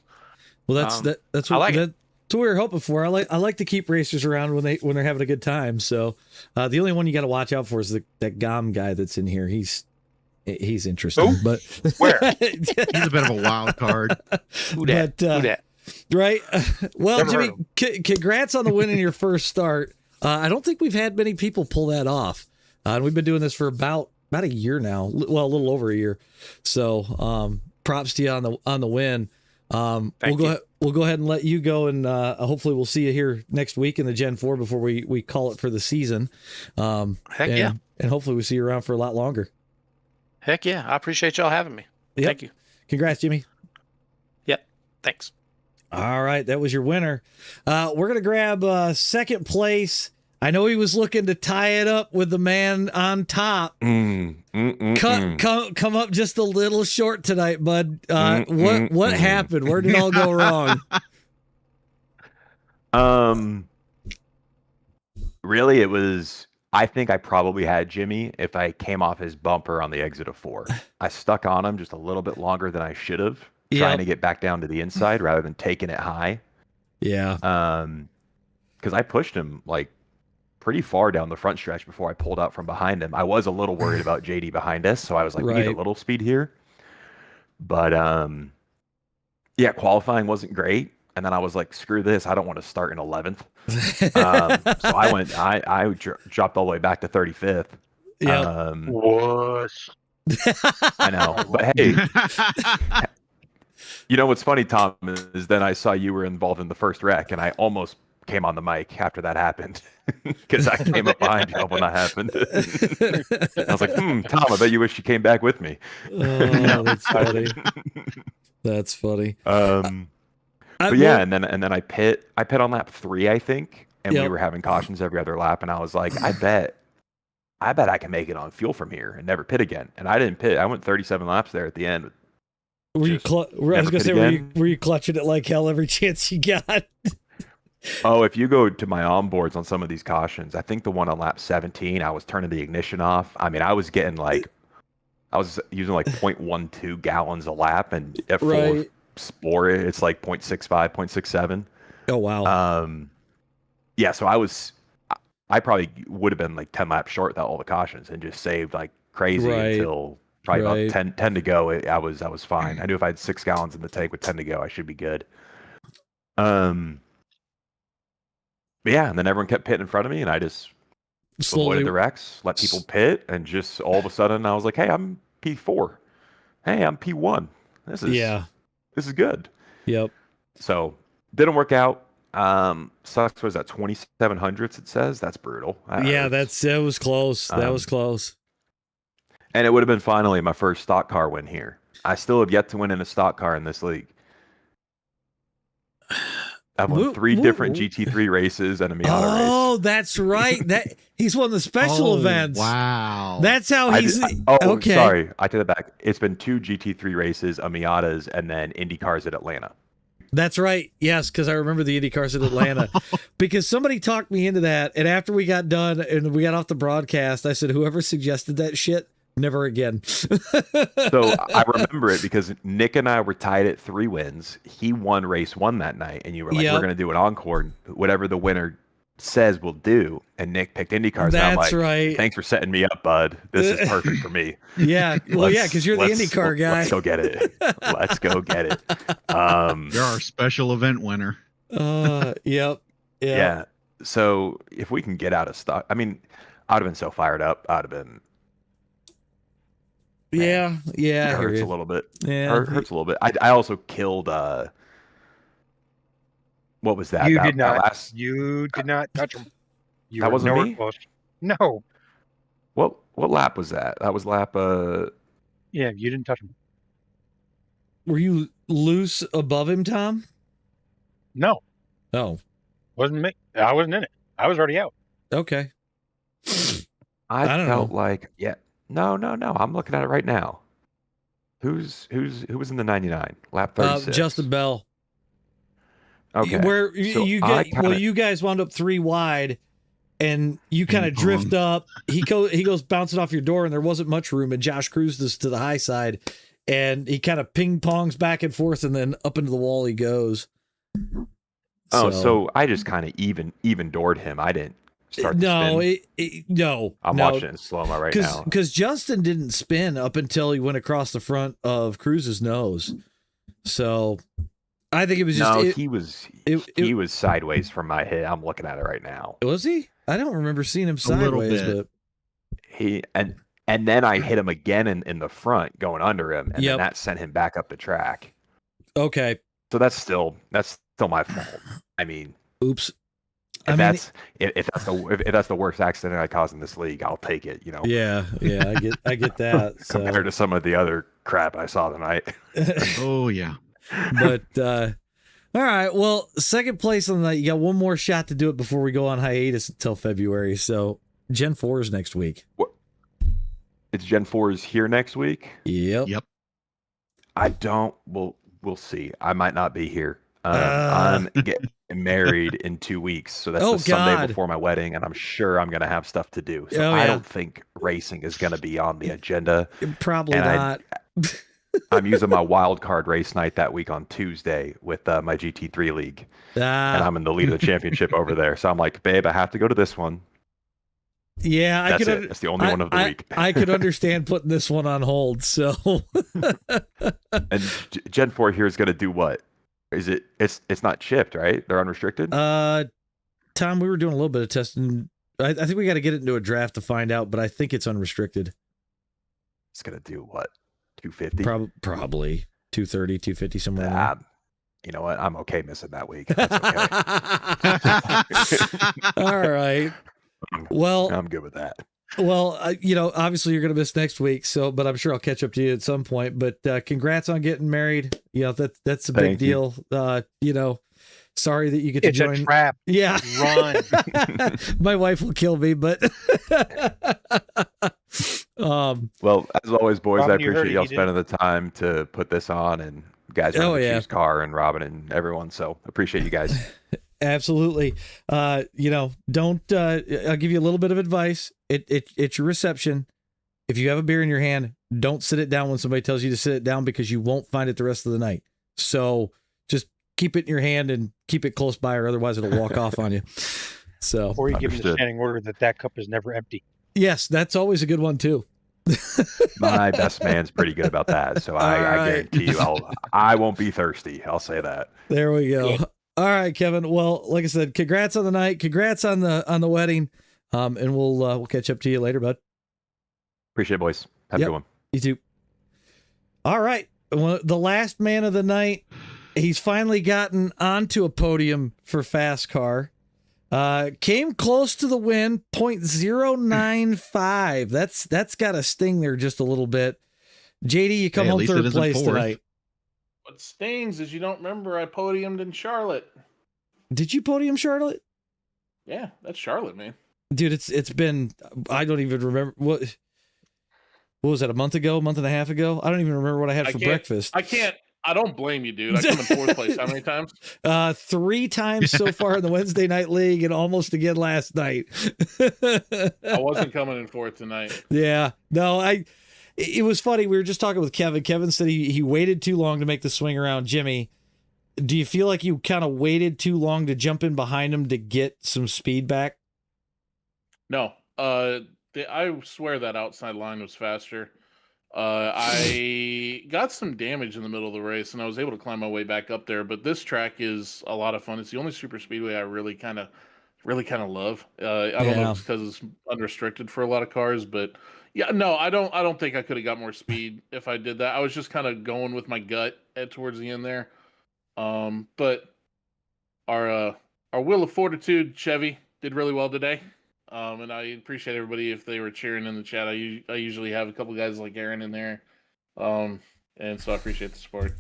Well, that's what I like that's what we were hoping for. I like to keep racers around when they're having a good time. So the only one you got to watch out for is that Gom guy that's in here. He's interesting, but Where? He's a bit of a wild card. Who dat? Right. Well, Never Jimmy, heard congrats on the win in your first start. I don't think we've had many people pull that off. And we've been doing this for about a year now. Well, a little over a year. So props to you on the win. We'll go ahead and let you go, and hopefully we'll see you here next week in the Gen 4 before we call it for the season. Heck yeah. And hopefully we see you around for a lot longer. Heck yeah. I appreciate y'all having me. Yep. Thank you. Congrats, Jimmy. Yep. Thanks. All right, that was your winner. We're going to grab second place. I know he was looking to tie it up with the man on top. Come up just a little short tonight, bud. What happened? Where did it all go wrong? Really, it was. I think I probably had Jimmy if I came off his bumper on the exit of 4. I stuck on him just a little bit longer than I should have, trying to get back down to the inside rather than taking it high. Yeah. Because I pushed him like pretty far down the front stretch before I pulled out from behind him. I was a little worried about JD behind us, so I was like, we need a little speed here. But yeah, qualifying wasn't great. And then I was like, screw this. I don't want to start in 11th. So I dropped all the way back to 35th. Yeah. What? I know. But hey, you know what's funny, Tom, is then I saw you were involved in the first wreck, and I almost came on the mic after that happened because I came up behind you when that happened. I was like, Tom, I bet you wish you came back with me. Oh, that's funny. That's funny. But yeah, and then I pit on lap 3, I think, and we were having cautions every other lap, and I was like, I bet I can make it on fuel from here and never pit again. And I didn't pit. I went 37 laps there at the end. Were you clutching it like hell every chance you got? Oh, if you go to my onboards on some of these cautions, I think the one on lap 17, I was turning the ignition off. I mean, I was getting I was using like 0.12 gallons a lap, and at full sport, it's like 0.65, 0.67. Oh, wow. Yeah, so I probably would have been like 10 laps short without all the cautions and just saved like crazy until Probably Right. about 10 to go. I was fine. I knew if I had 6 gallons in the tank with 10 to go, I should be good. But yeah, and then everyone kept pitting in front of me, and I just avoided the wrecks, let people pit, and just all of a sudden I was like, hey, I'm P4. Hey, I'm P1. This is good. Yep. So didn't work out. Sucks was at 2700s, it says. That's brutal. That was close. That was close. And it would have been finally my first stock car win here. I still have yet to win in a stock car in this league. I've won 3 different GT3 races and a Miata race. Oh, that's right. That he's won the special events. Wow. That's how he's okay. Sorry, I take it back. It's been 2 GT3 races, a Miatas, and then Indy cars at Atlanta. That's right. Yes, because I remember the Indy cars at Atlanta. Because somebody talked me into that, and after we got done and we got off the broadcast, I said, whoever suggested that shit, never again. So I remember it because Nick and I were tied at 3 wins. He won race 1 that night, and you were like, we're going to do an encore. Whatever the winner says we'll do. And Nick picked Indy cars. That's and I'm like, right. Thanks for setting me up, bud. This is perfect for me. Yeah. Well, yeah, because you're the IndyCar guy. Let's go get it. Let's go get it. You're our special event winner. Yep. Yeah. So if we can get out of stock, I mean, I'd have been so fired up. I'd have been. Yeah. It hurts a little bit. Yeah. Hurts a little bit. I also killed. What was that? You did not. You did not touch him. That wasn't me? Close. No. What lap was that? That was lap. Yeah, you didn't touch him. Were you loose above him, Tom? No. Oh. Wasn't me. I wasn't in it. I was already out. Okay. I felt like No. I'm looking at it right now. Who was in the 99? Lap 36. Justin Bell. Okay. Where you guys wound up 3 wide, and you kind of drift up. He goes bouncing off your door, and there wasn't much room. And Josh cruised us to the high side, and he kind of ping pongs back and forth, and then up into the wall he goes. So I just kind of even doored him. I didn't start to spin. No. I'm watching it in slow-mo right now. Because Justin didn't spin up until he went across the front of Cruz's nose. So I think it was just he was sideways from my hit. I'm looking at it right now. Was he? I don't remember seeing him sideways, but and then I hit him again in the front, going under him, and then that sent him back up the track. Okay. So that's still my fault. I mean, oops. If that's the worst accident I caused in this league, I'll take it. You know. Yeah, I get that. Compared to some of the other crap I saw tonight. Oh yeah. But all right. Well, second place on the night. You got one more shot to do it before we go on hiatus until February. So Gen 4 is next week. What? It's Gen 4 is here next week. Yep. We'll see. I might not be here. I'm getting married in 2 weeks, so that's the Sunday before my wedding, and I'm sure I'm going to have stuff to do. So I don't think racing is going to be on the agenda. Probably not. I'm using my wild card race night that week on Tuesday with my GT3 league, and I'm in the lead of the championship over there. So I'm like, babe, I have to go to this one. Yeah, that's the only one of the week. I could understand putting this one on hold. So, and Gen 4 here is going to do what? Is it? It's not chipped, right? They're unrestricted. Tom, we were doing a little bit of testing. I think we got to get it into a draft to find out, but I think it's unrestricted. It's going to do what? 250? Probably 230, 250, somewhere in there. You know what? I'm okay missing that week. That's okay. All right. Well, I'm good with that. Well, obviously you're going to miss next week, but I'm sure I'll catch up to you at some point. But congrats on getting married. That's a big deal. Sorry that you get to join. It's a trap. Yeah. Run. My wife will kill me, but well, as always, boys, I appreciate y'all spending the time to put this on, and guys are choose car and Robin and everyone. So appreciate you guys. Absolutely. Don't I'll give you a little bit of advice. It's your reception. If you have a beer in your hand, don't sit it down when somebody tells you to sit it down, because you won't find it the rest of the night. So just keep it in your hand and keep it close by, or otherwise it'll walk off on you. So, or you give them the standing order that cup is never empty. Yes, that's always a good one too. My best man's pretty good about that, so I guarantee you, I won't be thirsty. I'll say that. There we go. Good. All right, Kevin. Well, like I said, congrats on the night. Congrats on the wedding. And we'll catch up to you later, bud. Appreciate it, boys. Have a good one. You too. All right. Well, the last man of the night, he's finally gotten onto a podium for FASCAR. Came close to the win, 0.095. That's got to sting there just a little bit. JD, you come home third place tonight. What stings is you don't remember I podiumed in Charlotte. Did you podium Charlotte? Yeah, that's Charlotte, man. Dude, it's been, I don't even remember what was that, a month and a half ago? I don't even remember what I had for breakfast. I don't blame you, dude. I come in fourth place how many times? 3 times so far in the Wednesday night league and almost again last night. I wasn't coming in fourth tonight. Yeah. No, it was funny. We were just talking with Kevin. Kevin said he waited too long to make the swing around Jimmy. Do you feel like you kind of waited too long to jump in behind him to get some speed back? No. I swear that outside line was faster. I got some damage in the middle of the race, and I was able to climb my way back up there. But this track is a lot of fun. It's the only super speedway I really kind of love. I don't know if it's because it's unrestricted for a lot of cars, but yeah, no, I don't think I could have got more speed if I did that. I was just kind of going with my gut towards the end there. But our Wheel of Fortitude Chevy did really well today. And I appreciate everybody if they were cheering in the chat. I usually have a couple guys like Aaron in there. And so I appreciate the support.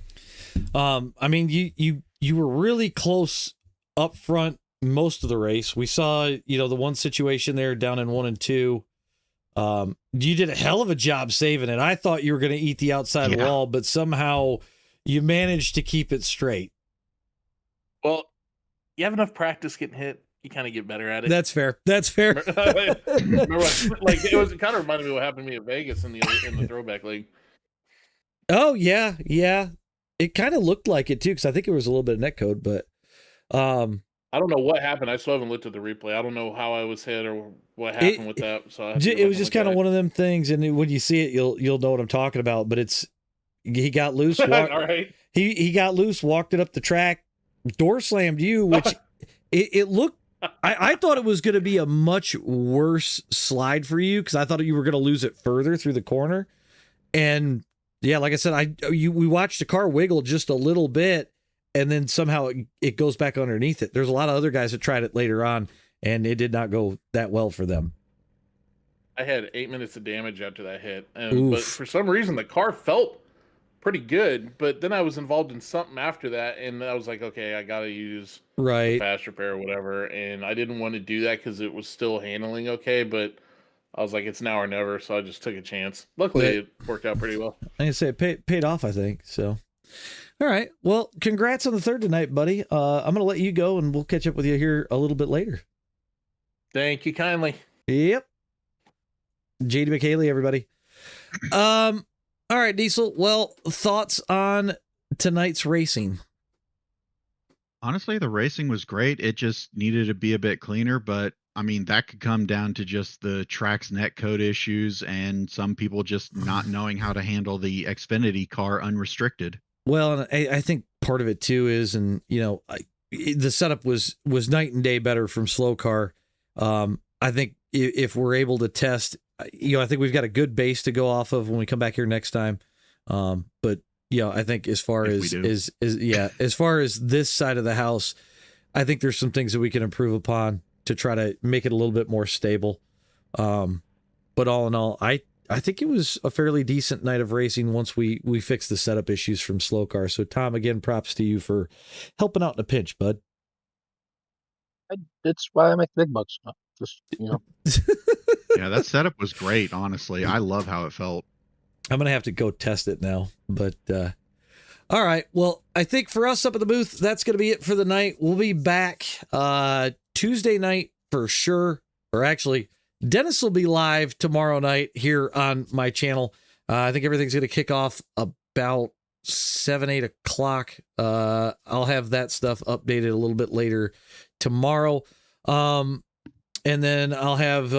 I mean, you were really close up front most of the race. We saw, the one situation there down in 1 and 2. You did a hell of a job saving it. I thought you were going to eat the outside wall, but somehow you managed to keep it straight. Well, you have enough practice getting hit. You kind of get better at it. That's fair. Remember it kind of reminded me of what happened to me at Vegas in the throwback league. Oh yeah. It kind of looked like it too, because I think it was a little bit of netcode, but I don't know what happened. I still haven't looked at the replay. I don't know how I was hit or what happened with that. So it was just kind of one of them things, and when you see it, you'll know what I'm talking about. But he got loose. All right. He got loose, walked it up the track, door slammed you, which it looked. I thought it was going to be a much worse slide for you, because I thought you were going to lose it further through the corner. And yeah, like I said, we watched the car wiggle just a little bit, and then somehow it goes back underneath it. There's a lot of other guys that tried it later on, and it did not go that well for them. I had 8 minutes of damage after that hit, but for some reason the car felt pretty good, but then I was involved in something after that, and I was like, okay, I gotta use fast repair or whatever, and I didn't want to do that because it was still handling okay, but I was like, it's now or never, so I just took a chance. Luckily, it worked out pretty well. I can say it paid off, I think. So, all right, well, congrats on the third tonight, buddy. I'm gonna let you go, and we'll catch up with you here a little bit later. Thank you kindly. Yep. JD McHaley, everybody. All right, Diesel. Well, thoughts on tonight's racing? Honestly, the racing was great. It just needed to be a bit cleaner, but I mean, that could come down to just the track's netcode issues and some people just not knowing how to handle the Xfinity car unrestricted. Well, and I think part of it too is, and the setup was night and day better from SLOCAR. I think if we're able to test, I think we've got a good base to go off of when we come back here next time. But I think as far as this side of the house, I think there's some things that we can improve upon to try to make it a little bit more stable. But all in all, I think it was a fairly decent night of racing once we fixed the setup issues from SLOCAR. So Tom, again, props to you for helping out in a pinch, bud. That's why I make the big bucks. Just Yeah, that setup was great, honestly. I love how it felt. I'm going to have to go test it now. But all right. Well, I think for us up at the booth, that's going to be it for the night. We'll be back Tuesday night for sure. Or actually, Dennis will be live tomorrow night here on my channel. I think everything's going to kick off about 7-8 o'clock. I'll have that stuff updated a little bit later tomorrow. And then I'll have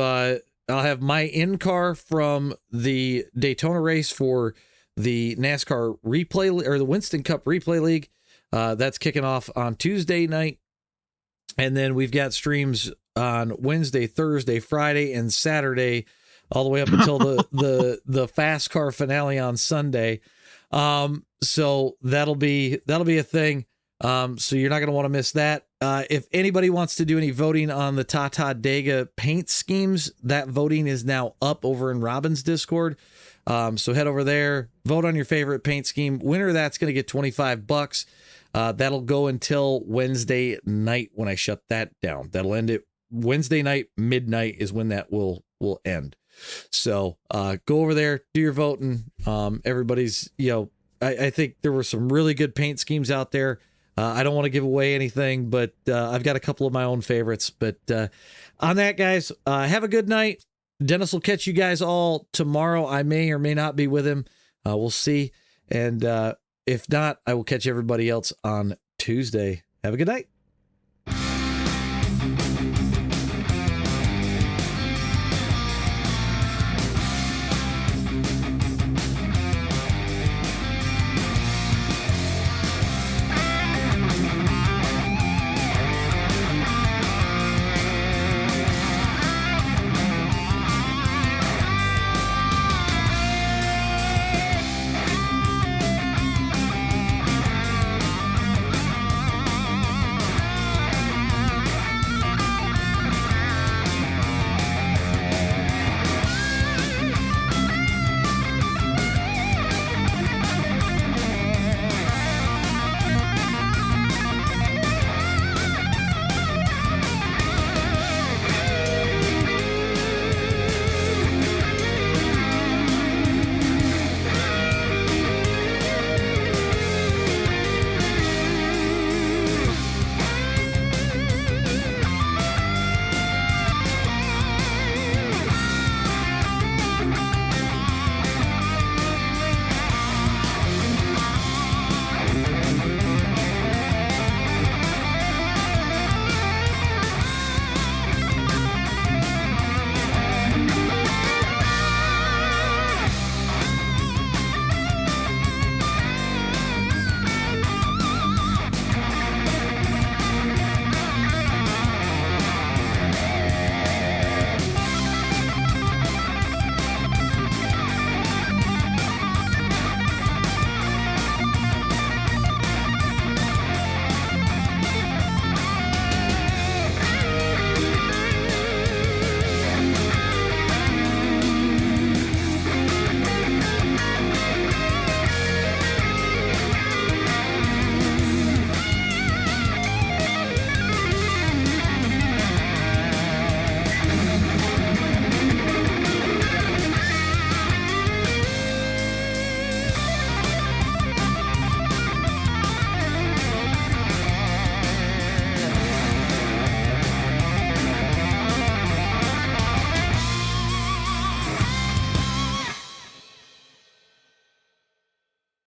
I'll have my in-car from the Daytona race for the NASCAR replay or the Winston Cup Replay League. That's kicking off on Tuesday night. And then we've got streams on Wednesday, Thursday, Friday, and Saturday, all the way up until the FASCAR finale on Sunday. So that'll be a thing. So you're not going to want to miss that. If anybody wants to do any voting on the Tata Dega paint schemes, that voting is now up over in Robin's Discord. So head over there, vote on your favorite paint scheme. Winner of that's going to get $25. That'll go until Wednesday night when I shut that down. That'll end it Wednesday night, midnight is when that will end. So go over there, do your voting. Everybody's, I think there were some really good paint schemes out there. I don't want to give away anything, but I've got a couple of my own favorites. But on that, guys, have a good night. Dennis will catch you guys all tomorrow. I may or may not be with him. We'll see. And if not, I will catch everybody else on Tuesday. Have a good night.